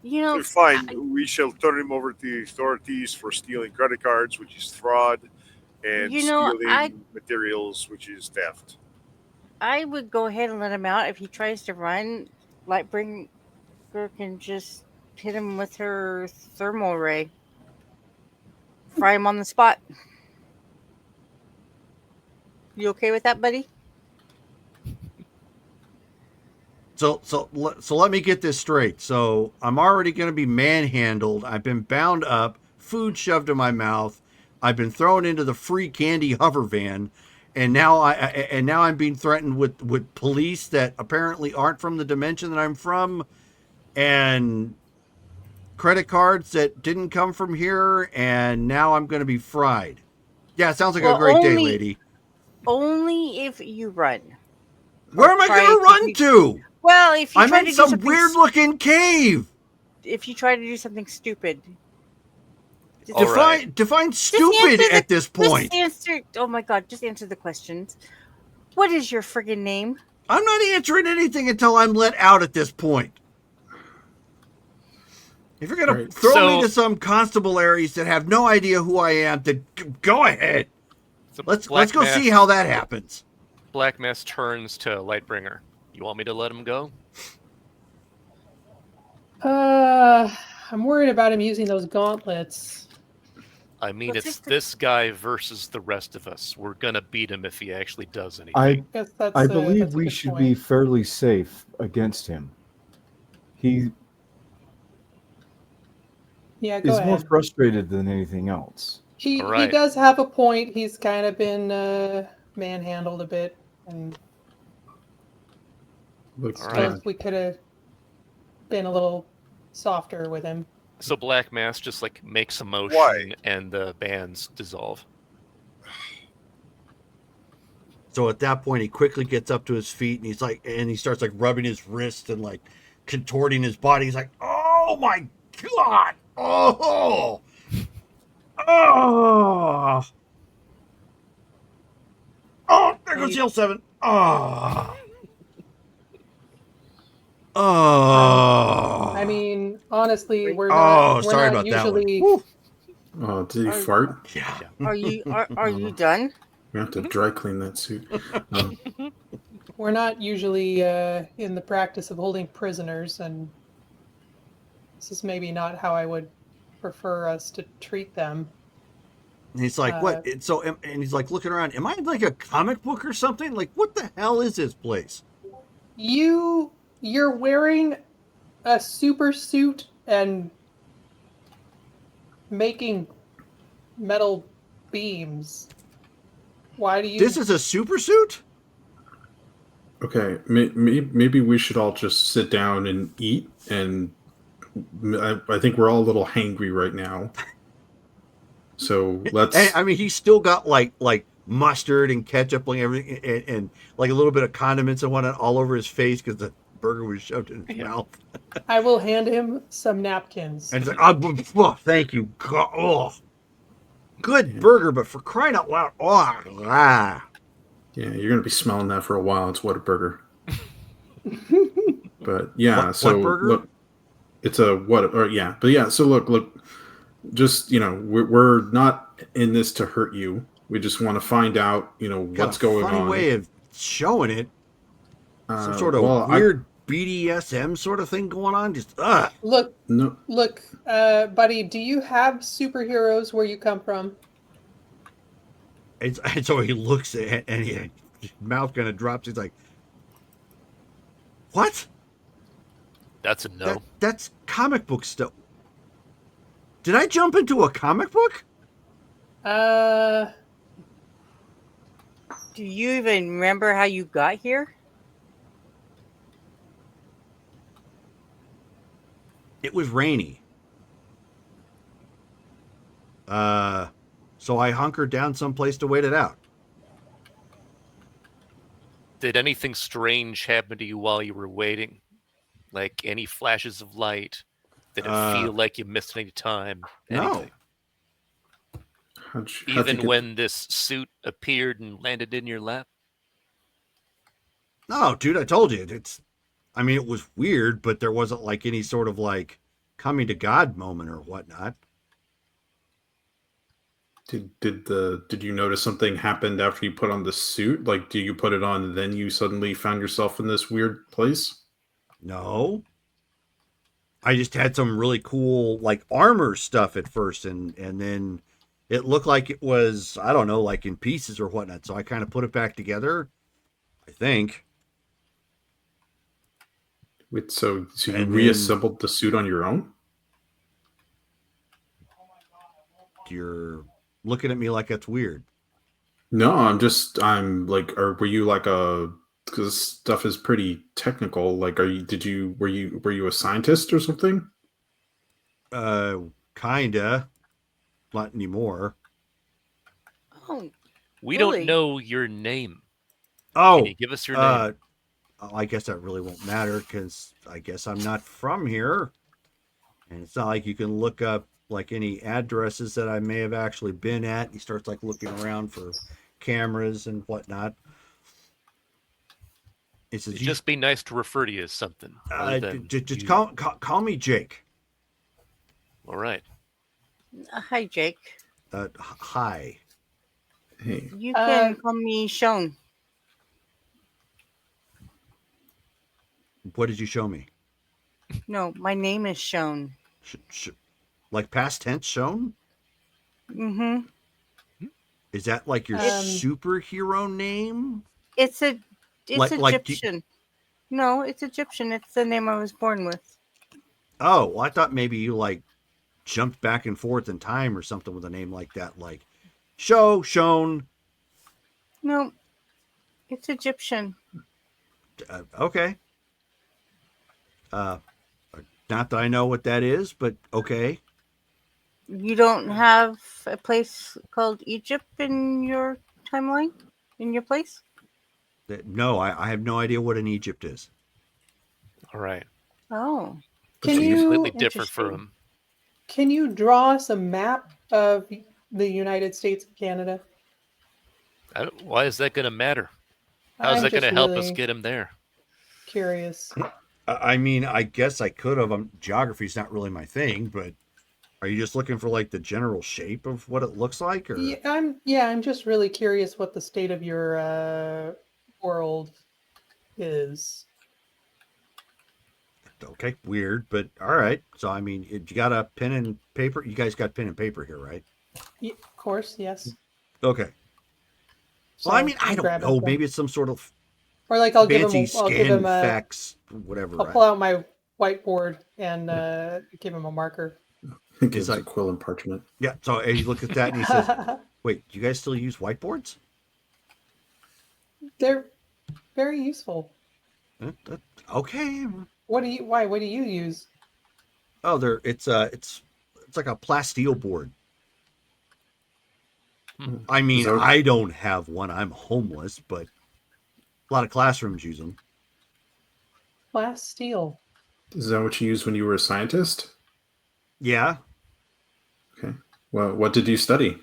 Speaker 2: You know,
Speaker 3: Fine, we shall turn him over to the authorities for stealing credit cards, which is fraud, and
Speaker 2: you know,
Speaker 3: stealing materials, which is theft.
Speaker 2: I would go ahead and let him out. If he tries to run, Lightbringer can just hit him with her thermal ray. Fry him on the spot. You okay with that, buddy?
Speaker 4: So let me get this straight. So I'm already going to be manhandled. I've been bound up, food shoved in my mouth. I've been thrown into the free candy hover van, and now I'm being threatened with police that apparently aren't from the dimension that I'm from, and credit cards that didn't come from here, and now I'm going to be fried. Yeah, it sounds like a great day, lady.
Speaker 2: Only if you run.
Speaker 4: Where am I going to run to?
Speaker 2: Well, if you
Speaker 4: I'm
Speaker 2: try
Speaker 4: in
Speaker 2: to do
Speaker 4: some
Speaker 2: something
Speaker 4: weird-looking cave.
Speaker 2: If you try to do something stupid.
Speaker 4: Define stupid at this point.
Speaker 2: Oh my god, just answer the questions. What is your friggin' name?
Speaker 4: I'm not answering anything until I'm let out at this point. If you're going to throw me to some constabularies that have no idea who I am, then go ahead. Let's go see how that happens.
Speaker 8: Black Mass turns to Lightbringer. You want me to let him go?
Speaker 6: I'm worried about him using those gauntlets.
Speaker 8: I mean, it's this guy versus the rest of us. We're gonna beat him if he actually does anything.
Speaker 1: I believe we should be fairly safe against him. He's more frustrated than anything else.
Speaker 6: He does have a point. He's kind of been manhandled a bit, and we could have been a little softer with him.
Speaker 8: So Black Mass just like makes a motion and the bands dissolve.
Speaker 4: So at that point, he quickly gets up to his feet and he starts like rubbing his wrist and like contorting his body. He's like, "Oh my god! Oh, there goes the L7.
Speaker 6: I mean, honestly, we're not.
Speaker 4: Sorry
Speaker 6: not
Speaker 4: about
Speaker 6: usually...
Speaker 4: that
Speaker 5: one. Oh, did he fart?
Speaker 4: Yeah.
Speaker 2: Are you done?
Speaker 5: We have to dry clean that suit.
Speaker 6: We're not usually in the practice of holding prisoners, and this is maybe not how I would prefer us to treat them.
Speaker 4: And he's like, "What?" And he's like looking around. Am I in like a comic book or something? Like, what the hell is this place?
Speaker 6: You're wearing a super suit and making metal beams. Why do you...
Speaker 4: This is a super suit?
Speaker 5: Okay, maybe we should all just sit down and eat. And I think we're all a little hangry right now. So let's...
Speaker 4: I mean, he's still got like mustard and ketchup and everything, and like a little bit of condiments and whatnot all over his face because the burger was shoved in his mouth.
Speaker 6: I will hand him some napkins.
Speaker 4: And he's like, "Oh, thank you. Oh, good burger, but for crying out loud,
Speaker 5: Yeah, you're gonna be smelling that for a while. It's Whataburger. But yeah, so look, it's a what? Or yeah, but yeah. So look. Just we're not in this to hurt you. We just want to find out, what's going on.
Speaker 4: Funny way of showing it. Some sort of weird BDSM sort of thing going on. Just
Speaker 6: Look, buddy. Do you have superheroes where you come from?
Speaker 4: And so he looks at it, and his mouth kind of drops. He's like, "What?"
Speaker 8: That's a no.
Speaker 4: That's comic book stuff. Did I jump into a comic book?
Speaker 2: Do you even remember how you got here?
Speaker 4: It was rainy. So I hunkered down someplace to wait it out.
Speaker 8: Did anything strange happen to you while you were waiting? Like any flashes of light? Did it feel like you missed any time? Anything?
Speaker 5: No.
Speaker 8: Even when this suit appeared and landed in your lap?
Speaker 4: No, dude, I told you. I mean, it was weird, but there wasn't like any sort of like coming to God moment or whatnot.
Speaker 5: Did you notice something happened after you put on the suit? Like, do you put it on and then you suddenly found yourself in this weird place?
Speaker 4: No. I just had some really cool like armor stuff at first, and then it looked like it was, I don't know, like in pieces or whatnot. So I kind of put it back together, I think.
Speaker 5: Wait, so you
Speaker 4: And then
Speaker 5: reassembled the suit on your own?
Speaker 4: you're looking at me like that's weird.
Speaker 5: No, I'm like, or were you like a? Because this stuff is pretty technical. Like, were you a scientist or something?
Speaker 4: Kinda, not anymore.
Speaker 2: Oh,
Speaker 8: We
Speaker 2: really?
Speaker 8: don't know your name.
Speaker 4: Oh,
Speaker 8: Can you give us your name?
Speaker 4: I guess that really won't matter because I guess I'm not from here, and it's not like you can look up like any addresses that I may have actually been at. He starts like looking around for cameras and whatnot. He says,
Speaker 8: It'd just be nice to refer to you as something other than
Speaker 4: just
Speaker 8: you.
Speaker 4: call me Jake.
Speaker 8: All right.
Speaker 2: Hi, Jake.
Speaker 4: Hi.
Speaker 5: Hey,
Speaker 2: You can call me Shone.
Speaker 4: What did you show me?
Speaker 2: No, my name is Shone.
Speaker 4: Like past tense shown?
Speaker 2: Mm-hmm.
Speaker 4: Is that like your superhero name?
Speaker 2: It's
Speaker 4: Like
Speaker 2: Egyptian. No, it's Egyptian. It's the name I was born with.
Speaker 4: Oh, well, I thought maybe you like jumped back and forth in time or something with a name like that, like shown.
Speaker 2: No, it's Egyptian.
Speaker 4: Okay. Not that I know what that is, but okay.
Speaker 2: You don't have a place called Egypt in your timeline? In your place?
Speaker 4: No, I have no idea what an Egypt is.
Speaker 8: All right.
Speaker 2: Oh.
Speaker 6: Can
Speaker 8: It's completely
Speaker 6: you
Speaker 8: different from.
Speaker 6: can you draw us a map of the United States and Canada?
Speaker 8: Why is that going to matter? How's
Speaker 6: I'm
Speaker 8: that going
Speaker 6: just
Speaker 8: to help us
Speaker 6: really
Speaker 8: get him there?
Speaker 6: curious.
Speaker 4: I mean, I guess I could have. Geography's not really my thing, but are you just looking for like the general shape of what it looks like, or?
Speaker 6: I'm just really curious what the state of your world is.
Speaker 4: Okay, weird, but all right. So I mean, you got a pen and paper. You guys got pen and paper here, right?
Speaker 6: Of course, yes.
Speaker 4: Okay.
Speaker 6: So
Speaker 4: Well, I mean, I don't
Speaker 6: grab
Speaker 4: know.
Speaker 6: it.
Speaker 4: Maybe it's some sort of
Speaker 6: Or like I'll give
Speaker 4: fancy
Speaker 6: him. I'll give
Speaker 4: scan
Speaker 6: him a.
Speaker 4: facts, whatever.
Speaker 6: I'll
Speaker 4: Right?
Speaker 6: pull out my whiteboard and give him a marker.
Speaker 5: gives
Speaker 4: like-
Speaker 5: a quill and parchment.
Speaker 4: Yeah. So he looks at that and he says, "Wait, you guys still use whiteboards?"
Speaker 6: They're very useful.
Speaker 4: Okay.
Speaker 6: Why? What do you use?
Speaker 4: Oh, it's like a plasteel board. I mean,
Speaker 5: So-
Speaker 4: I don't have one. I'm homeless, but a lot of classrooms use them.
Speaker 6: Glass steel.
Speaker 5: Is that what you used when you were a scientist?
Speaker 4: Yeah.
Speaker 5: Okay. Well, what did you study?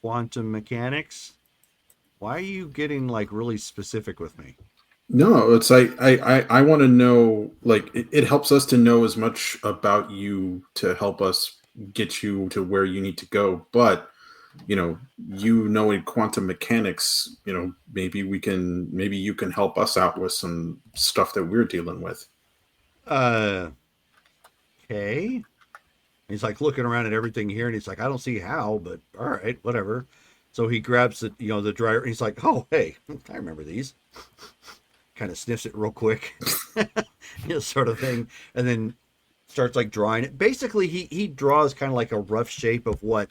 Speaker 4: Quantum mechanics. Why are you getting like really specific with me?
Speaker 5: No, it's like I want to know. Like, it helps us to know as much about you to help us get you to where you need to go. But you knowing quantum mechanics, maybe you can help us out with some stuff that we're dealing with.
Speaker 4: Okay. He's like looking around at everything here, and he's like, I don't see how, but all right, whatever. So he grabs the dryer, and he's like, oh, hey, I remember these. Kind of sniffs it real quick, sort of thing, and then starts like drawing it. Basically, he draws kind of like a rough shape of what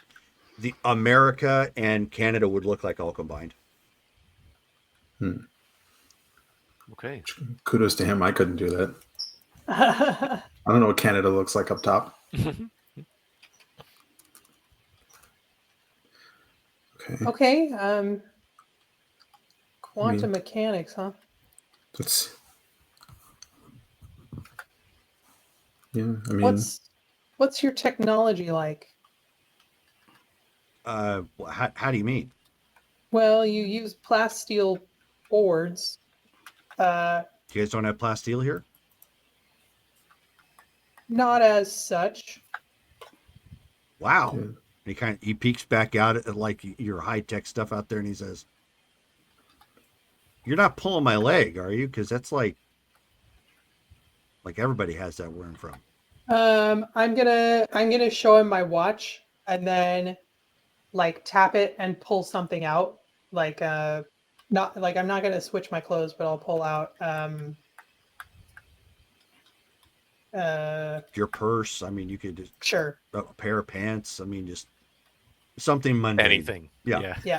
Speaker 4: the America and Canada would look like all combined.
Speaker 8: Okay.
Speaker 5: Kudos to him. I couldn't do that. I don't know what Canada looks like up top.
Speaker 6: Okay. Quantum mechanics, huh?
Speaker 5: I mean,
Speaker 6: What's your technology like?
Speaker 4: How do you mean?
Speaker 6: Well, you use plasteel boards.
Speaker 4: You guys don't have plasteel here?
Speaker 6: Not as such.
Speaker 4: Wow.
Speaker 5: Yeah.
Speaker 4: And he peeks back out at like your high tech stuff out there, and he says, "You're not pulling my leg, are you? Because that's like everybody has that where I'm from."
Speaker 6: I'm gonna show him my watch and then like tap it and pull something out. Like not like I'm not gonna switch my clothes, but I'll pull out
Speaker 4: Your purse. I mean, you could just
Speaker 6: sure.
Speaker 4: a pair of pants. I mean, just something mundane.
Speaker 8: Anything.
Speaker 4: Yeah.
Speaker 6: Yeah.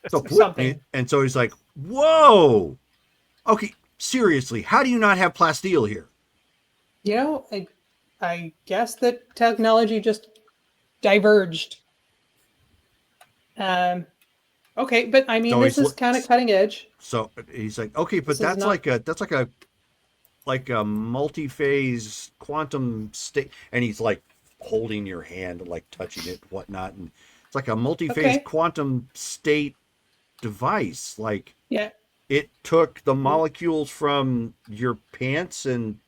Speaker 4: So
Speaker 6: Something.
Speaker 4: And so he's like, "Whoa, okay, seriously, how do you not have plasteel here?"
Speaker 6: You know, I guess that technology just diverged. Okay, but I mean
Speaker 4: So
Speaker 6: this
Speaker 4: he's
Speaker 6: is kind of cutting edge.
Speaker 4: So he's like, "Okay, but
Speaker 6: This is
Speaker 4: that's
Speaker 6: not-
Speaker 4: like a multi-phase quantum state," and he's like holding your hand, like touching it, whatnot, and it's like a multi-phase
Speaker 6: Okay.
Speaker 4: quantum state device. Like
Speaker 6: Yeah.
Speaker 4: it took the molecules from your pants and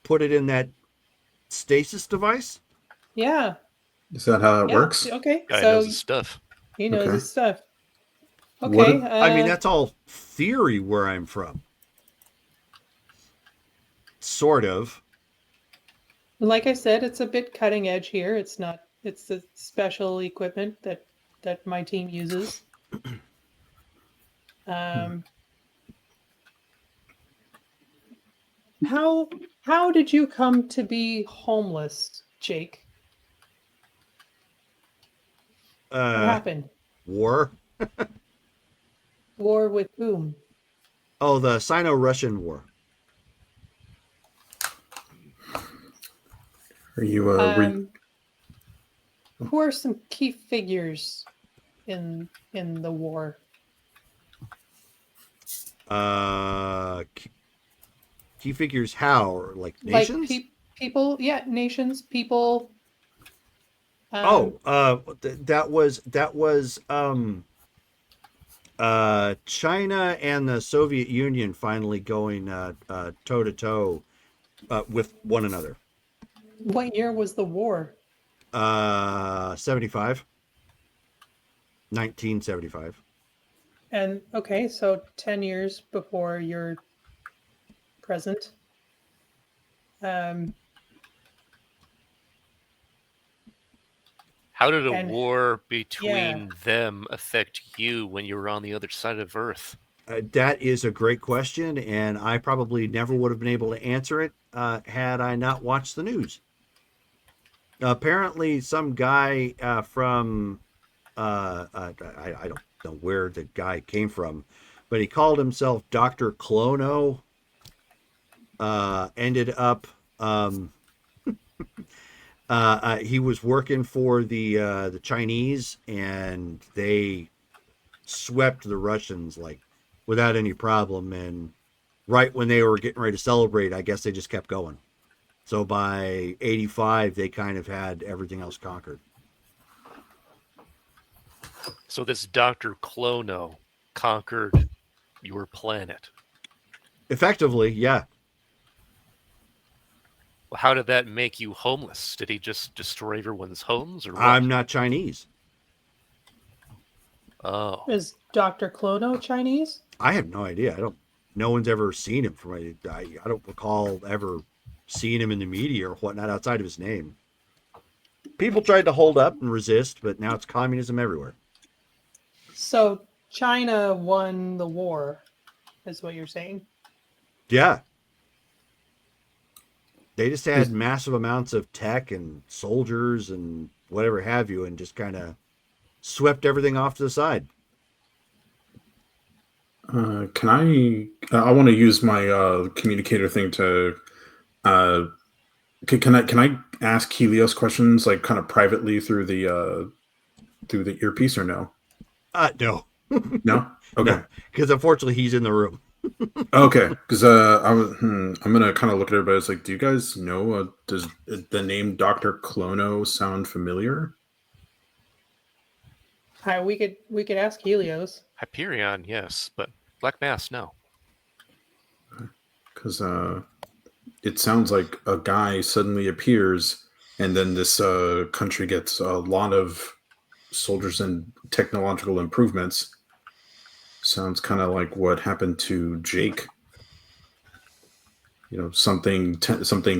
Speaker 4: put it in that stasis device.
Speaker 6: Yeah.
Speaker 5: Is that how it
Speaker 6: Yeah.
Speaker 5: works?
Speaker 6: Okay.
Speaker 8: Guy
Speaker 6: So
Speaker 8: knows his stuff.
Speaker 6: he knows
Speaker 5: Okay.
Speaker 6: his stuff.
Speaker 5: What
Speaker 6: Okay.
Speaker 5: ab-
Speaker 4: I mean, that's all theory where I'm from. Sort of.
Speaker 6: like I said, it's a bit cutting edge here. It's not. It's the special equipment that my team uses. How did you come to be homeless, Jake? What happened?
Speaker 4: War.
Speaker 6: War with whom?
Speaker 4: Oh, the Sino-Russian War.
Speaker 5: Are you
Speaker 6: Who are some key figures in the war?
Speaker 4: Key figures how? Or like nations?
Speaker 6: Like people, yeah, nations, people.
Speaker 4: That was China and the Soviet Union finally going toe to toe with one another.
Speaker 6: What year was the war?
Speaker 4: 75. 1975.
Speaker 6: And okay, so 10 years before your present.
Speaker 8: How did a
Speaker 6: And-
Speaker 8: war between
Speaker 6: yeah.
Speaker 8: them affect you when you were on the other side of Earth?
Speaker 4: That is a great question, and I probably never would have been able to answer it had I not watched the news. Apparently, some guy from I don't know where the guy came from, but he called himself Dr. Clono. Ended up he was working for the Chinese, and they swept the Russians like without any problem. And right when they were getting ready to celebrate, I guess they just kept going. So by 85, they kind of had everything else conquered.
Speaker 8: So this Dr. Clono conquered your planet.
Speaker 4: Effectively, yeah.
Speaker 8: Well, how did that make you homeless? Did he just destroy everyone's homes, or what?
Speaker 4: I'm not Chinese.
Speaker 8: Oh,
Speaker 6: Is Dr. Clono Chinese?
Speaker 4: I have no idea. No one's ever seen him from I don't recall ever seeing him in the media or whatnot outside of his name. People tried to hold up and resist, but now it's communism everywhere.
Speaker 6: So China won the war, is what you're saying?
Speaker 4: Yeah. They just had massive amounts of tech and soldiers and whatever have you, and just kind of swept everything off to the side.
Speaker 5: Can I want to use my communicator thing to. Can I ask Helios questions like kind of privately through the earpiece or no?
Speaker 4: No.
Speaker 5: No. Okay.
Speaker 4: Because unfortunately he's in the room.
Speaker 5: Okay. Because I'm gonna kind of look at everybody. It's like, do you guys know? Does the name Dr. Clono sound familiar?
Speaker 6: We could ask Helios.
Speaker 8: Hyperion, yes, but Black Mass, no.
Speaker 5: Because it sounds like a guy suddenly appears, and then this country gets a lot of soldiers and technological improvements. Sounds kind of like what happened to Jake. You know, something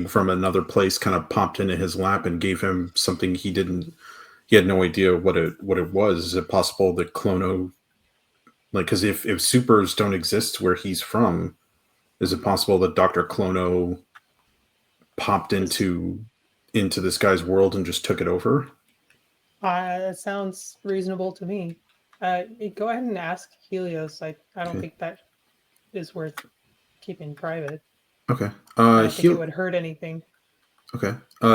Speaker 5: from another place kind of popped into his lap and gave him something he had no idea what it was. Is it possible that Clono, like, because if supers don't exist where he's from, is it possible that Dr. Clono popped into this guy's world and just took it over?
Speaker 6: That sounds reasonable to me. Go ahead and ask Helios. I don't
Speaker 5: Okay.
Speaker 6: think that is worth keeping private.
Speaker 5: Okay.
Speaker 6: I don't think it would hurt anything.
Speaker 5: Okay.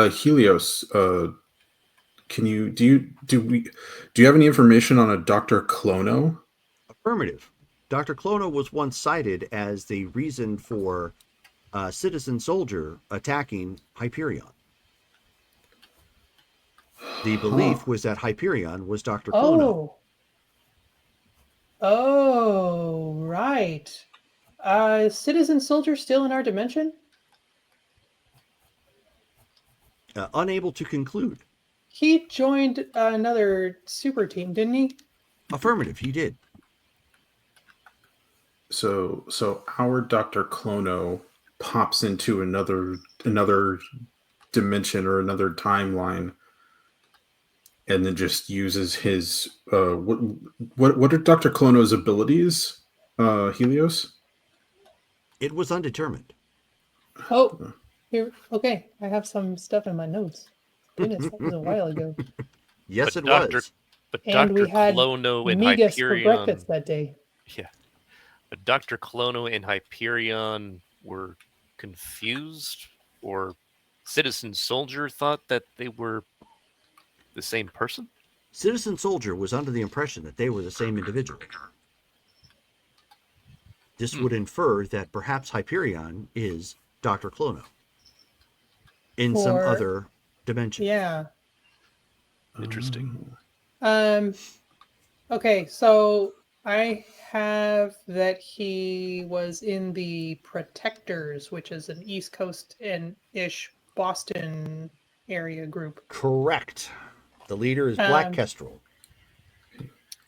Speaker 5: Helios, do you have any information on a Dr. Clono?
Speaker 4: Affirmative. Dr. Clono was once cited as the reason for a citizen soldier attacking Hyperion. The belief was that Hyperion was Dr. Clono.
Speaker 6: Oh, right. Citizen soldier still in our dimension?
Speaker 4: Unable to conclude.
Speaker 6: He joined another super team, didn't he?
Speaker 4: Affirmative, he did.
Speaker 5: So our Dr. Clono pops into another dimension or another timeline, and then just uses his what are Dr. Clono's abilities, Helios?
Speaker 4: It was undetermined.
Speaker 6: Oh, here. Okay, I have some stuff in my notes. Goodness, that was a while ago.
Speaker 4: Yes,
Speaker 8: But
Speaker 4: it was.
Speaker 8: But
Speaker 6: And
Speaker 8: Dr.
Speaker 6: we had
Speaker 8: Clono and
Speaker 6: Migas for
Speaker 8: Hyperion.
Speaker 6: breakfast that day.
Speaker 8: Yeah. But Dr. Clono and Hyperion were confused, or Citizen Soldier thought that they were the same person?
Speaker 4: Citizen Soldier was under the impression that they were the same individual. This would infer that perhaps Hyperion is Dr. Clono in some
Speaker 6: Or-
Speaker 4: other dimension.
Speaker 6: Yeah.
Speaker 8: Interesting.
Speaker 6: Okay, so I have that he was in the Protectors, which is an East Coast and ish Boston area group.
Speaker 4: Correct. The leader is Black Kestrel.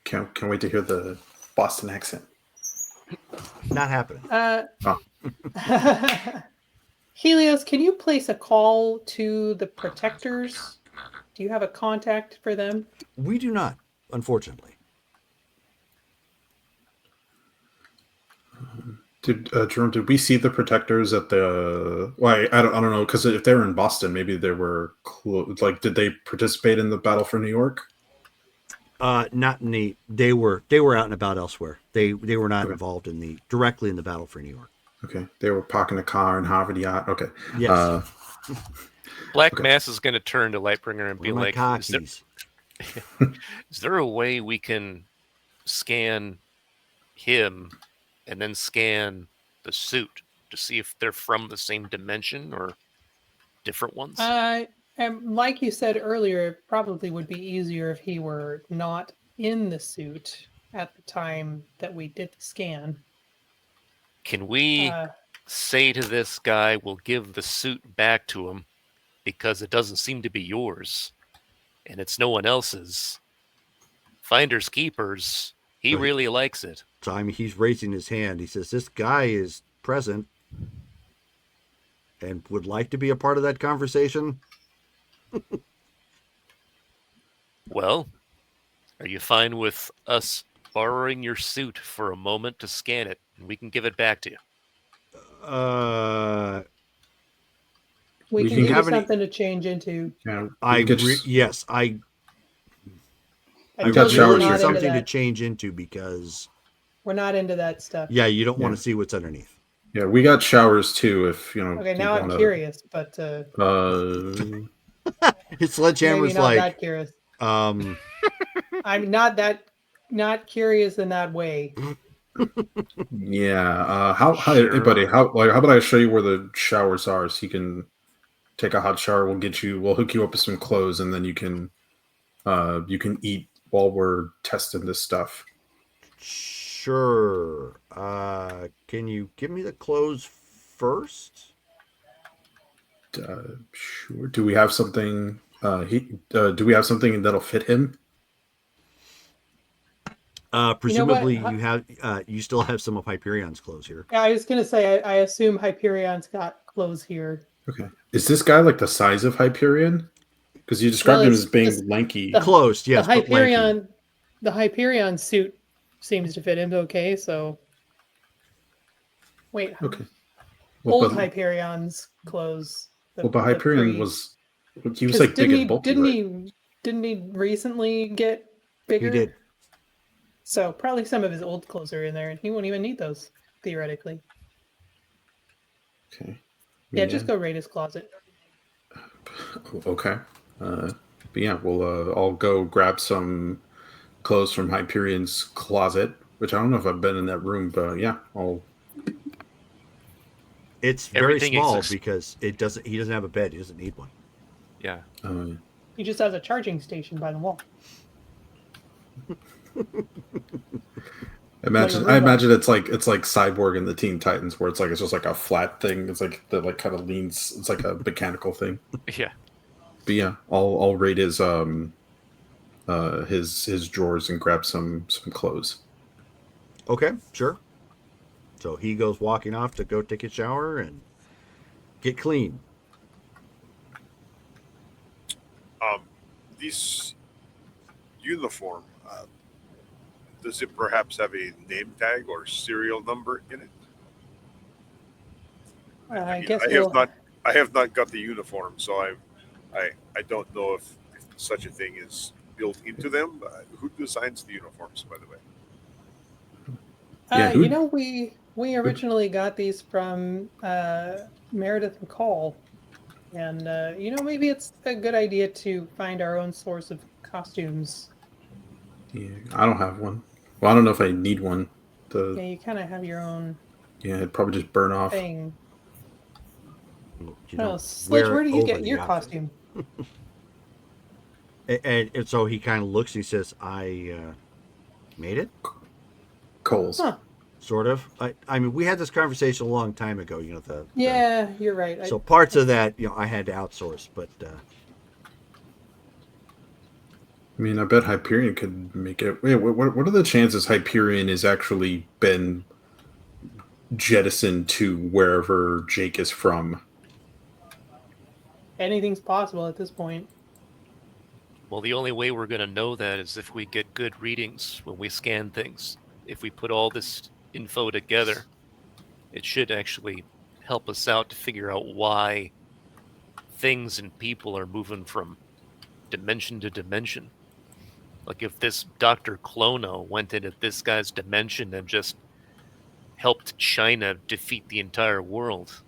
Speaker 5: Can't wait to hear the Boston accent.
Speaker 4: Not happening.
Speaker 6: Helios, can you place a call to the Protectors? Do you have a contact for them?
Speaker 4: We do not, unfortunately.
Speaker 5: Jerome, did we see the Protectors at the? Well, I don't know, because if they were in Boston, maybe they were did they participate in the battle for New York?
Speaker 4: Not in the. They were out and about elsewhere. They were not involved directly in the battle for New York.
Speaker 5: Okay, they were parking a car in Harvard Yacht. Okay,
Speaker 4: yes.
Speaker 8: Black Mass is going to turn to Lightbringer and be like, is there a way we can scan him and then scan the suit to see if they're from the same dimension or different ones?
Speaker 6: And like you said earlier, it probably would be easier if he were not in the suit at the time that we did the scan.
Speaker 8: Can we say to this guy, we'll give the suit back to him because it doesn't seem to be yours and it's no one else's? Finders keepers. He really likes it.
Speaker 4: Time he's raising his hand. He says, this guy is present and would like to be a part of that conversation.
Speaker 8: Well, are you fine with us borrowing your suit for a moment to scan it and we can give it back to you?
Speaker 6: We can give you something to change into.
Speaker 5: Yeah,
Speaker 4: yes, I
Speaker 5: got showers
Speaker 4: need
Speaker 5: here.
Speaker 4: Something to change into because
Speaker 6: we're not into that stuff.
Speaker 4: Yeah, you don't want to see what's underneath.
Speaker 5: Yeah, we got showers too. If you know.
Speaker 6: Okay, now I'm curious, but
Speaker 4: his sledgehammer's
Speaker 6: maybe not
Speaker 4: like
Speaker 6: that curious. I'm not curious in that way.
Speaker 5: Yeah. Hey, buddy? How about I show you where the showers are so you can take a hot shower. We'll hook you up with some clothes, and then you can eat while we're testing this stuff?
Speaker 4: Sure. Can you give me the clothes first?
Speaker 5: Sure. Do we have something? Do we have something that'll fit him?
Speaker 4: Presumably,
Speaker 6: what?
Speaker 4: you have. You still have some of Hyperion's clothes here.
Speaker 6: Yeah, I was gonna say I assume Hyperion's got clothes here.
Speaker 5: Okay. Is this guy like the size of Hyperion? Because you described
Speaker 6: Well,
Speaker 5: him
Speaker 6: it's
Speaker 5: as being
Speaker 6: just
Speaker 5: lanky.
Speaker 4: Close, yes,
Speaker 6: the
Speaker 4: but lanky.
Speaker 6: Hyperion suit seems to fit him okay. So wait,
Speaker 5: Okay.
Speaker 6: old
Speaker 5: but,
Speaker 6: Hyperion's clothes.
Speaker 5: but Hyperion was he was
Speaker 6: 'cause
Speaker 5: like big and bulky, right?
Speaker 6: didn't he recently get bigger?
Speaker 4: He did.
Speaker 6: So probably some of his old clothes are in there, and he won't even need those theoretically.
Speaker 5: Okay.
Speaker 6: Yeah, just go raid his closet.
Speaker 5: Okay. But yeah, we'll I'll go grab some clothes from Hyperion's closet, which I don't know if I've been in that room, but yeah,
Speaker 4: It's very
Speaker 8: Everything
Speaker 4: small
Speaker 8: exists.
Speaker 4: because it doesn't. He doesn't have a bed. He doesn't need one.
Speaker 8: Yeah.
Speaker 6: He just has a charging station by the wall.
Speaker 5: I imagine it's like Cyborg in the Teen Titans, where it's just like a flat thing. It's like that like kind of leans. It's like a mechanical thing.
Speaker 8: Yeah.
Speaker 5: But yeah, I'll raid his drawers and grab some clothes.
Speaker 4: Okay, sure. So he goes walking off to go take a shower and get clean.
Speaker 3: This uniform, does it perhaps have a name tag or serial number in it?
Speaker 6: I
Speaker 3: mean,
Speaker 6: guess
Speaker 3: I have not got the uniform, so I don't know if such a thing is built into them. Who designs the uniforms, by the way?
Speaker 5: Yeah,
Speaker 6: we originally got these from Meredith McCall, and maybe it's a good idea to find our own source of costumes.
Speaker 5: Yeah, I don't have one. Well, I don't know if I need one.
Speaker 6: Yeah, you kind of have your own
Speaker 5: Yeah, it'd probably just burn off.
Speaker 6: thing.
Speaker 4: You know,
Speaker 6: Sledge, where do you
Speaker 4: over
Speaker 6: get
Speaker 4: the
Speaker 6: your
Speaker 4: outfit.
Speaker 6: costume?
Speaker 4: And so he kind of looks and he says, I made it?
Speaker 5: Coals.
Speaker 6: Huh.
Speaker 4: Sort of. I mean, we had this conversation a long time ago,
Speaker 6: Yeah, you're right.
Speaker 4: So parts of that, I had to outsource, but
Speaker 5: I mean, I bet Hyperion could make it. Wait, what are the chances Hyperion has actually been jettisoned to wherever Jake is from?
Speaker 6: Anything's possible at this point.
Speaker 8: Well, the only way we're going to know that is if we get good readings when we scan things. If we put all this info together, it should actually help us out to figure out why things and people are moving from dimension to dimension. Like if this Dr. Clono went into this guy's dimension and just helped China defeat the entire world,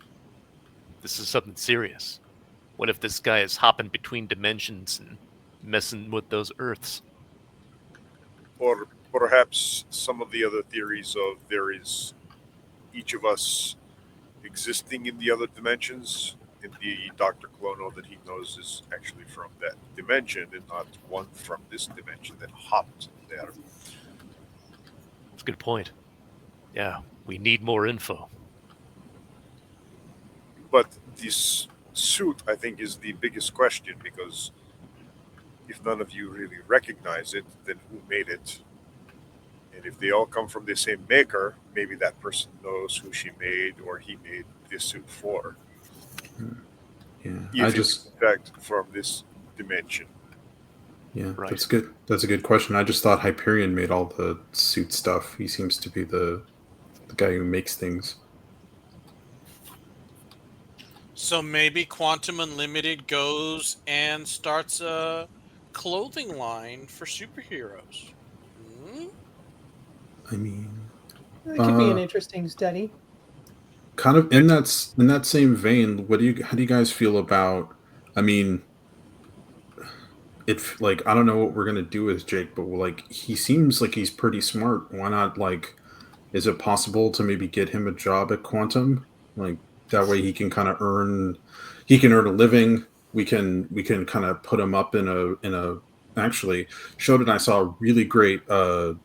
Speaker 8: this is something serious. What if this guy is hopping between dimensions and messing with those Earths?
Speaker 3: Or perhaps some of the other theories of there is each of us existing in the other dimensions, and the Dr. Clono that he knows is actually from that dimension and not one from this dimension that hopped there.
Speaker 8: That's a good point. Yeah, we need more info.
Speaker 3: But this suit, I think, is the biggest question, because if none of you really recognize it, then who made it? And if they all come from the same maker, maybe that person knows who she made or he made this suit for.
Speaker 5: Yeah,
Speaker 3: If it's in fact from this dimension.
Speaker 5: Yeah,
Speaker 8: Right.
Speaker 5: That's good. That's a good question. I just thought Hyperion made all the suit stuff. He seems to be the guy who makes things.
Speaker 7: So maybe Quantum Unlimited goes and starts a clothing line for superheroes. Hmm?
Speaker 5: I mean,
Speaker 6: That could be an interesting study.
Speaker 5: kind of in that same vein. How do you guys feel about? I mean, if like I don't know what we're gonna do with Jake, but like he seems like he's pretty smart. Why not is it possible to maybe get him a job at Quantum? Like that way he can kind of earn a living. We can kind of put him up in a actually showed and I saw a really great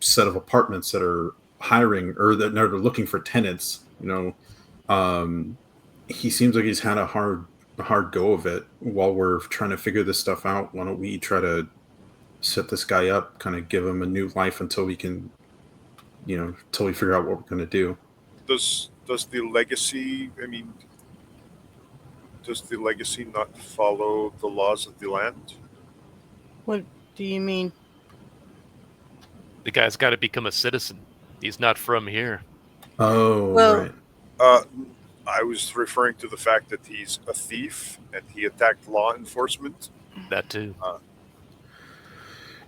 Speaker 5: set of apartments that are hiring or that are looking for tenants. He seems like he's had a hard go of it while we're trying to figure this stuff out. Why don't we try to set this guy up, kind of give him a new life until we can, until we figure out what we're going to do.
Speaker 3: Does the legacy? I mean, does the legacy not follow the laws of the land?
Speaker 2: What do you mean?
Speaker 8: The guy's got to become a citizen. He's not from here.
Speaker 5: Oh,
Speaker 2: Well-
Speaker 5: right.
Speaker 3: I was referring to the fact that he's a thief and he attacked law enforcement.
Speaker 8: That too.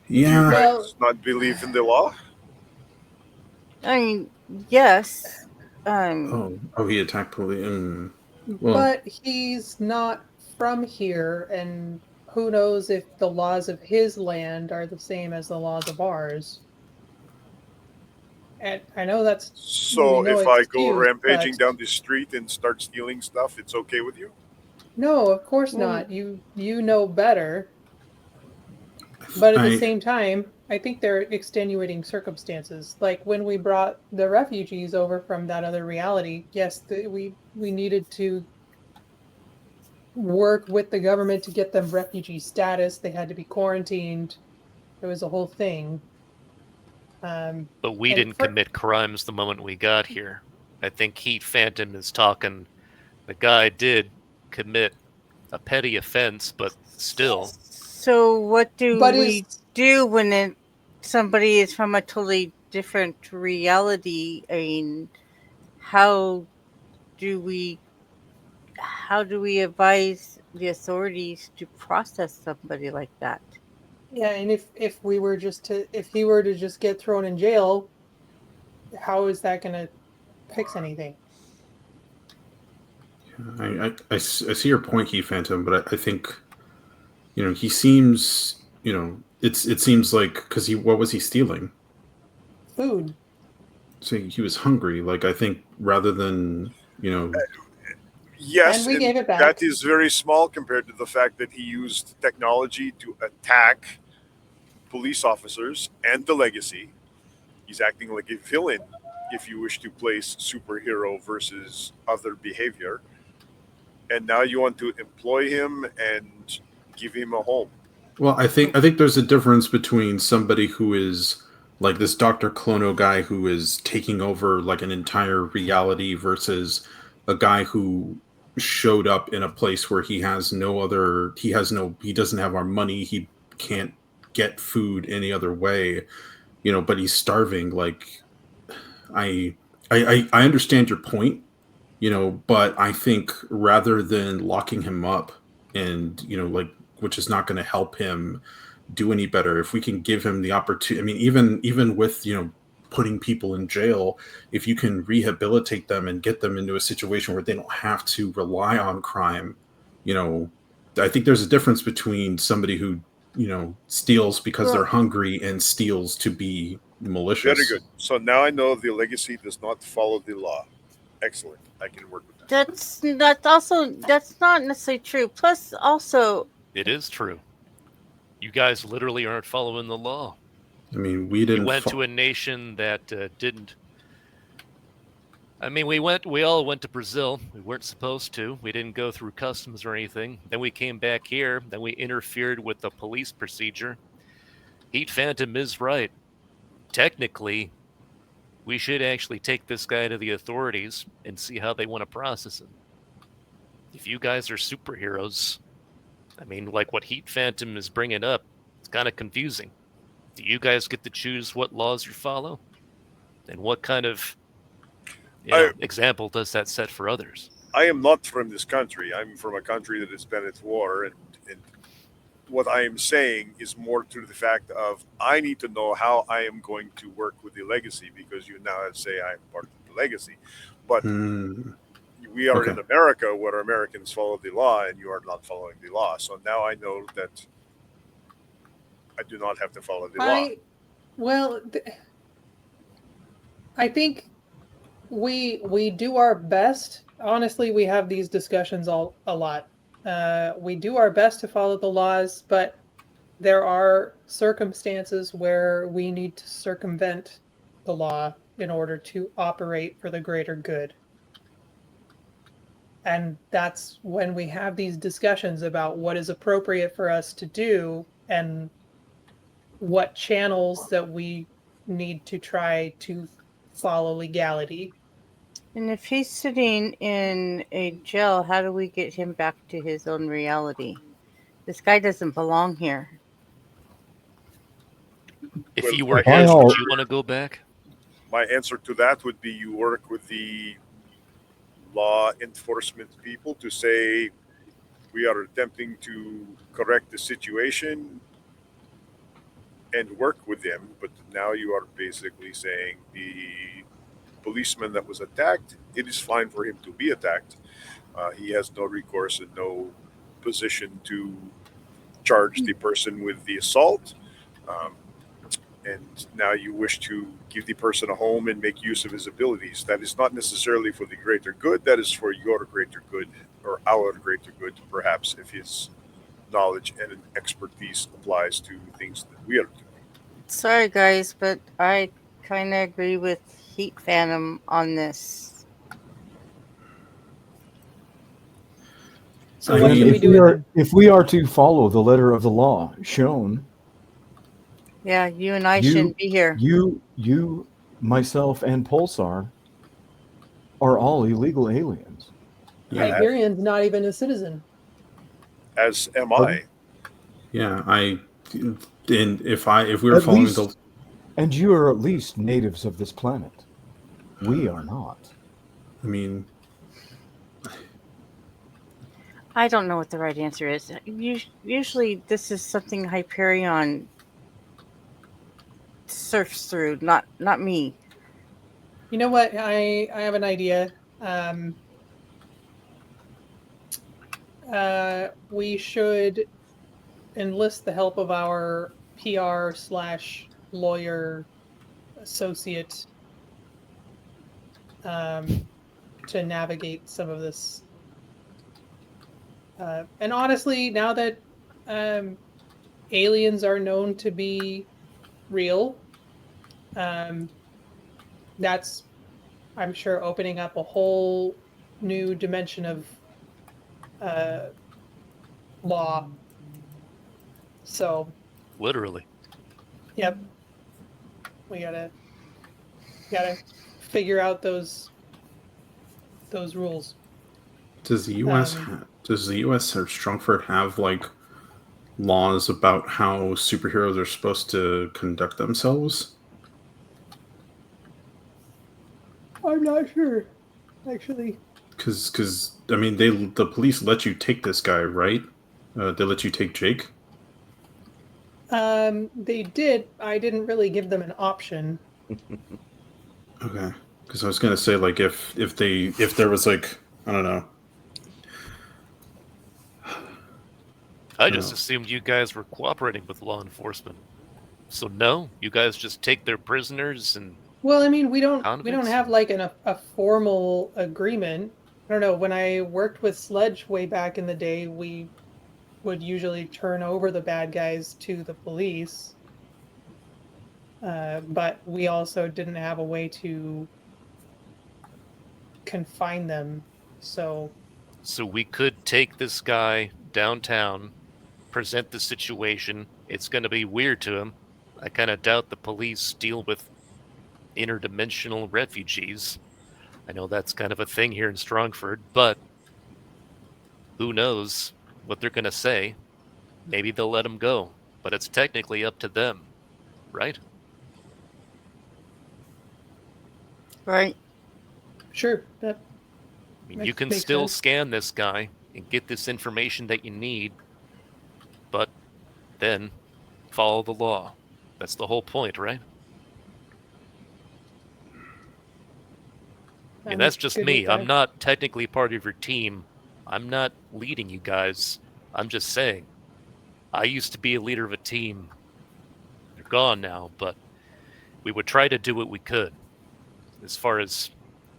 Speaker 3: Do you
Speaker 5: Yeah.
Speaker 3: guys not believe in the law?
Speaker 2: I mean, yes. Um,
Speaker 5: Oh, he attacked police. Well-
Speaker 6: But he's not from here, and who knows if the laws of his land are the same as the laws of ours. And I know that's
Speaker 3: So
Speaker 6: We know
Speaker 3: if I
Speaker 6: it's
Speaker 3: go
Speaker 6: cute,
Speaker 3: rampaging
Speaker 6: but-
Speaker 3: down the street and start stealing stuff, it's okay with you?
Speaker 6: no, of course
Speaker 2: Well-
Speaker 6: not. You know better. But at the
Speaker 5: I-
Speaker 6: same time, I think there are extenuating circumstances. Like when we brought the refugees over from that other reality, yes, we needed to work with the government to get them refugee status. They had to be quarantined. It was a whole thing.
Speaker 8: But we
Speaker 6: And
Speaker 8: didn't
Speaker 6: for-
Speaker 8: commit crimes the moment we got here. I think Heat Phantom is talking. The guy did commit a petty offense, but still.
Speaker 2: so what do
Speaker 6: But
Speaker 2: we do when somebody is from a totally different reality? I mean, how do we advise the authorities to process somebody like that?
Speaker 6: Yeah, and if he were to just get thrown in jail, how is that going to fix anything?
Speaker 5: I see your point, Heat Phantom, but I think, he seems, it seems like, because what was he stealing?
Speaker 6: Food.
Speaker 5: So he was hungry. Like, I think rather than,
Speaker 3: Yes,
Speaker 6: And we gave it back.
Speaker 3: that is very small compared to the fact that he used technology to attack police officers and the legacy. He's acting like a villain if you wish to place superhero versus other behavior. And now you want to employ him and give him a home.
Speaker 5: well, I think there's a difference between somebody who is like this Dr. Clono guy who is taking over like an entire reality versus a guy who showed up in a place where he doesn't have our money, he can't get food any other way, but he's starving. Like, I understand your point, but I think rather than locking him up and, like, which is not going to help him do any better, if we can give him the opportunity, I mean, even with, putting people in jail, if you can rehabilitate them and get them into a situation where they don't have to rely on crime, I think there's a difference between somebody who, steals because they're hungry and steals to be malicious.
Speaker 3: Very good. So now I know the legacy does not follow the law. Excellent. I can work with that.
Speaker 2: That's not necessarily true. Plus, also,
Speaker 8: It is true. You guys literally aren't following the law.
Speaker 5: I mean, we
Speaker 8: You
Speaker 5: didn't.
Speaker 8: went to a nation that didn't. I mean, we all went to Brazil. We weren't supposed to. We didn't go through customs or anything. Then we came back here. Then we interfered with the police procedure. Heat Phantom is right. Technically, we should actually take this guy to the authorities and see how they want to process him. If you guys are superheroes, I mean, like what Heat Phantom is bringing up, it's kind of confusing. Do you guys get to choose what laws you follow? And what kind of example does that set for others?
Speaker 3: I am not from this country. I'm from a country that has been at war, and what I am saying is more to the fact of I need to know how I am going to work with the legacy, because you now say I'm part of the legacy, but we are in America where Americans follow the law and you are not following the law. So now I know that I do not have to follow the law.
Speaker 6: I think we do our best. Honestly, we have these discussions a lot. We do our best to follow the laws, but there are circumstances where we need to circumvent the law in order to operate for the greater good. And that's when we have these discussions about what is appropriate for us to do and what channels that we need to try to follow legality.
Speaker 2: And if he's sitting in a jail, how do we get him back to his own reality? This guy doesn't belong here.
Speaker 8: If
Speaker 3: Well,
Speaker 8: you were
Speaker 1: my
Speaker 8: his, would
Speaker 1: all-
Speaker 8: you want to go back?
Speaker 3: My answer to that would be you work with the law enforcement people to say we are attempting to correct the situation and work with them, but now you are basically saying the policeman that was attacked, it is fine for him to be attacked. He has no recourse and no position to charge the person with the assault. Um, and now you wish to give the person a home and make use of his abilities. That is not necessarily for the greater good. That is for your greater good or our greater good, perhaps, if his knowledge and expertise applies to things that we are doing.
Speaker 2: Sorry, guys, but I kind of agree with Heat Phantom on this.
Speaker 6: So
Speaker 5: I
Speaker 6: what
Speaker 5: mean,
Speaker 6: should we do then?
Speaker 1: if we are to follow the letter of the law shown,
Speaker 2: Yeah, you and I
Speaker 1: You-
Speaker 2: shouldn't be here.
Speaker 1: you, myself, and Pulsar are all illegal aliens.
Speaker 5: yeah,
Speaker 6: Hyperion's not even a citizen.
Speaker 3: As am I.
Speaker 5: yeah. And if we were
Speaker 1: At
Speaker 5: following
Speaker 1: least-
Speaker 5: the,
Speaker 1: And you are at least natives of this planet. We are not.
Speaker 5: I mean,
Speaker 2: I don't know what the right answer is. Usually, this is something Hyperion surfs through, not me.
Speaker 6: You know what? I have an idea. We should enlist the help of our PR/lawyer associate to navigate some of this. And honestly, now that aliens are known to be real, that's, I'm sure, opening up a whole new dimension of law. So,
Speaker 8: Literally.
Speaker 6: yep, we gotta figure out those rules.
Speaker 5: does the U.S. does the U.S. or Strongford have like laws about how superheroes are supposed to conduct themselves?
Speaker 6: I'm not sure, actually.
Speaker 5: Because I mean, the police let you take this guy, right? They let you take Jake.
Speaker 6: They did. I didn't really give them an option.
Speaker 5: Okay, because I was gonna say like if there was like I don't know.
Speaker 8: I just
Speaker 5: No.
Speaker 8: assumed you guys were cooperating with law enforcement. So no, you guys just take their prisoners and
Speaker 6: Well, I mean, we don't
Speaker 8: Convicts?
Speaker 6: have like a formal agreement. I don't know. When I worked with Sledge way back in the day, we would usually turn over the bad guys to the police. But we also didn't have a way to confine them. So
Speaker 8: we could take this guy downtown, present the situation. It's going to be weird to him. I kind of doubt the police deal with interdimensional refugees. I know that's kind of a thing here in Strongford, but who knows what they're going to say. Maybe they'll let him go, but it's technically up to them, right?
Speaker 2: Right?
Speaker 6: sure, that
Speaker 8: I mean, you can
Speaker 6: makes
Speaker 8: still
Speaker 6: sense.
Speaker 8: scan this guy and get this information that you need, but then follow the law. That's the whole point, right? And that's just
Speaker 6: good
Speaker 8: me.
Speaker 6: with
Speaker 8: I'm
Speaker 6: that.
Speaker 8: not technically part of your team. I'm not leading you guys. I'm just saying. I used to be a leader of a team. They're gone now, but we would try to do what we could. As far as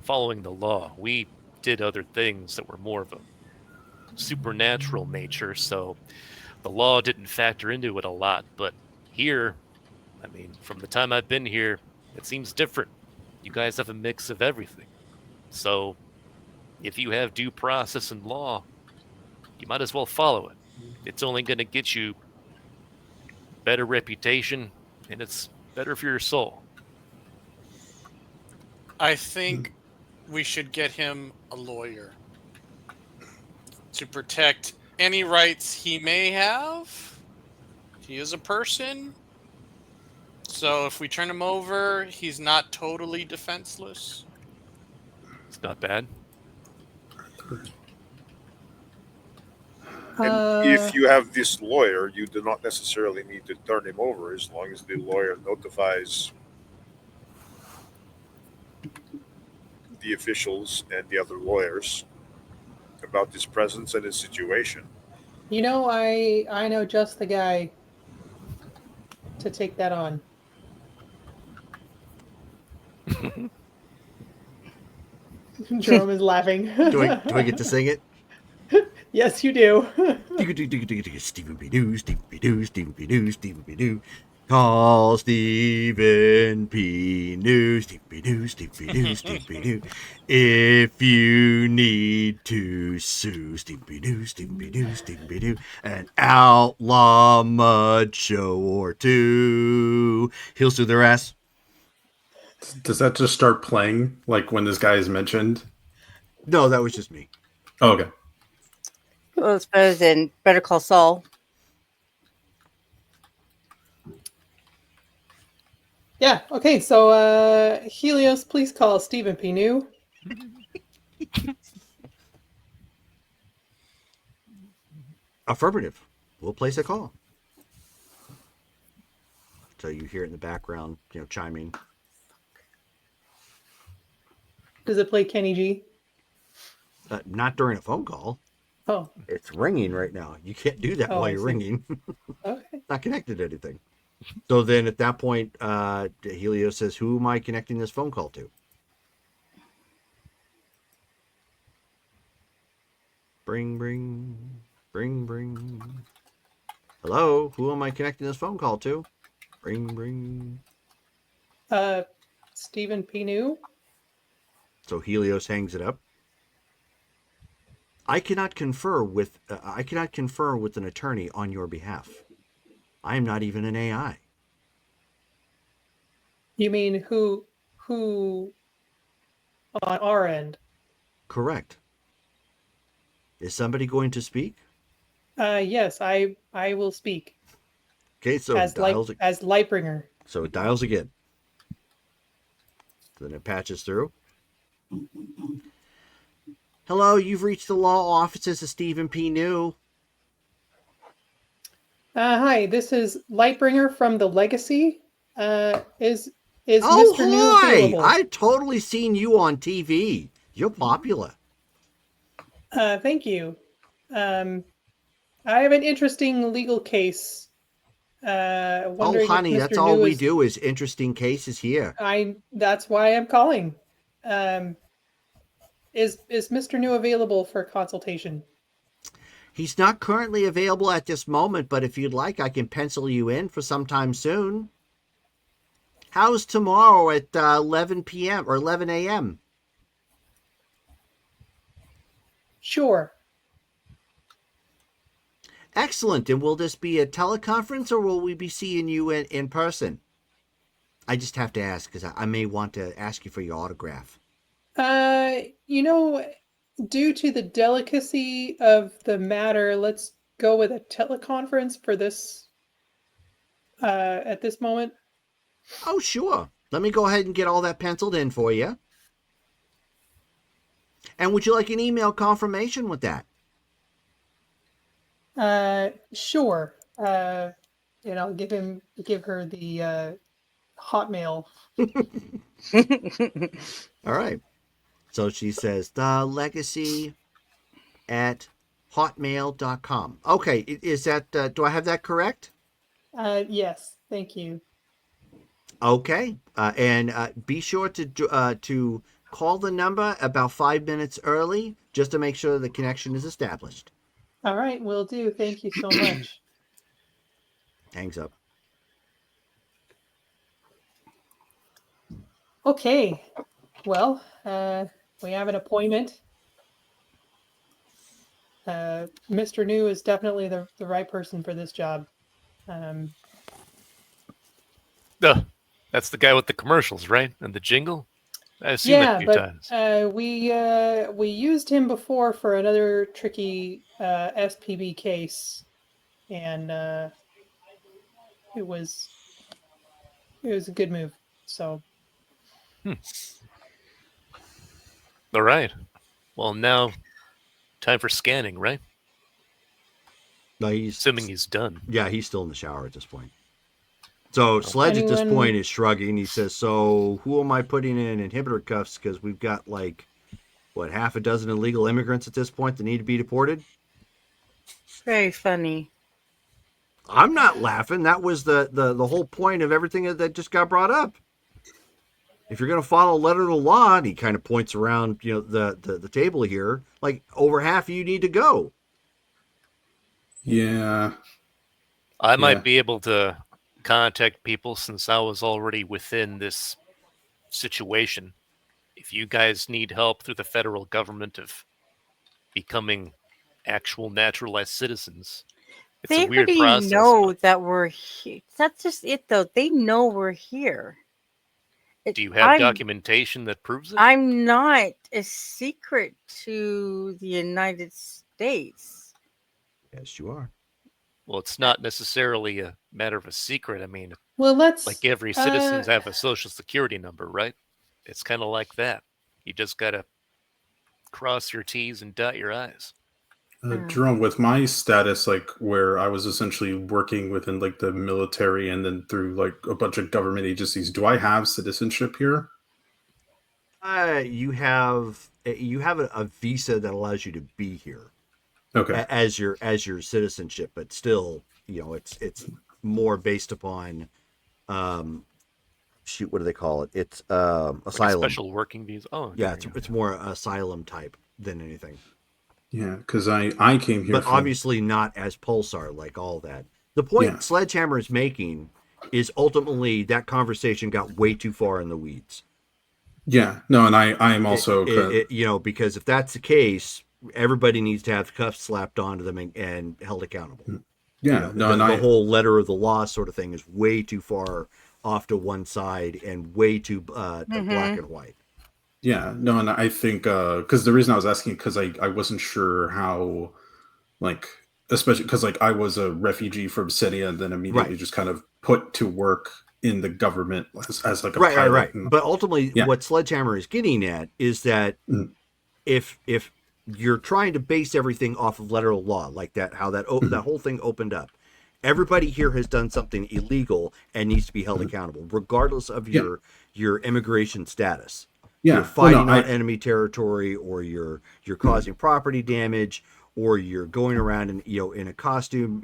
Speaker 8: following the law, we did other things that were more of a supernatural nature, so the law didn't factor into it a lot, but here, I mean, from the time I've been here, it seems different. You guys have a mix of everything. So, if you have due process and law, you might as well follow it. It's only going to get you better reputation, and it's better for your soul.
Speaker 7: I think we should get him a lawyer to protect any rights he may have. He is a person. So if we turn him over, he's not totally defenseless.
Speaker 8: It's not bad.
Speaker 3: And if you have this lawyer, you do not necessarily need to turn him over as long as the lawyer notifies the officials and the other lawyers about his presence and his situation.
Speaker 6: You know, I know just the guy to take that on. Jerome is laughing.
Speaker 4: Do I get to sing it?
Speaker 6: Yes, you do.
Speaker 4: Stephen P. New, Stephen P. New, Stephen P. New, Stephen P. New. Call Stephen P. New, Stephen P. New, Stephen P. New, Stephen P. New. If you need to sue Stephen P. New, Stephen P. New, Stephen P. New, an outlaw mud show or two, he'll sue their ass.
Speaker 5: Does that just start playing like when this guy is mentioned?
Speaker 4: No, that was just me.
Speaker 5: Oh, okay.
Speaker 2: Well, it's better than Better Call Saul.
Speaker 6: Yeah, okay, so Helios, please call Stephen P. New.
Speaker 4: Affirmative. We'll place a call. So you hear it in the background, chiming.
Speaker 6: Does it play Kenny G?
Speaker 4: Not during a phone call.
Speaker 6: Oh,
Speaker 4: It's ringing right now. You can't do that
Speaker 6: Oh,
Speaker 4: while
Speaker 6: I
Speaker 4: you're
Speaker 6: see.
Speaker 4: ringing.
Speaker 6: okay.
Speaker 4: Not connected to anything. So then at that point, Helios says, who am I connecting this phone call to? Bring. Hello, who am I connecting this phone call to? Bring.
Speaker 6: Stephen P. New?
Speaker 4: So Helios hangs it up. I cannot confer with an attorney on your behalf. I am not even an AI.
Speaker 6: You mean who on our end?
Speaker 4: Correct. Is somebody going to speak?
Speaker 6: Yes, I will speak.
Speaker 4: Okay, so
Speaker 6: as
Speaker 4: it dials.
Speaker 6: as Lightbringer.
Speaker 4: So it dials again. Then it patches through. Hello, you've reached the law offices of Stephen P. New.
Speaker 6: Hi, this is Lightbringer from the Legacy. Is
Speaker 4: Oh,
Speaker 6: Mr. New
Speaker 4: hi!
Speaker 6: available?
Speaker 4: I've totally seen you on TV. You're popular.
Speaker 6: Thank you. I have an interesting legal case.
Speaker 4: Oh,
Speaker 6: Wondering
Speaker 4: honey,
Speaker 6: if Mr.
Speaker 4: that's all
Speaker 6: New
Speaker 4: we
Speaker 6: is,
Speaker 4: do is interesting cases here.
Speaker 6: That's why I'm calling. Is Mr. New available for consultation?
Speaker 4: He's not currently available at this moment, but if you'd like, I can pencil you in for sometime soon. How's tomorrow at 11 p.m. or 11 a.m.?
Speaker 6: Sure.
Speaker 4: Excellent. And will this be a teleconference or will we be seeing you in person? I just have to ask because I may want to ask you for your autograph.
Speaker 6: Due to the delicacy of the matter, let's go with a teleconference for this at this moment.
Speaker 4: Oh, sure. Let me go ahead and get all that penciled in for you. And would you like an email confirmation with that?
Speaker 6: Sure. And I'll give her the Hotmail.
Speaker 4: All right. So she says the legacy at hotmail.com. Okay. Is that, do I have that correct?
Speaker 6: Yes. Thank you.
Speaker 4: Okay. And be sure to call the number about 5 minutes early just to make sure the connection is established.
Speaker 6: All right. Will do. Thank you so much.
Speaker 4: Hangs up.
Speaker 6: Okay. Well, we have an appointment. Mr. New is definitely the right person for this job.
Speaker 8: That's the guy with the commercials, right? And the jingle? I've seen that a few times.
Speaker 6: We used him before for another tricky SPB case, and it was a good move. So
Speaker 8: All right. Well, now time for scanning, right?
Speaker 4: No,
Speaker 8: Assuming he's done.
Speaker 4: Yeah, he's still in the shower at this point. So Sledge at this point is shrugging. He says, "So who am I putting in inhibitor cuffs? Because we've got like half a dozen illegal immigrants at this point that need to be deported."
Speaker 2: Very funny.
Speaker 4: I'm not laughing. That was the whole point of everything that just got brought up. If you're going to follow letter of the law, and he kind of points around, the table here, like over half of you need to go.
Speaker 5: Yeah.
Speaker 8: I might be able to contact people since I was already within this situation. If you guys need help through the federal government of becoming actual naturalized citizens, it's
Speaker 2: They
Speaker 8: a weird
Speaker 2: already
Speaker 8: process.
Speaker 2: know
Speaker 8: but
Speaker 2: that we're here. That's just it, though. They know we're here.
Speaker 8: do you have documentation that proves it?
Speaker 2: I'm not a secret to the United States.
Speaker 4: Yes, you are.
Speaker 8: Well, it's not necessarily a matter of a secret. I mean,
Speaker 6: well, let's
Speaker 8: like every citizens have a social security number, right? It's kind of like that. You just gotta cross your T's and dot your I's.
Speaker 5: Jerome, with my status, like where I was essentially working within like the military and then through like a bunch of government agencies, do I have citizenship here?
Speaker 4: You have a visa that allows you to be here.
Speaker 5: Okay.
Speaker 4: As your citizenship, but still, it's more based upon, what do they call it? It's asylum.
Speaker 8: Like a special working visa. Oh,
Speaker 4: yeah, it's more asylum type than anything.
Speaker 5: Yeah, because I came here,
Speaker 4: but obviously not as Pulsar, like all that. The point Sledgehammer is making is ultimately that conversation got way too far in the weeds.
Speaker 5: Yeah, no, and I am also
Speaker 4: because if that's the case, everybody needs to have cuffs slapped onto them and held accountable.
Speaker 5: Yeah,
Speaker 4: the whole letter of the law sort of thing is way too far off to one side and way too black and white.
Speaker 5: Yeah, no, and I think because the reason I was asking because I wasn't sure how, like, especially because like I was a refugee from Syria and then immediately just kind of put to work in the government as like a pilot.
Speaker 4: Right. But ultimately, what Sledgehammer is getting at is that if you're trying to base everything off of letter of law, like that, how that whole thing opened up, everybody here has done something illegal and needs to be held accountable, regardless of your immigration status.
Speaker 5: Yeah,
Speaker 4: you're fighting on enemy territory, or you're causing property damage, or you're going around in a costume,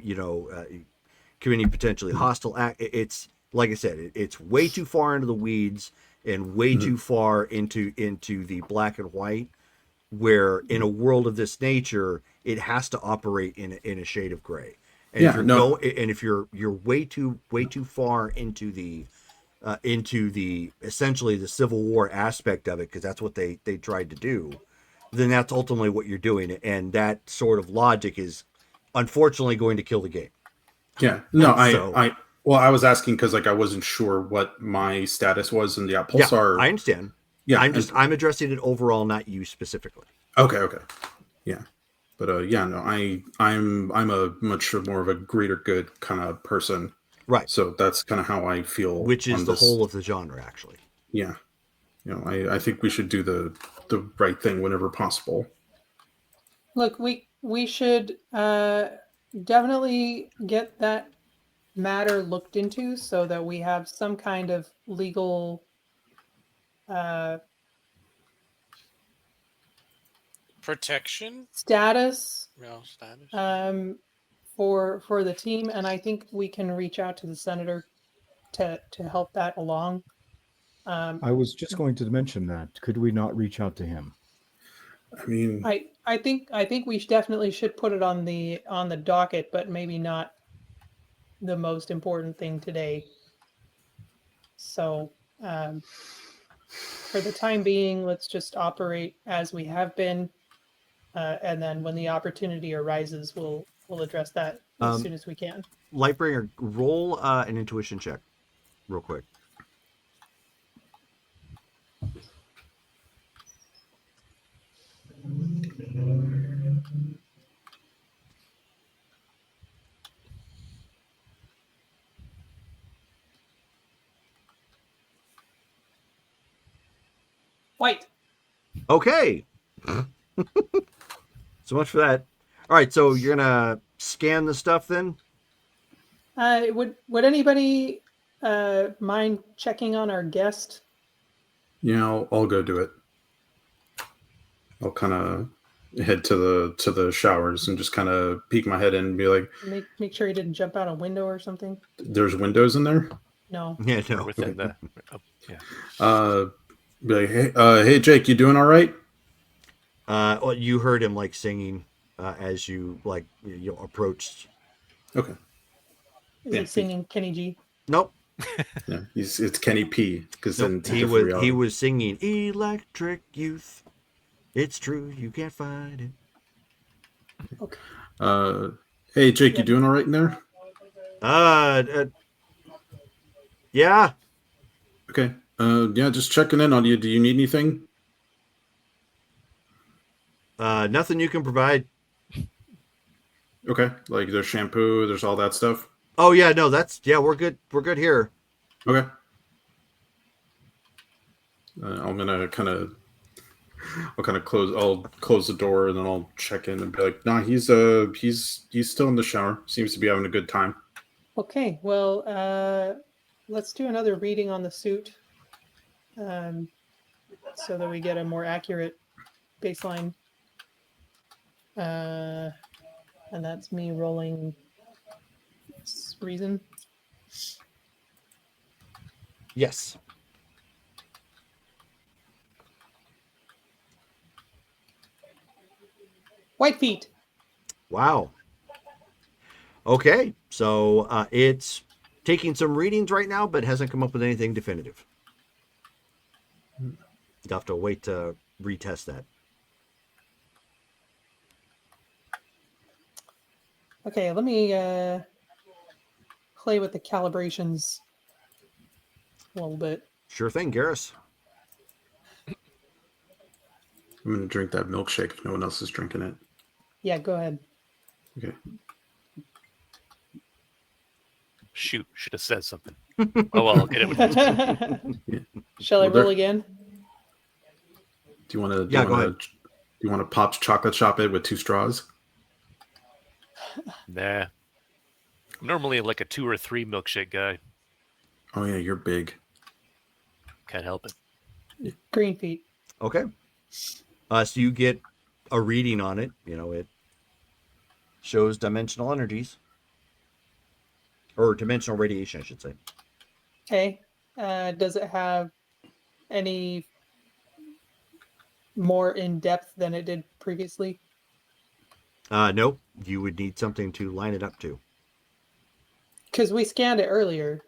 Speaker 4: committing potentially hostile act. It's like I said, it's way too far into the weeds and way too far into the black and white, where in a world of this nature, it has to operate in a shade of gray. And if you're way too far into the essentially the Civil War aspect of it, because that's what they tried to do, then that's ultimately what you're doing, and that sort of logic is unfortunately going to kill the game.
Speaker 5: Yeah, no, I was asking because like I wasn't sure what my status was in the Pulsar.
Speaker 4: Yeah, I understand. Yeah, I'm addressing it overall, not you specifically.
Speaker 5: Okay, yeah, but I'm a much more of a greater good kind of person.
Speaker 4: Right.
Speaker 5: So that's kind of how I feel.
Speaker 4: Which is the whole of the genre, actually.
Speaker 5: Yeah. I think we should do the right thing whenever possible.
Speaker 6: Look, we should definitely get that matter looked into so that we have some kind of legal
Speaker 7: protection
Speaker 6: status.
Speaker 7: No status.
Speaker 6: For the team, and I think we can reach out to the senator to help that along.
Speaker 1: I was just going to mention that. Could we not reach out to him?
Speaker 5: I mean,
Speaker 6: I think we definitely should put it on the docket, but maybe not the most important thing today. So for the time being, let's just operate as we have been. And then when the opportunity arises, we'll address that as soon as we can.
Speaker 4: Lightbringer, roll an intuition check real quick.
Speaker 6: White.
Speaker 4: Okay. So much for that. All right, so you're gonna scan the stuff then?
Speaker 6: Would anybody mind checking on our guest?
Speaker 5: Yeah, I'll go do it. I'll kind of head to the showers and just kind of peek my head in and be like,
Speaker 6: Make sure he didn't jump out a window or something.
Speaker 5: "There's windows in there."
Speaker 6: No.
Speaker 4: Yeah,
Speaker 8: Or
Speaker 4: no.
Speaker 8: within the. Yeah.
Speaker 5: Be like, hey, Jake, you doing all right?
Speaker 4: Well, you heard him like singing as you like approached.
Speaker 5: Okay.
Speaker 6: Is
Speaker 5: Yeah,
Speaker 6: he singing Kenny G?
Speaker 4: Nope.
Speaker 5: Yeah, it's Kenny P. Because then
Speaker 4: Nope.
Speaker 5: it's a
Speaker 4: He
Speaker 5: different
Speaker 4: was
Speaker 5: reality.
Speaker 4: singing Electric Youth. It's true, you can't find it.
Speaker 6: Okay.
Speaker 5: Hey, Jake, you
Speaker 6: Yeah.
Speaker 5: doing all right in there?
Speaker 4: Yeah.
Speaker 5: Okay. Yeah, just checking in on you. Do you need anything?
Speaker 4: Nothing you can provide.
Speaker 5: Okay. Like there's shampoo, there's all that stuff.
Speaker 4: Oh yeah, no, we're good. We're good here.
Speaker 5: Okay. I'm gonna I'll close the door and then I'll check in and be like, nah, he's still in the shower. Seems to be having a good time.
Speaker 6: Okay. Well, let's do another reading on the suit, so that we get a more accurate baseline. And that's me rolling reason.
Speaker 4: Yes.
Speaker 6: White feet.
Speaker 4: Wow. Okay, so it's taking some readings right now, but hasn't come up with anything definitive. You'll have to wait to retest that.
Speaker 6: Okay, let me play with the calibrations a little bit.
Speaker 4: Sure thing, Garrus.
Speaker 5: I'm gonna drink that milkshake if no one else is drinking it.
Speaker 6: Yeah, go ahead.
Speaker 5: Okay.
Speaker 8: Shoot, should have said something. Oh well, I'll get it with next time.
Speaker 6: Shall I
Speaker 5: Well, there-
Speaker 6: roll again?
Speaker 5: Do you want to?
Speaker 4: Yeah, go ahead.
Speaker 5: Do you want to pop chocolate chop it with 2 straws?
Speaker 8: Nah. I'm normally like a 2 or 3 milkshake guy.
Speaker 5: Oh yeah, you're big.
Speaker 8: Can't help it.
Speaker 6: Green feet.
Speaker 4: Okay. So you get a reading on it. You know, it shows dimensional energies. Or dimensional radiation, I should say.
Speaker 6: Okay. Does it have any more in depth than it did previously?
Speaker 4: Nope. You would need something to line it up to.
Speaker 6: Because we scanned it earlier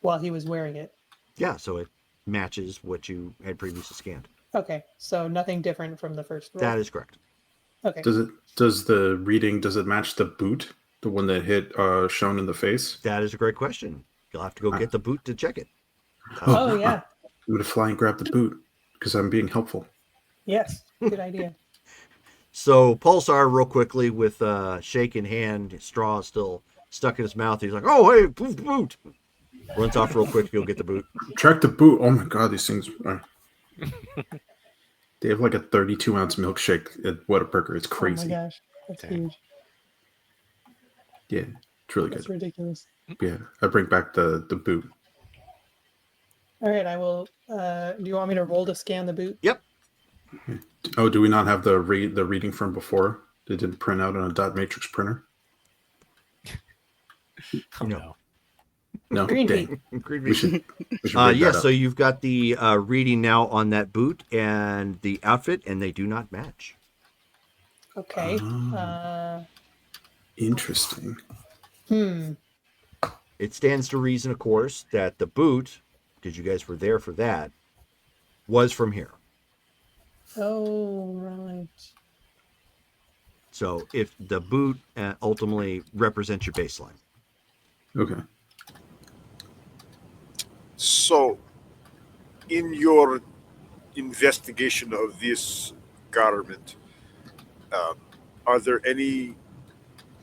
Speaker 6: while he was wearing it.
Speaker 4: Yeah, so it matches what you had previously scanned.
Speaker 6: Okay, so nothing different from the first roll.
Speaker 4: That is correct.
Speaker 6: Okay.
Speaker 5: Does it match the boot, the one that hit Sean in the face?
Speaker 4: That is a great question. You'll have to go get the boot to check it.
Speaker 6: Oh, yeah.
Speaker 5: I'm gonna fly and grab the boot because I'm being helpful.
Speaker 6: Yes. Good idea.
Speaker 4: So Pulsar, real quickly, with shake in hand, straw still stuck in his mouth. He's like, "Oh, hey, boot!" Runs off real quick to go get the boot.
Speaker 5: Track the boot. Oh my god, these things are. They have like a 32-ounce milkshake at Whataburger. It's crazy.
Speaker 6: Oh my gosh. That's
Speaker 8: Dang.
Speaker 6: huge.
Speaker 5: Yeah, it's really
Speaker 6: That's
Speaker 5: good.
Speaker 6: ridiculous.
Speaker 5: Yeah, I bring back the boot.
Speaker 6: All right, I will. Do you want me to roll to scan the boot?
Speaker 4: Yep.
Speaker 5: Oh, do we not have the reading from before? It didn't print out on a dot matrix printer.
Speaker 8: Oh,
Speaker 4: No.
Speaker 8: no.
Speaker 5: No,
Speaker 6: Green
Speaker 5: dang.
Speaker 4: Green
Speaker 5: We should. We should
Speaker 4: Yeah,
Speaker 5: bring that
Speaker 4: so
Speaker 5: up.
Speaker 4: you've got the reading now on that boot and the outfit, and they do not match.
Speaker 6: Okay.
Speaker 5: Interesting.
Speaker 4: it stands to reason, of course, that the boot, because you guys were there for that, was from here.
Speaker 6: Oh, right.
Speaker 4: So if the boot ultimately represents your baseline.
Speaker 5: Okay.
Speaker 3: So, in your investigation of this garment, um, are there any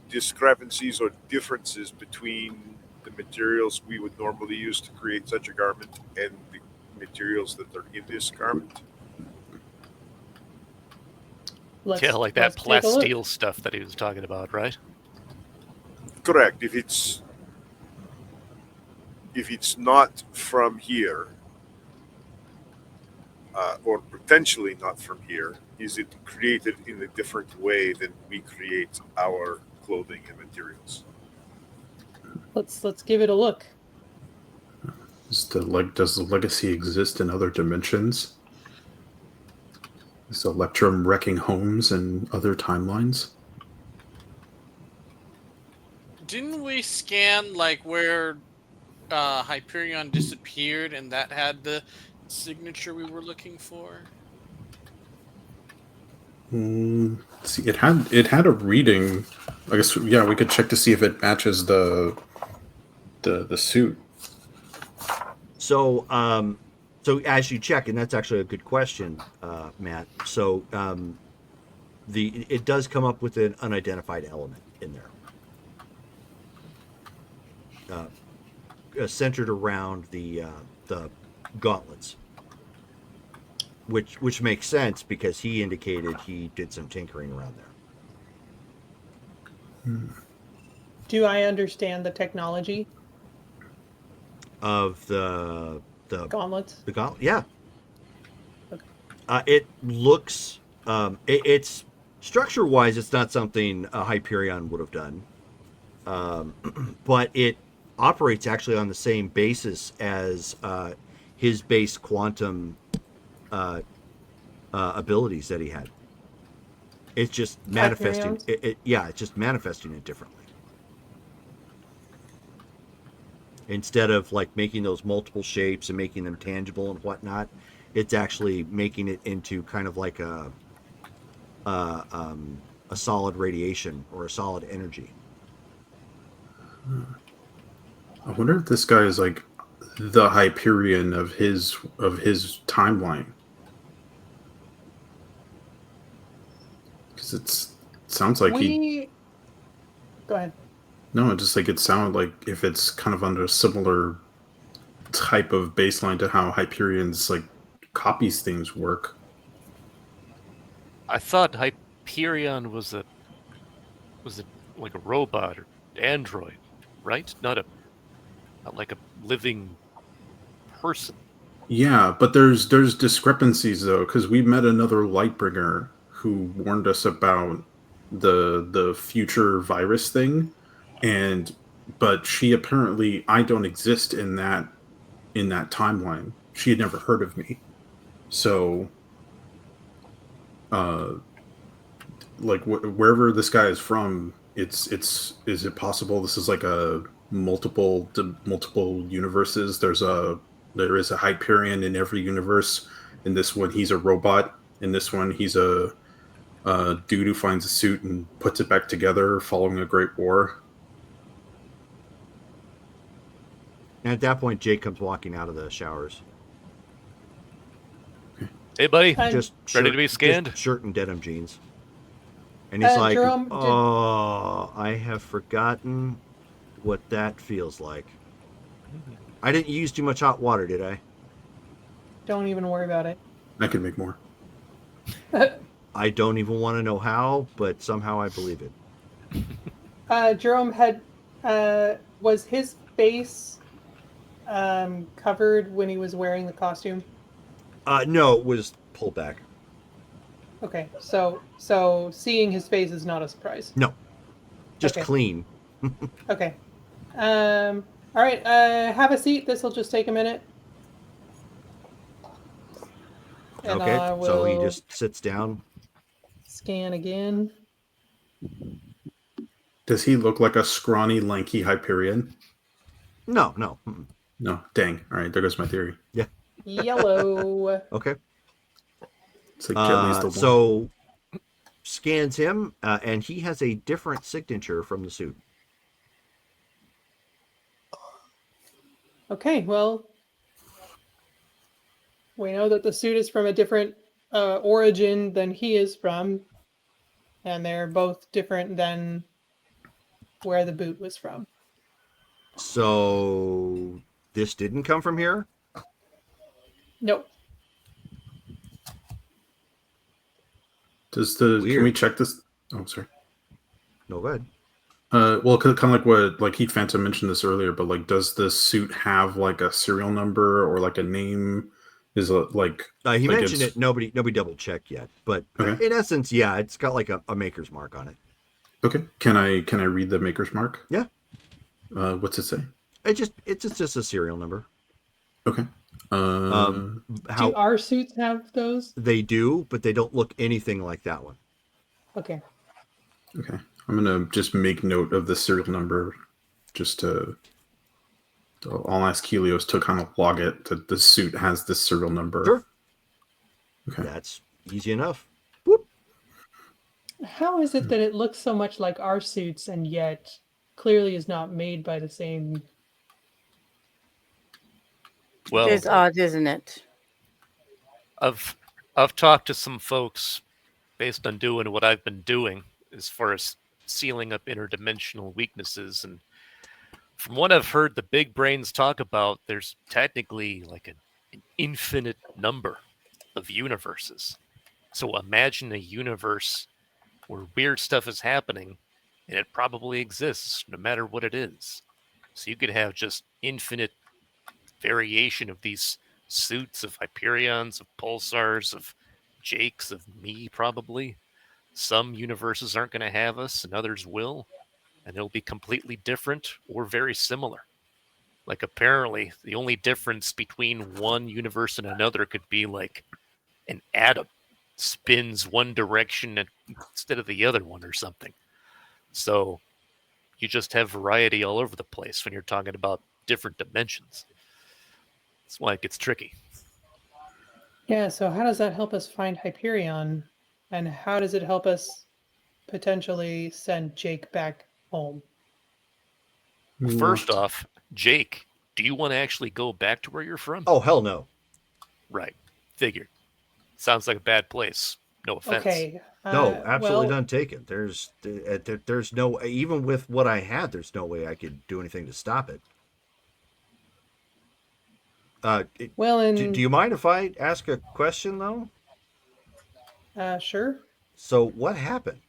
Speaker 3: discrepancies or differences between the materials we would normally use to create such a garment and the materials that are in this garment?
Speaker 8: Yeah, like that
Speaker 6: Let's take a look.
Speaker 8: plasteel stuff that he was talking about, right?
Speaker 3: Correct. If it's not from here, or potentially not from here, is it created in a different way than we create our clothing and materials?
Speaker 6: Let's give it a look.
Speaker 5: Does the legacy exist in other dimensions? Is Electrum wrecking homes and other timelines?
Speaker 7: Didn't we scan like where Hyperion disappeared and that had the signature we were looking for?
Speaker 5: See, it had a reading. I guess yeah, we could check to see if it matches the suit.
Speaker 4: So, so as you check, and that's actually a good question, Matt. So, it does come up with an unidentified element in there, centered around the gauntlets, which makes sense because he indicated he did some tinkering around there.
Speaker 6: Do I understand the technology
Speaker 4: Of the
Speaker 6: gauntlets?
Speaker 4: the gauntlet, yeah.
Speaker 6: Okay.
Speaker 4: It looks, it's structure wise, it's not something Hyperion would have done, but it operates actually on the same basis as his base quantum abilities that he had. It's just manifesting.
Speaker 6: Hyperion's?
Speaker 4: It's just manifesting it differently. Instead of like making those multiple shapes and making them tangible and whatnot, it's actually making it into kind of like a solid radiation or a solid energy.
Speaker 5: I wonder if this guy is like the Hyperion of his timeline. Because it sounds like
Speaker 6: Go ahead.
Speaker 5: No, just like it sounded like if it's kind of under a similar type of baseline to how Hyperion's like copies things work.
Speaker 8: I thought Hyperion was like a robot or android, right? Not like a living person.
Speaker 5: Yeah, but there's discrepancies though, because we met another Lightbringer who warned us about the future virus thing, but she apparently I don't exist in that timeline. She had never heard of me, so like wherever this guy is from, it's is it possible this is like a multiple universes? There is a Hyperion in every universe. In this one, he's a robot. In this one, he's a dude who finds a suit and puts it back together following a great war.
Speaker 4: And at that point, Jake comes walking out of the showers.
Speaker 8: Hey, buddy,
Speaker 4: Just
Speaker 8: ready to be scanned?
Speaker 4: Just shirt and denim jeans. And he's like,
Speaker 6: Jerome,
Speaker 4: I have forgotten what that feels like. I didn't use too much hot water, did I?
Speaker 6: Don't even worry about it.
Speaker 5: I could make more.
Speaker 4: I don't even want to know how, but somehow I believe it.
Speaker 6: Jerome was his face covered when he was wearing the costume?
Speaker 4: No, it was pulled back.
Speaker 6: Okay, so seeing his face is not a surprise.
Speaker 4: No, just
Speaker 6: Okay.
Speaker 4: clean.
Speaker 6: Okay. All right. Have a seat. This will just take a minute. And
Speaker 4: Okay,
Speaker 6: I will
Speaker 4: so he just sits down.
Speaker 6: scan again.
Speaker 5: Does he look like a scrawny, lanky Hyperion?
Speaker 4: No, no. Mm-mm.
Speaker 5: No. Dang. All right. There goes my theory.
Speaker 6: Yellow.
Speaker 4: Okay.
Speaker 5: It's like Kelly's the one.
Speaker 4: So scans him, and he has a different signature from the suit.
Speaker 6: Okay, well, we know that the suit is from a different origin than he is from, and they're both different than where the boot was from.
Speaker 4: So this didn't come from here?
Speaker 6: Nope.
Speaker 5: Does the
Speaker 4: Weird.
Speaker 5: can we check this? Oh, sorry.
Speaker 4: No, go ahead.
Speaker 5: Well, kind of like what like Heat Phantom mentioned this earlier, but like, does the suit have like a serial number or like a name? Is it like
Speaker 4: He
Speaker 5: like
Speaker 4: mentioned
Speaker 5: it's-
Speaker 4: it. Nobody double checked yet, but
Speaker 5: Okay.
Speaker 4: in essence, yeah, it's got like a maker's mark on it.
Speaker 5: Okay. Can I read the maker's mark?
Speaker 4: Yeah.
Speaker 5: What's it say?
Speaker 4: It's just a serial number.
Speaker 5: Okay.
Speaker 4: How
Speaker 6: Do our suits have those?
Speaker 4: they do, but they don't look anything like that one.
Speaker 6: Okay.
Speaker 5: Okay. I'm gonna just make note of the serial number, just to. I'll ask Helios to kind of log it that the suit has this serial number.
Speaker 4: Sure.
Speaker 5: Okay.
Speaker 4: That's easy enough. Whoop.
Speaker 6: How is it that it looks so much like our suits and yet clearly is not made by the same?
Speaker 8: Well,
Speaker 2: It is odd, isn't it?
Speaker 8: I've talked to some folks based on doing what I've been doing as far as sealing up interdimensional weaknesses, and from what I've heard the big brains talk about, there's technically like an infinite number of universes. So imagine a universe where weird stuff is happening, and it probably exists no matter what it is. So you could have just infinite variation of these suits of Hyperions, of Pulsars, of Jakes, of me, probably. Some universes aren't going to have us, and others will, and it'll be completely different or very similar. Like, apparently, the only difference between one universe and another could be like an atom spins one direction instead of the other one or something. So you just have variety all over the place when you're talking about different dimensions. That's why it gets tricky.
Speaker 6: Yeah, so how does that help us find Hyperion? And how does it help us potentially send Jake back home?
Speaker 8: First off, Jake, do you want to actually go back to where you're from?
Speaker 4: Oh, hell no.
Speaker 8: Right. Figured. Sounds like a bad place. No offense.
Speaker 6: Okay.
Speaker 4: No, absolutely
Speaker 6: well,
Speaker 4: none taken. There's no, even with what I had, there's no way I could do anything to stop it.
Speaker 6: Well, and
Speaker 4: Do you mind if I ask a question though?
Speaker 6: sure.
Speaker 4: So what happened?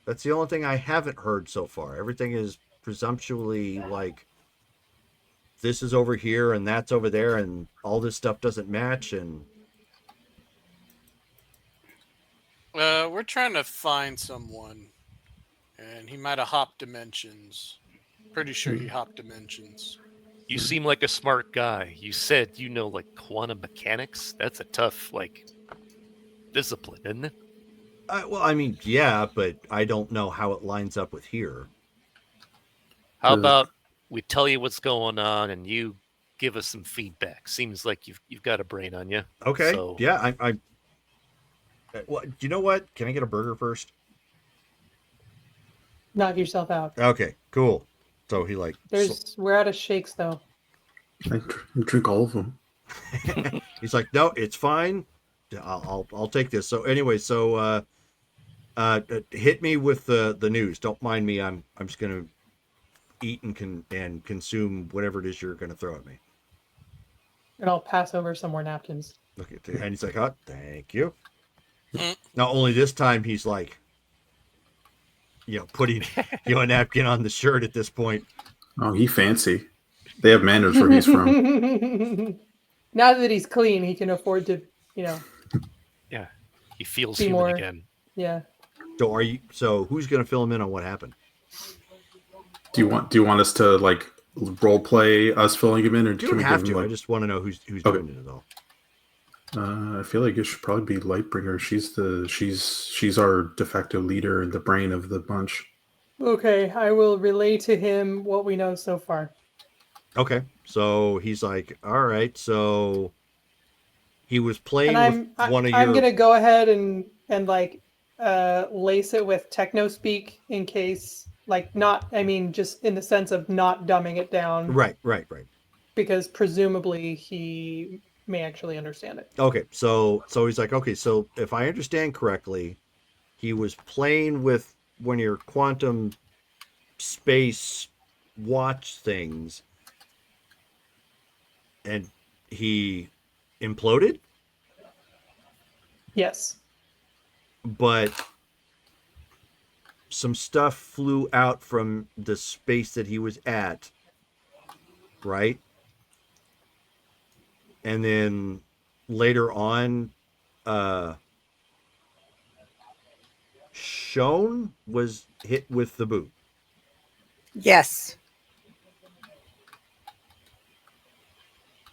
Speaker 4: That's the only thing I haven't heard so far. Everything is presumptually like this is over here and that's over there and all this stuff doesn't match and
Speaker 7: We're trying to find someone, and he might have hopped dimensions. Pretty sure he hopped dimensions.
Speaker 8: You seem like a smart guy. You said you know like quantum mechanics. That's a tough like discipline, isn't it?
Speaker 4: well, I mean, yeah, but I don't know how it lines up with here.
Speaker 8: How about we tell you what's going on and you give us some feedback? Seems like you've got a brain on you.
Speaker 4: Okay.
Speaker 8: So,
Speaker 4: Yeah, I well, you know what? Can I get a burger first?
Speaker 6: Knock yourself out.
Speaker 4: Okay, cool. So he like
Speaker 6: We're out of shakes though.
Speaker 5: I drink all of them.
Speaker 4: he's like, no, it's fine. I'll take this. So anyway, so hit me with the news. Don't mind me. I'm just gonna eat and consume whatever it is you're gonna throw at me.
Speaker 6: And I'll pass over some more napkins.
Speaker 4: Okay, and he's like, oh, thank you. Not only this time, he's like, putting a napkin on the shirt at this point.
Speaker 5: Oh, he fancy. They have manners where he's from.
Speaker 6: Now that he's clean, he can afford to,
Speaker 8: yeah, he feels
Speaker 6: Be
Speaker 8: human
Speaker 6: more-
Speaker 8: again.
Speaker 6: yeah.
Speaker 4: So who's gonna fill him in on what happened?
Speaker 5: Do you want us to like role play us filling him in, or
Speaker 4: You
Speaker 5: can
Speaker 4: don't
Speaker 5: we
Speaker 4: have
Speaker 5: give
Speaker 4: to.
Speaker 5: him,
Speaker 4: I
Speaker 5: like,
Speaker 4: just want to know who's
Speaker 5: Okay.
Speaker 4: doing it at all.
Speaker 5: I feel like it should probably be Lightbringer. She's our de facto leader and the brain of the bunch.
Speaker 6: Okay, I will relay to him what we know so far.
Speaker 4: Okay, so he's like, all right, so he was
Speaker 6: And
Speaker 4: playing with one of
Speaker 6: I'm
Speaker 4: your.
Speaker 6: gonna go ahead and like lace it with techno speak in case, like, not, I mean, just in the sense of not dumbing it down,
Speaker 4: Right.
Speaker 6: because presumably he may actually understand it.
Speaker 4: Okay, so he's like, okay, so if I understand correctly, he was playing with one of your quantum space watch things, and he imploded,
Speaker 6: Yes.
Speaker 4: but some stuff flew out from the space that he was at, right? And then later on, uh Shone was hit with the boot.
Speaker 2: Yes.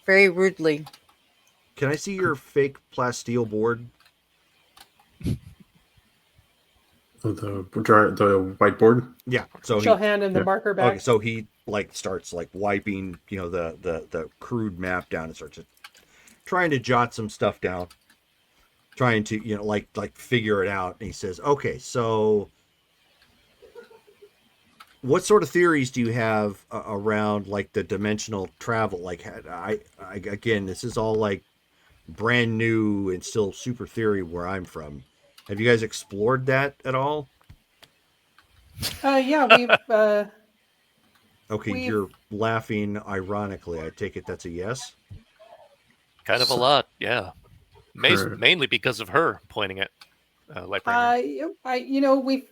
Speaker 2: Very rudely.
Speaker 4: Can I see your fake plasteel board?
Speaker 5: The whiteboard.
Speaker 4: Yeah. So
Speaker 6: She'll
Speaker 4: he
Speaker 6: hand him the
Speaker 5: Yeah.
Speaker 6: marker
Speaker 4: okay.
Speaker 6: back.
Speaker 4: So he like starts like wiping, the crude map down and starts trying to jot some stuff down, trying to like figure it out. And he says, "Okay, so what sort of theories do you have around like the dimensional travel? Like, I again, this is all like brand new and still super theory where I'm from. Have you guys explored that at all?"
Speaker 6: Yeah,
Speaker 4: Okay,
Speaker 6: we've
Speaker 4: you're laughing ironically. I take it that's a yes.
Speaker 8: Kind of a
Speaker 5: So,
Speaker 8: lot, yeah.
Speaker 5: her,
Speaker 8: Mainly because of her pointing at Lightbringer.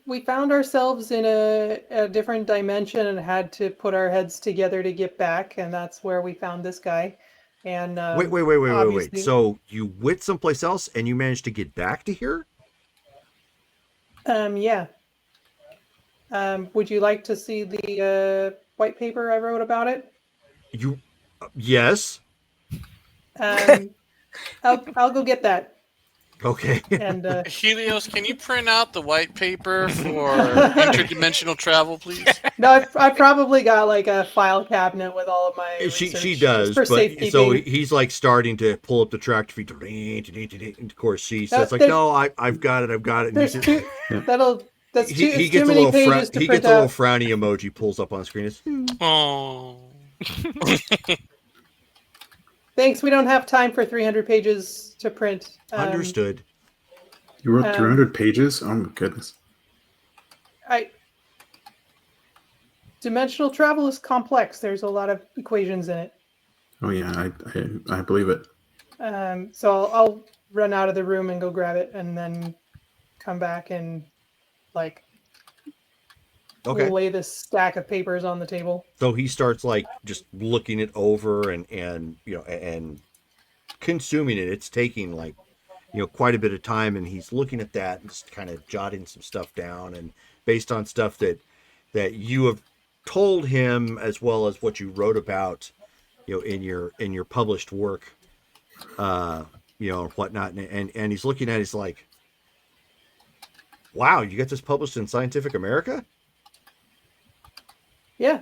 Speaker 6: we found ourselves in a different dimension and had to put our heads together to get back, and that's where we found this guy. And
Speaker 4: Wait.
Speaker 6: obviously,
Speaker 4: So you went someplace else and you managed to get back to here?
Speaker 6: yeah. Would you like to see the white paper I wrote about it?
Speaker 4: You, yes.
Speaker 6: Um, I'll go get that.
Speaker 4: Okay.
Speaker 6: And
Speaker 7: Helios, can you print out the white paper for interdimensional travel, please?
Speaker 6: no, I've probably got like a file cabinet with all of my research,
Speaker 4: she
Speaker 6: just
Speaker 4: does,
Speaker 6: for
Speaker 4: but so
Speaker 6: safekeeping.
Speaker 4: he's like starting to pull up the tractor feed. And of course, she
Speaker 6: No,
Speaker 4: says like, "No, I've got it. I've got it." And
Speaker 6: there's two.
Speaker 5: yeah.
Speaker 6: That's too.
Speaker 4: he
Speaker 6: It's too
Speaker 4: gets a
Speaker 6: many
Speaker 4: little
Speaker 6: pages to
Speaker 4: he
Speaker 6: print
Speaker 4: gets a little
Speaker 6: out.
Speaker 4: frowny emoji pulls up on the screen. It's,
Speaker 7: Oh.
Speaker 6: Thanks. We don't have time for 300 pages to print.
Speaker 4: understood.
Speaker 5: You wrote
Speaker 6: Um,
Speaker 5: 300 pages. Oh my goodness.
Speaker 6: Dimensional travel is complex. There's a lot of equations in it.
Speaker 5: Oh yeah, I believe it.
Speaker 6: So I'll run out of the room and go grab it, and then come back and like
Speaker 4: Okay.
Speaker 6: lay this stack of papers on the table.
Speaker 4: So he starts like just looking it over and consuming it. It's taking like quite a bit of time, and he's looking at that and just kind of jotting some stuff down, and based on stuff that you have told him as well as what you wrote about in your published work, and whatnot, and he's looking at it, he's like, wow, you got this published in Scientific America?
Speaker 6: Yeah.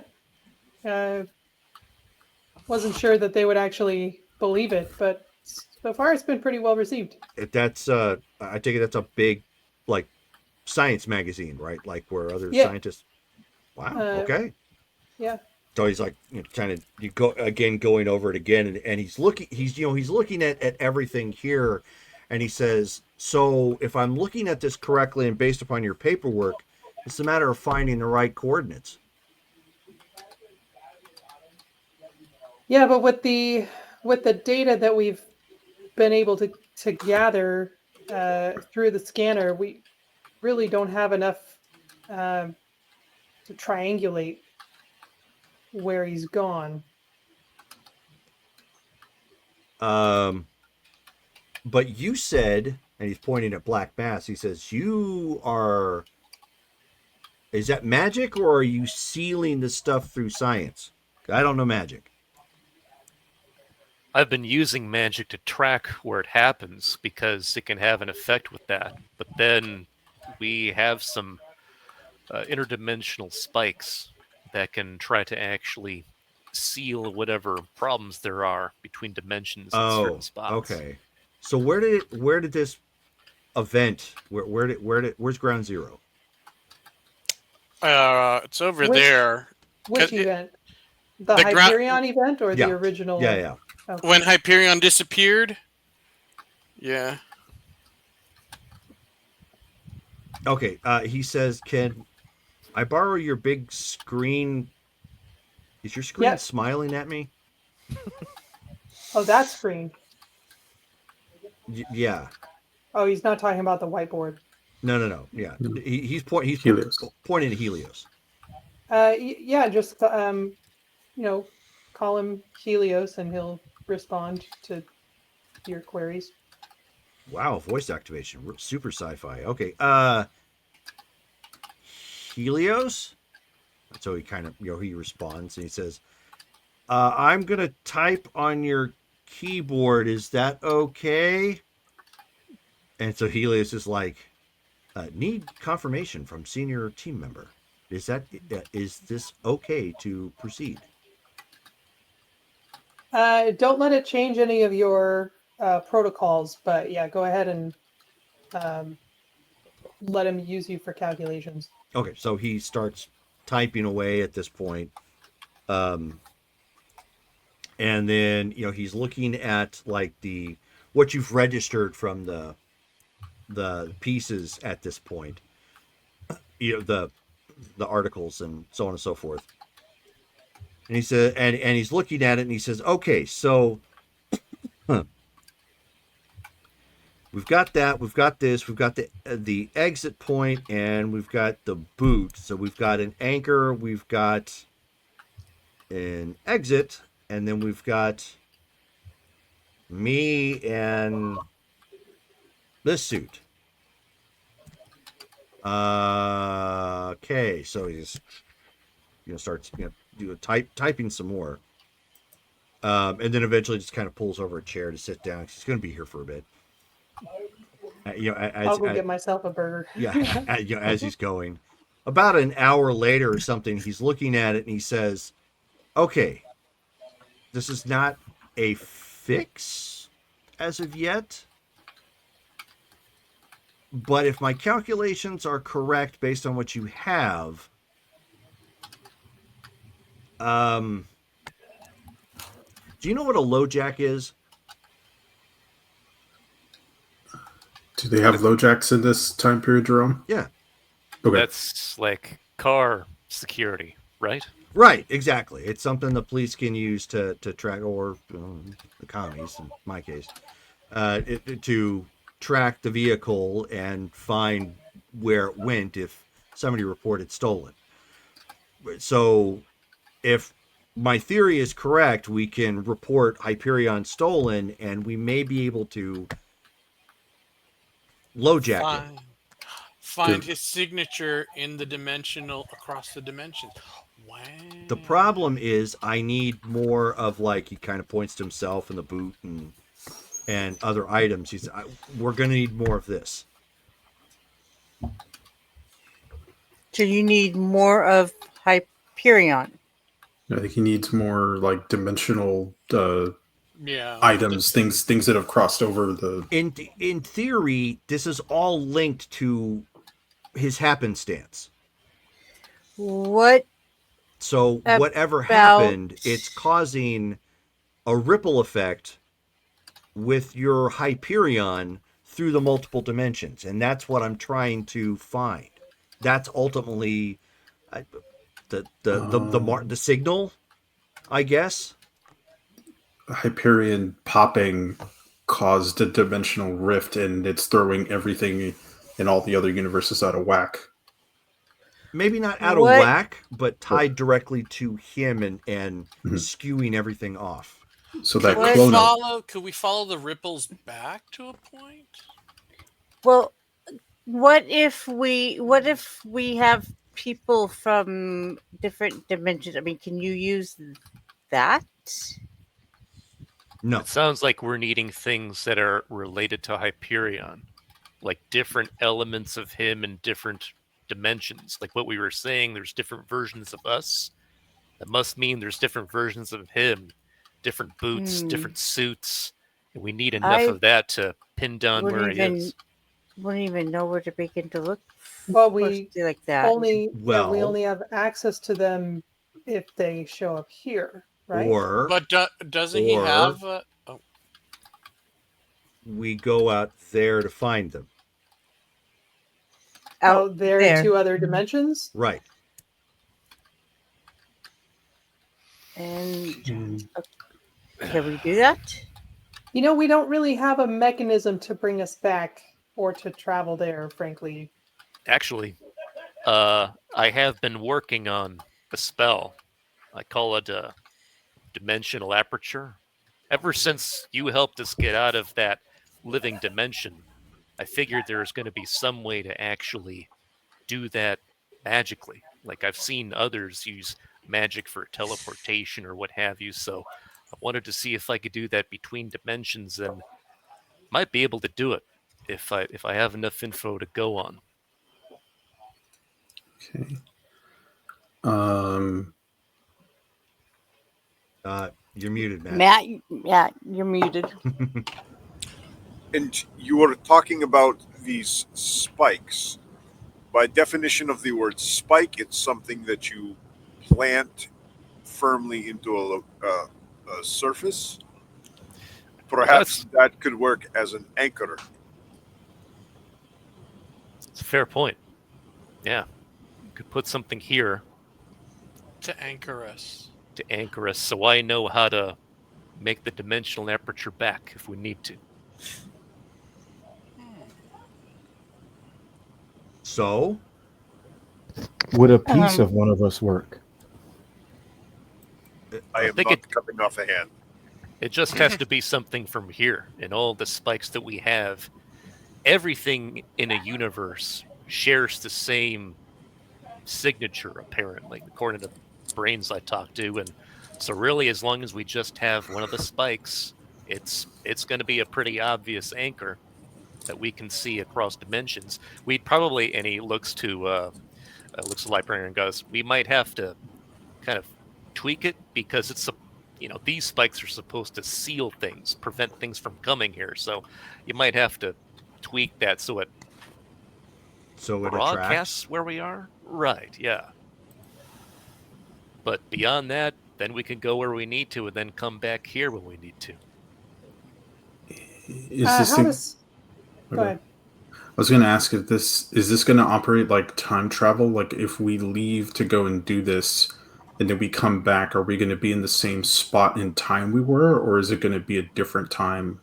Speaker 6: Wasn't sure that they would actually believe it, but so far it's been pretty well received.
Speaker 4: That's I take it that's a big like science magazine, right? Like where other
Speaker 6: Yeah.
Speaker 4: scientists. Wow.
Speaker 6: Uh,
Speaker 4: Okay.
Speaker 6: Yeah.
Speaker 4: So he's like, kind of you go again, going over it again, and he's looking. He's looking at everything here, and he says, "So if I'm looking at this correctly and based upon your paperwork, it's a matter of finding the right coordinates."
Speaker 6: Yeah, but with the data that we've been able to gather through the scanner, we really don't have enough to triangulate where he's gone.
Speaker 4: But you said, and he's pointing at Black Mass. He says, "You are. Is that magic, or are you sealing the stuff through science? I don't know magic."
Speaker 8: I've been using magic to track where it happens because it can have an effect with that. But then we have some interdimensional spikes that can try to actually seal whatever problems there are between dimensions in certain
Speaker 4: Oh,
Speaker 8: spots.
Speaker 4: okay. So where did this event where's ground zero?
Speaker 7: It's over
Speaker 6: Which-
Speaker 7: there.
Speaker 6: Which
Speaker 7: 'Cause it-
Speaker 6: event? The
Speaker 7: the gra-
Speaker 6: Hyperion event or the
Speaker 4: Yeah.
Speaker 6: original?
Speaker 4: Yeah.
Speaker 6: Okay.
Speaker 7: When Hyperion disappeared. Yeah.
Speaker 4: Okay. He says, "Can I borrow your big screen?" Is your screen
Speaker 6: Yep.
Speaker 4: smiling at me?
Speaker 6: Oh, that screen.
Speaker 4: Yeah.
Speaker 6: Oh, he's not talking about the whiteboard.
Speaker 4: No. Yeah. He's
Speaker 5: Helios.
Speaker 4: pointing to Helios.
Speaker 6: Yeah, just call him Helios and he'll respond to your queries.
Speaker 4: Wow, voice activation, super sci-fi. Okay. Helios. So he kind of, he responds and he says, "I'm gonna type on your keyboard. Is that okay?" And so Helios is like, "Need confirmation from senior team member. Is this okay to proceed?"
Speaker 6: Don't let it change any of your protocols, but yeah, go ahead and let him use you for calculations.
Speaker 4: Okay, so he starts typing away at this point. And then he's looking at like what you've registered from the pieces at this point, the articles and so on and so forth. And he said, and he's looking at it and he says, "Okay, so we've got that, we've got this, we've got the exit point, and we've got the boot. So we've got an anchor, we've got an exit, and then we've got me and this suit." Okay, so he's starts typing some more, and then eventually just kind of pulls over a chair to sit down. He's going to be here for a bit.
Speaker 6: I'll go get myself a burger.
Speaker 4: Yeah, as he's going. About an hour later or something, he's looking at it and he says, "Okay, this is not a fix as of yet, but if my calculations are correct based on what you have, do you know what a low jack is?"
Speaker 5: Do they have low jacks in this time period, Jerome?
Speaker 4: Yeah.
Speaker 5: Okay.
Speaker 8: That's like car security, right?
Speaker 4: Right, exactly. It's something the police can use to track, or the commies, in my case, to track the vehicle and find where it went if somebody reported stolen. So if my theory is correct, we can report Hyperion stolen, and we may be able to lowjack it.
Speaker 7: Find his signature in the dimensional across the dimensions. Wow.
Speaker 4: The problem is I need more of, like, he kind of points to himself and the boot and other items. We're going to need more of this.
Speaker 2: So you need more of Hyperion.
Speaker 5: I think he needs more like dimensional
Speaker 7: Yeah.
Speaker 5: items, things that have crossed over the.
Speaker 4: In theory, this is all linked to his happenstance.
Speaker 2: What?
Speaker 4: So whatever happened, it's causing a ripple effect with your Hyperion through the multiple dimensions, and that's what I'm trying to find. That's ultimately the signal, I guess.
Speaker 5: Hyperion popping caused a dimensional rift, and it's throwing everything in all the other universes out of whack.
Speaker 4: Maybe not out of whack, but tied directly to him and skewing everything off.
Speaker 5: So that
Speaker 7: could we follow the ripples back to a point?
Speaker 2: Well, what if we have people from different dimensions? I mean, can you use that?
Speaker 4: No.
Speaker 8: It sounds like we're needing things that are related to Hyperion, like different elements of him in different dimensions. Like what we were saying, there's different versions of us. That must mean there's different versions of him, different boots, different suits. And we need enough
Speaker 2: I
Speaker 8: of that to pin down where he
Speaker 2: wouldn't
Speaker 8: is.
Speaker 2: even know where to begin to look
Speaker 6: Well,
Speaker 2: for
Speaker 6: we
Speaker 2: something like that.
Speaker 6: we
Speaker 4: Well,
Speaker 6: only have access to them if they show up here, right?
Speaker 4: or
Speaker 7: But doesn't he
Speaker 4: Or-
Speaker 7: have?
Speaker 4: we go out there to find them.
Speaker 6: Out there to other dimensions.
Speaker 4: Right.
Speaker 2: And
Speaker 5: Mm.
Speaker 2: can we do that?
Speaker 6: You know, we don't really have a mechanism to bring us back or to travel there, frankly.
Speaker 8: Actually, I have been working on a spell. I call it a dimensional aperture. Ever since you helped us get out of that living dimension, I figured there's going to be some way to actually do that magically. Like I've seen others use magic for teleportation or what have you, so I wanted to see if I could do that between dimensions, and might be able to do it if I have enough info to go on.
Speaker 5: Okay.
Speaker 4: You're muted, Matt.
Speaker 2: Matt, you're muted.
Speaker 3: And you were talking about these spikes. By definition of the word spike, it's something that you plant firmly into a surface. Perhaps that could work as an anchor.
Speaker 8: It's a fair point. Yeah. You could put something here
Speaker 7: To anchor us.
Speaker 8: so I know how to make the dimensional aperture back if we need to.
Speaker 4: So,
Speaker 1: Would a piece of one of us work?
Speaker 3: I am
Speaker 8: think
Speaker 3: not cutting off a hand.
Speaker 8: It just has to be something from here. And all the spikes that we have, everything in a universe shares the same signature, apparently, according to brains I talked to. And so really, as long as we just have one of the spikes, it's going to be a pretty obvious anchor that we can see across dimensions. We'd probably, and he looks to the librarian and goes, we might have to kind of tweak it because it's these spikes are supposed to seal things, prevent things from coming here. So you might have to tweak that so it broadcasts
Speaker 4: attracts
Speaker 8: where we are. Right, yeah. But beyond that, then we can go where we need to and then come back here when we need to.
Speaker 6: Go ahead.
Speaker 5: I was going to ask if is this going to operate like time travel? Like if we leave to go and do this and then we come back, are we going to be in the same spot in time we were, or is it going to be a different time?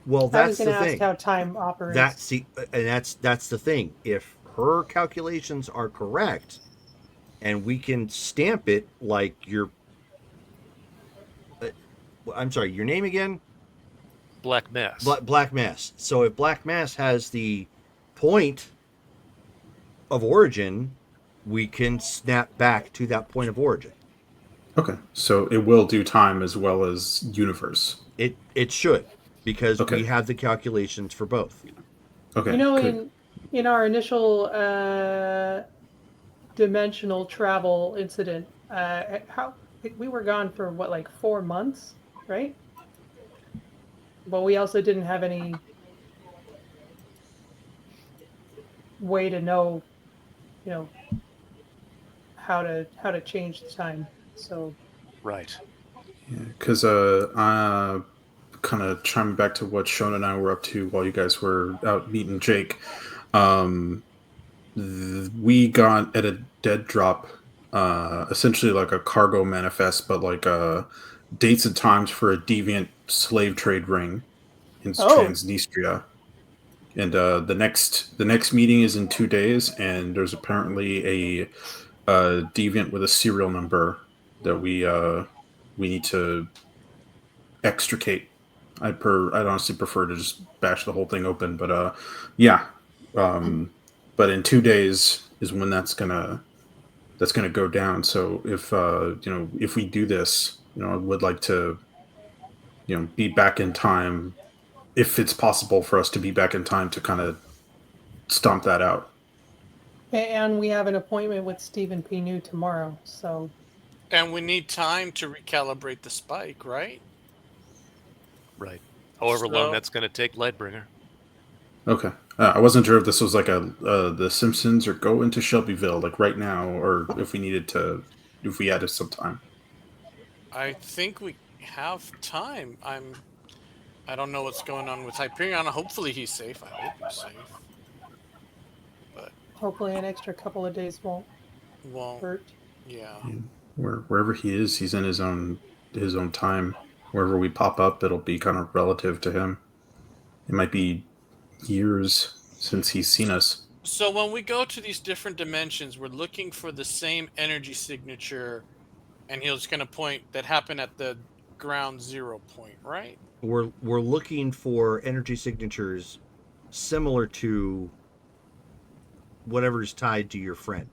Speaker 4: Well, that's the thing.
Speaker 6: I was going to ask how time operates.
Speaker 4: That's the thing. If her calculations are correct, and we can stamp it like your I'm sorry, your name again?
Speaker 8: Black Mass.
Speaker 4: Black Mass. So if Black Mass has the point of origin, we can snap back to that point of origin.
Speaker 5: Okay, so it will do time as well as universe.
Speaker 4: It should, because
Speaker 5: Okay.
Speaker 4: we have the calculations for both.
Speaker 5: Okay.
Speaker 6: You know, in our initial dimensional travel incident, we were gone for what, like 4 months, right? But we also didn't have any way to know, how to change the time. So
Speaker 8: Right.
Speaker 5: Yeah, because kind of chiming back to what Shona and I were up to while you guys were out meeting Jake. We got at a dead drop, essentially like a cargo manifest, but like dates and times for a deviant slave trade ring in Transnistria. And the next meeting is in 2 days, and there's apparently a deviant with a serial number that we need to extricate. I'd honestly prefer to just bash the whole thing open, but yeah. But in 2 days is when that's gonna go down. So if we do this, I would like to be back in time, if it's possible for us to be back in time to kind of stomp that out.
Speaker 6: And we have an appointment with Stephen P. New tomorrow, so
Speaker 7: And we need time to recalibrate the spike, right?
Speaker 8: Right. However long
Speaker 7: So-
Speaker 8: that's going to take, Lightbringer.
Speaker 5: Okay. I wasn't sure if this was like a The Simpsons or go into Shelbyville like right now, or if we needed to, if we had some time.
Speaker 7: I think we have time. I don't know what's going on with Hyperion. Hopefully he's safe. I hope he's safe. But
Speaker 6: hopefully an extra couple of days won't
Speaker 7: won't.
Speaker 6: hurt.
Speaker 7: Yeah.
Speaker 5: Wherever he is, he's in his own time. Wherever we pop up, it'll be kind of relative to him. It might be years since he's seen us.
Speaker 7: So when we go to these different dimensions, we're looking for the same energy signature, and he was going to point that happened at the ground zero point, right?
Speaker 4: We're looking for energy signatures similar to whatever's tied to your friend.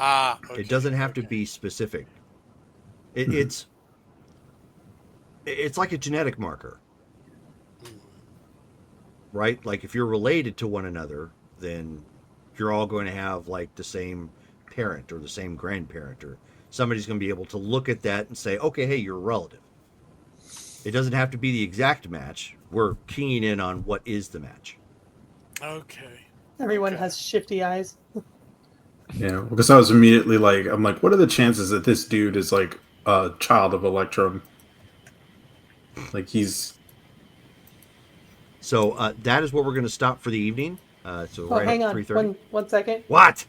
Speaker 7: Okay,
Speaker 4: It doesn't have to
Speaker 7: okay.
Speaker 4: be specific.
Speaker 5: Mhm.
Speaker 4: It's like a genetic marker,
Speaker 7: Mm.
Speaker 4: right? Like if you're related to one another, then you're all going to have like the same parent or the same grandparent, or somebody's going to be able to look at that and say, okay, hey, you're a relative. It doesn't have to be the exact match. We're keying in on what is the match.
Speaker 7: Okay.
Speaker 6: Everyone
Speaker 7: Okay.
Speaker 6: has shifty eyes.
Speaker 5: Yeah, because I was immediately like, I'm like, what are the chances that this dude is like a child of Electrum? Like he's
Speaker 4: So that is where we're going to stop for the evening. So
Speaker 6: Oh,
Speaker 4: right
Speaker 6: hang
Speaker 4: at
Speaker 6: on,
Speaker 4: 3:30.
Speaker 6: one second.
Speaker 4: What?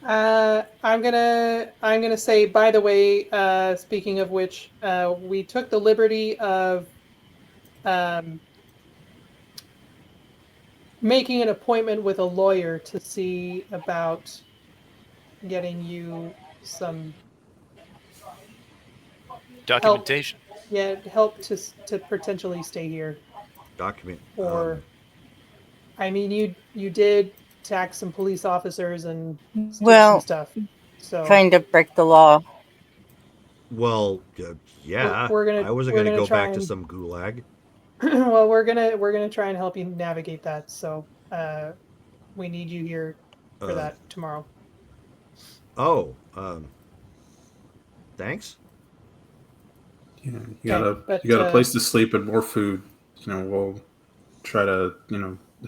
Speaker 6: I'm gonna say. By the way, speaking of which, we took the liberty of um, making an appointment with a lawyer to see about getting you some
Speaker 8: Documentation.
Speaker 6: help to potentially stay here.
Speaker 4: Document.
Speaker 6: Or, I mean, you did attack some police officers and steal some
Speaker 2: Well,
Speaker 6: stuff. So
Speaker 2: kind of break the law.
Speaker 4: Well, yeah.
Speaker 6: we're gonna
Speaker 4: I wasn't
Speaker 6: we're
Speaker 4: going to
Speaker 6: gonna
Speaker 4: go
Speaker 6: try
Speaker 4: back to
Speaker 6: and
Speaker 4: some gulag.
Speaker 6: well, we're gonna try and help you navigate that. So we need you here for
Speaker 4: Uh,
Speaker 6: that tomorrow.
Speaker 4: Oh, thanks.
Speaker 5: you know,
Speaker 6: Okay, but
Speaker 5: you got a place to sleep and more food. You know, we'll try to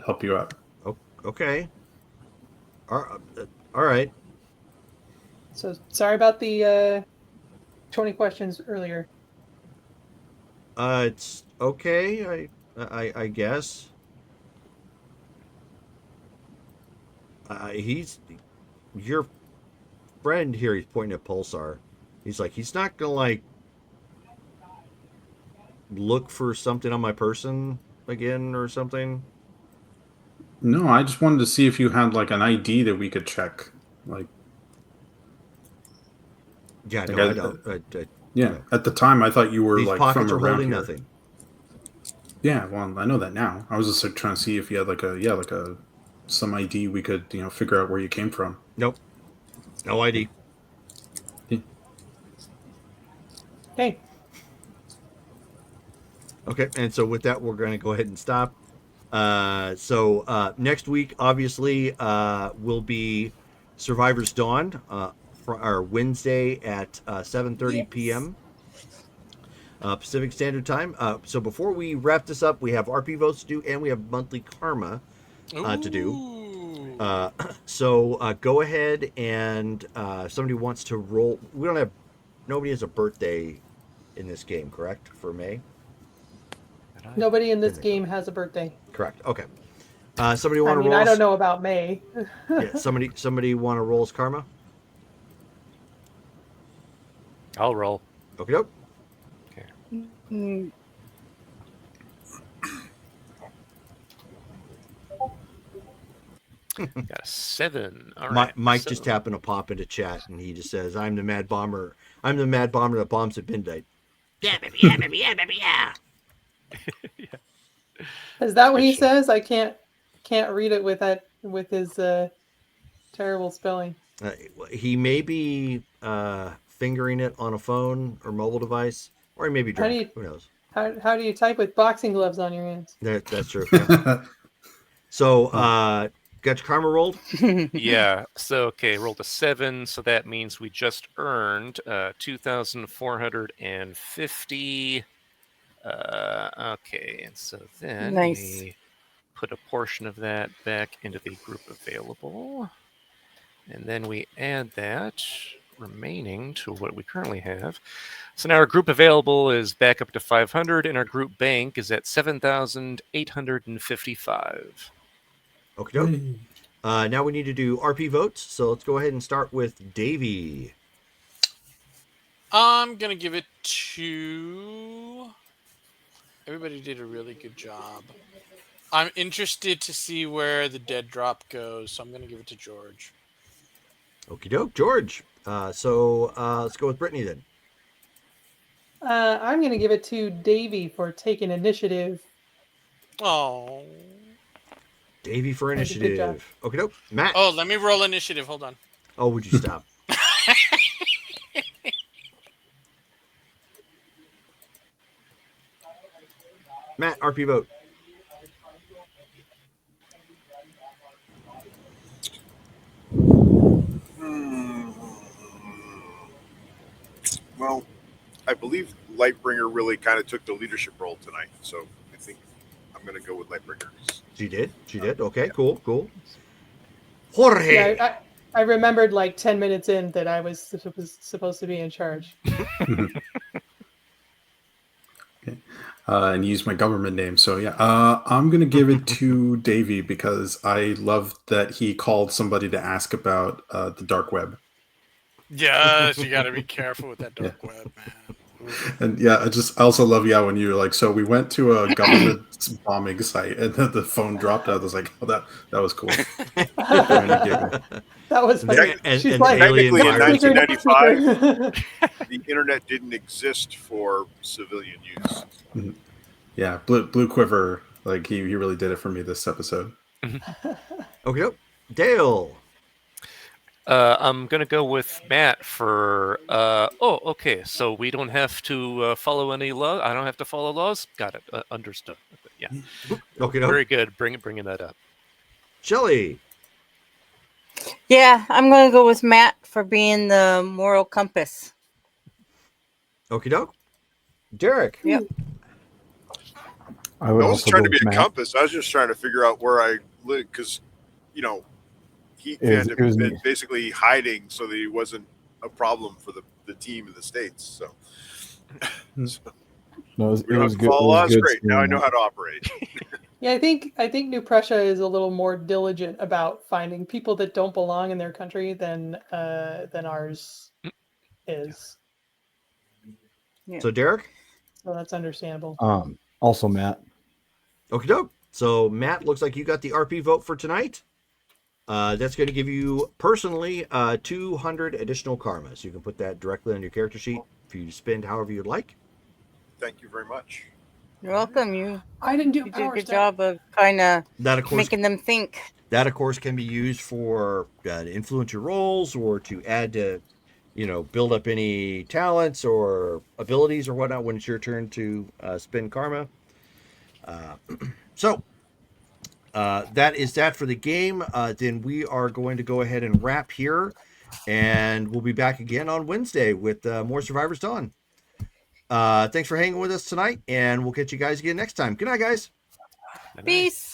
Speaker 5: help you out.
Speaker 4: Oh, okay. All right.
Speaker 6: so sorry about the 20 questions earlier.
Speaker 4: It's okay. I guess. He's your friend here. He's pointing at Pulsar. He's like, he's not gonna like look for something on my person again or something.
Speaker 5: No, I just wanted to see if you had like an ID that we could check. Like,
Speaker 4: Yeah,
Speaker 5: like
Speaker 4: no, I don't.
Speaker 5: yeah,
Speaker 4: no.
Speaker 5: at the time I thought you were
Speaker 4: These
Speaker 5: like
Speaker 4: pockets
Speaker 5: from
Speaker 4: are
Speaker 5: around
Speaker 4: holding
Speaker 5: here.
Speaker 4: nothing.
Speaker 5: Yeah, well, I know that now. I was just like trying to see if you had like a some ID we could figure out where you came from.
Speaker 4: Nope. No ID.
Speaker 6: Okay,
Speaker 4: Okay, and so with that, we're going to go ahead and stop. So next week, obviously, will be Survivor's Dawn, for our Wednesday at 7:30 p.m. Pacific Standard Time. So before we wrap this up, we have RP votes to do, and we have monthly karma to do.
Speaker 7: Ooh.
Speaker 4: So go ahead and if somebody wants to roll. Nobody has a birthday in this game, correct? For May.
Speaker 6: nobody in this
Speaker 4: Didn't think so.
Speaker 6: game has a birthday.
Speaker 4: Correct. Okay. Somebody
Speaker 6: I
Speaker 4: want to
Speaker 6: mean,
Speaker 4: roll?
Speaker 6: I don't know about May.
Speaker 4: Yeah. Somebody want to roll as karma?
Speaker 8: I'll roll.
Speaker 4: Okay. Nope.
Speaker 2: Mm,
Speaker 8: Got a 7. All right.
Speaker 4: Mike
Speaker 8: so-
Speaker 4: just happened to pop into chat, and he just says, "I'm the mad bomber. I'm the mad bomber that bombs at midnight." Yeah, baby. Yeah, baby. Yeah, baby. Yeah.
Speaker 6: Is that what he
Speaker 8: Good show.
Speaker 6: says? I can't read it with his terrible spelling.
Speaker 4: He may be fingering it on a phone or mobile device, or he may be
Speaker 6: How do
Speaker 4: drunk.
Speaker 6: you-
Speaker 4: Who knows?
Speaker 6: How do you type with boxing gloves on your hands?
Speaker 4: That's true. Yeah. So Got your karma rolled?
Speaker 8: Yeah. So okay, rolled a 7, so that means we just earned 2,450. Okay, and so then
Speaker 2: Nice.
Speaker 8: we put a portion of that back into the group available, and then we add that remaining to what we currently have. So now our group available is back up to 500, and our group bank is at 7,855.
Speaker 4: Okay, doke. Now we need to do RP votes. So let's go ahead and start with Davey.
Speaker 7: I'm gonna give it to. Everybody did a really good job. I'm interested to see where the dead drop goes, so I'm gonna give it to George.
Speaker 4: Okie doke, George. So let's go with Brittany then.
Speaker 6: I'm going to give it to Davey for taking initiative.
Speaker 7: Oh.
Speaker 4: Davey for
Speaker 6: That was a good job.
Speaker 4: initiative. Okie doke. Matt.
Speaker 7: Oh, let me roll initiative. Hold on.
Speaker 4: Oh, would you stop? Matt, RP vote.
Speaker 3: Well, I believe Lightbringer really kind of took the leadership role tonight, so I think I'm going to go with Lightbringer.
Speaker 4: She did. She did. Okay, cool. Jorge.
Speaker 6: Yeah, I remembered like 10 minutes in that I was supposed to be in charge.
Speaker 5: Okay. And use my government name. So yeah, I'm gonna give it to Davey because I love that he called somebody to ask about the dark web.
Speaker 7: Yes, you got to be careful with that dark web, man.
Speaker 5: And yeah, I also love when you're like, so we went to a government bombing site, and then the phone dropped out. I was like, oh, that was cool.
Speaker 6: That was funny.
Speaker 4: And
Speaker 6: She's
Speaker 4: like,
Speaker 3: Technically, in
Speaker 4: virus.
Speaker 3: 1995, the internet didn't exist for civilian use.
Speaker 5: Yeah, Blue Quiver, like he really did it for me this episode.
Speaker 4: Okay, Dale.
Speaker 8: I'm gonna go with Matt for. Okay. So we don't have to follow any law. I don't have to follow laws. Got it. Understood. Yeah.
Speaker 4: Okay,
Speaker 8: Very good. Bringing that up.
Speaker 4: Shelley.
Speaker 2: Yeah, I'm going to go with Matt for being the moral compass.
Speaker 4: Okie doke. Derek.
Speaker 2: Yep.
Speaker 1: I would
Speaker 3: I wasn't
Speaker 1: also
Speaker 3: trying
Speaker 1: go
Speaker 3: to be
Speaker 1: with
Speaker 3: a
Speaker 1: Matt.
Speaker 3: compass. I was just trying to figure out where I live because, he
Speaker 1: It was-
Speaker 3: had
Speaker 1: it was
Speaker 3: been
Speaker 1: me.
Speaker 3: basically hiding so that he wasn't a problem for the team in the States. So
Speaker 1: No, it was
Speaker 3: we don't have to
Speaker 1: good.
Speaker 3: follow
Speaker 1: It was
Speaker 3: laws.
Speaker 1: good
Speaker 3: Great. Now I
Speaker 1: seeing
Speaker 3: know
Speaker 1: that.
Speaker 3: how to operate.
Speaker 6: Yeah, I think New Prussia is a little more diligent about finding people that don't belong in their country than ours is.
Speaker 4: So Derek.
Speaker 6: So that's understandable.
Speaker 1: Also Matt.
Speaker 4: Okie doke. So Matt, looks like you got the RP vote for tonight. That's going to give you personally 200 additional karma. So you can put that directly on your character sheet for you to spend however you'd like.
Speaker 3: Thank you very much.
Speaker 2: You're welcome.
Speaker 6: I didn't do
Speaker 2: You did a
Speaker 6: power
Speaker 2: good
Speaker 6: step.
Speaker 2: job of kind of
Speaker 4: That of course
Speaker 2: making them think.
Speaker 4: That, of course, can be used for to influence your rolls or to add to, build up any talents or abilities or whatnot when it's your turn to spend karma. So that is that for the game. Then we are going to go ahead and wrap here, and we'll be back again on Wednesday with more Survivors Dawn. Thanks for hanging with us tonight, and we'll catch you guys again next time. Good night, guys.
Speaker 8: Good night.
Speaker 2: Peace.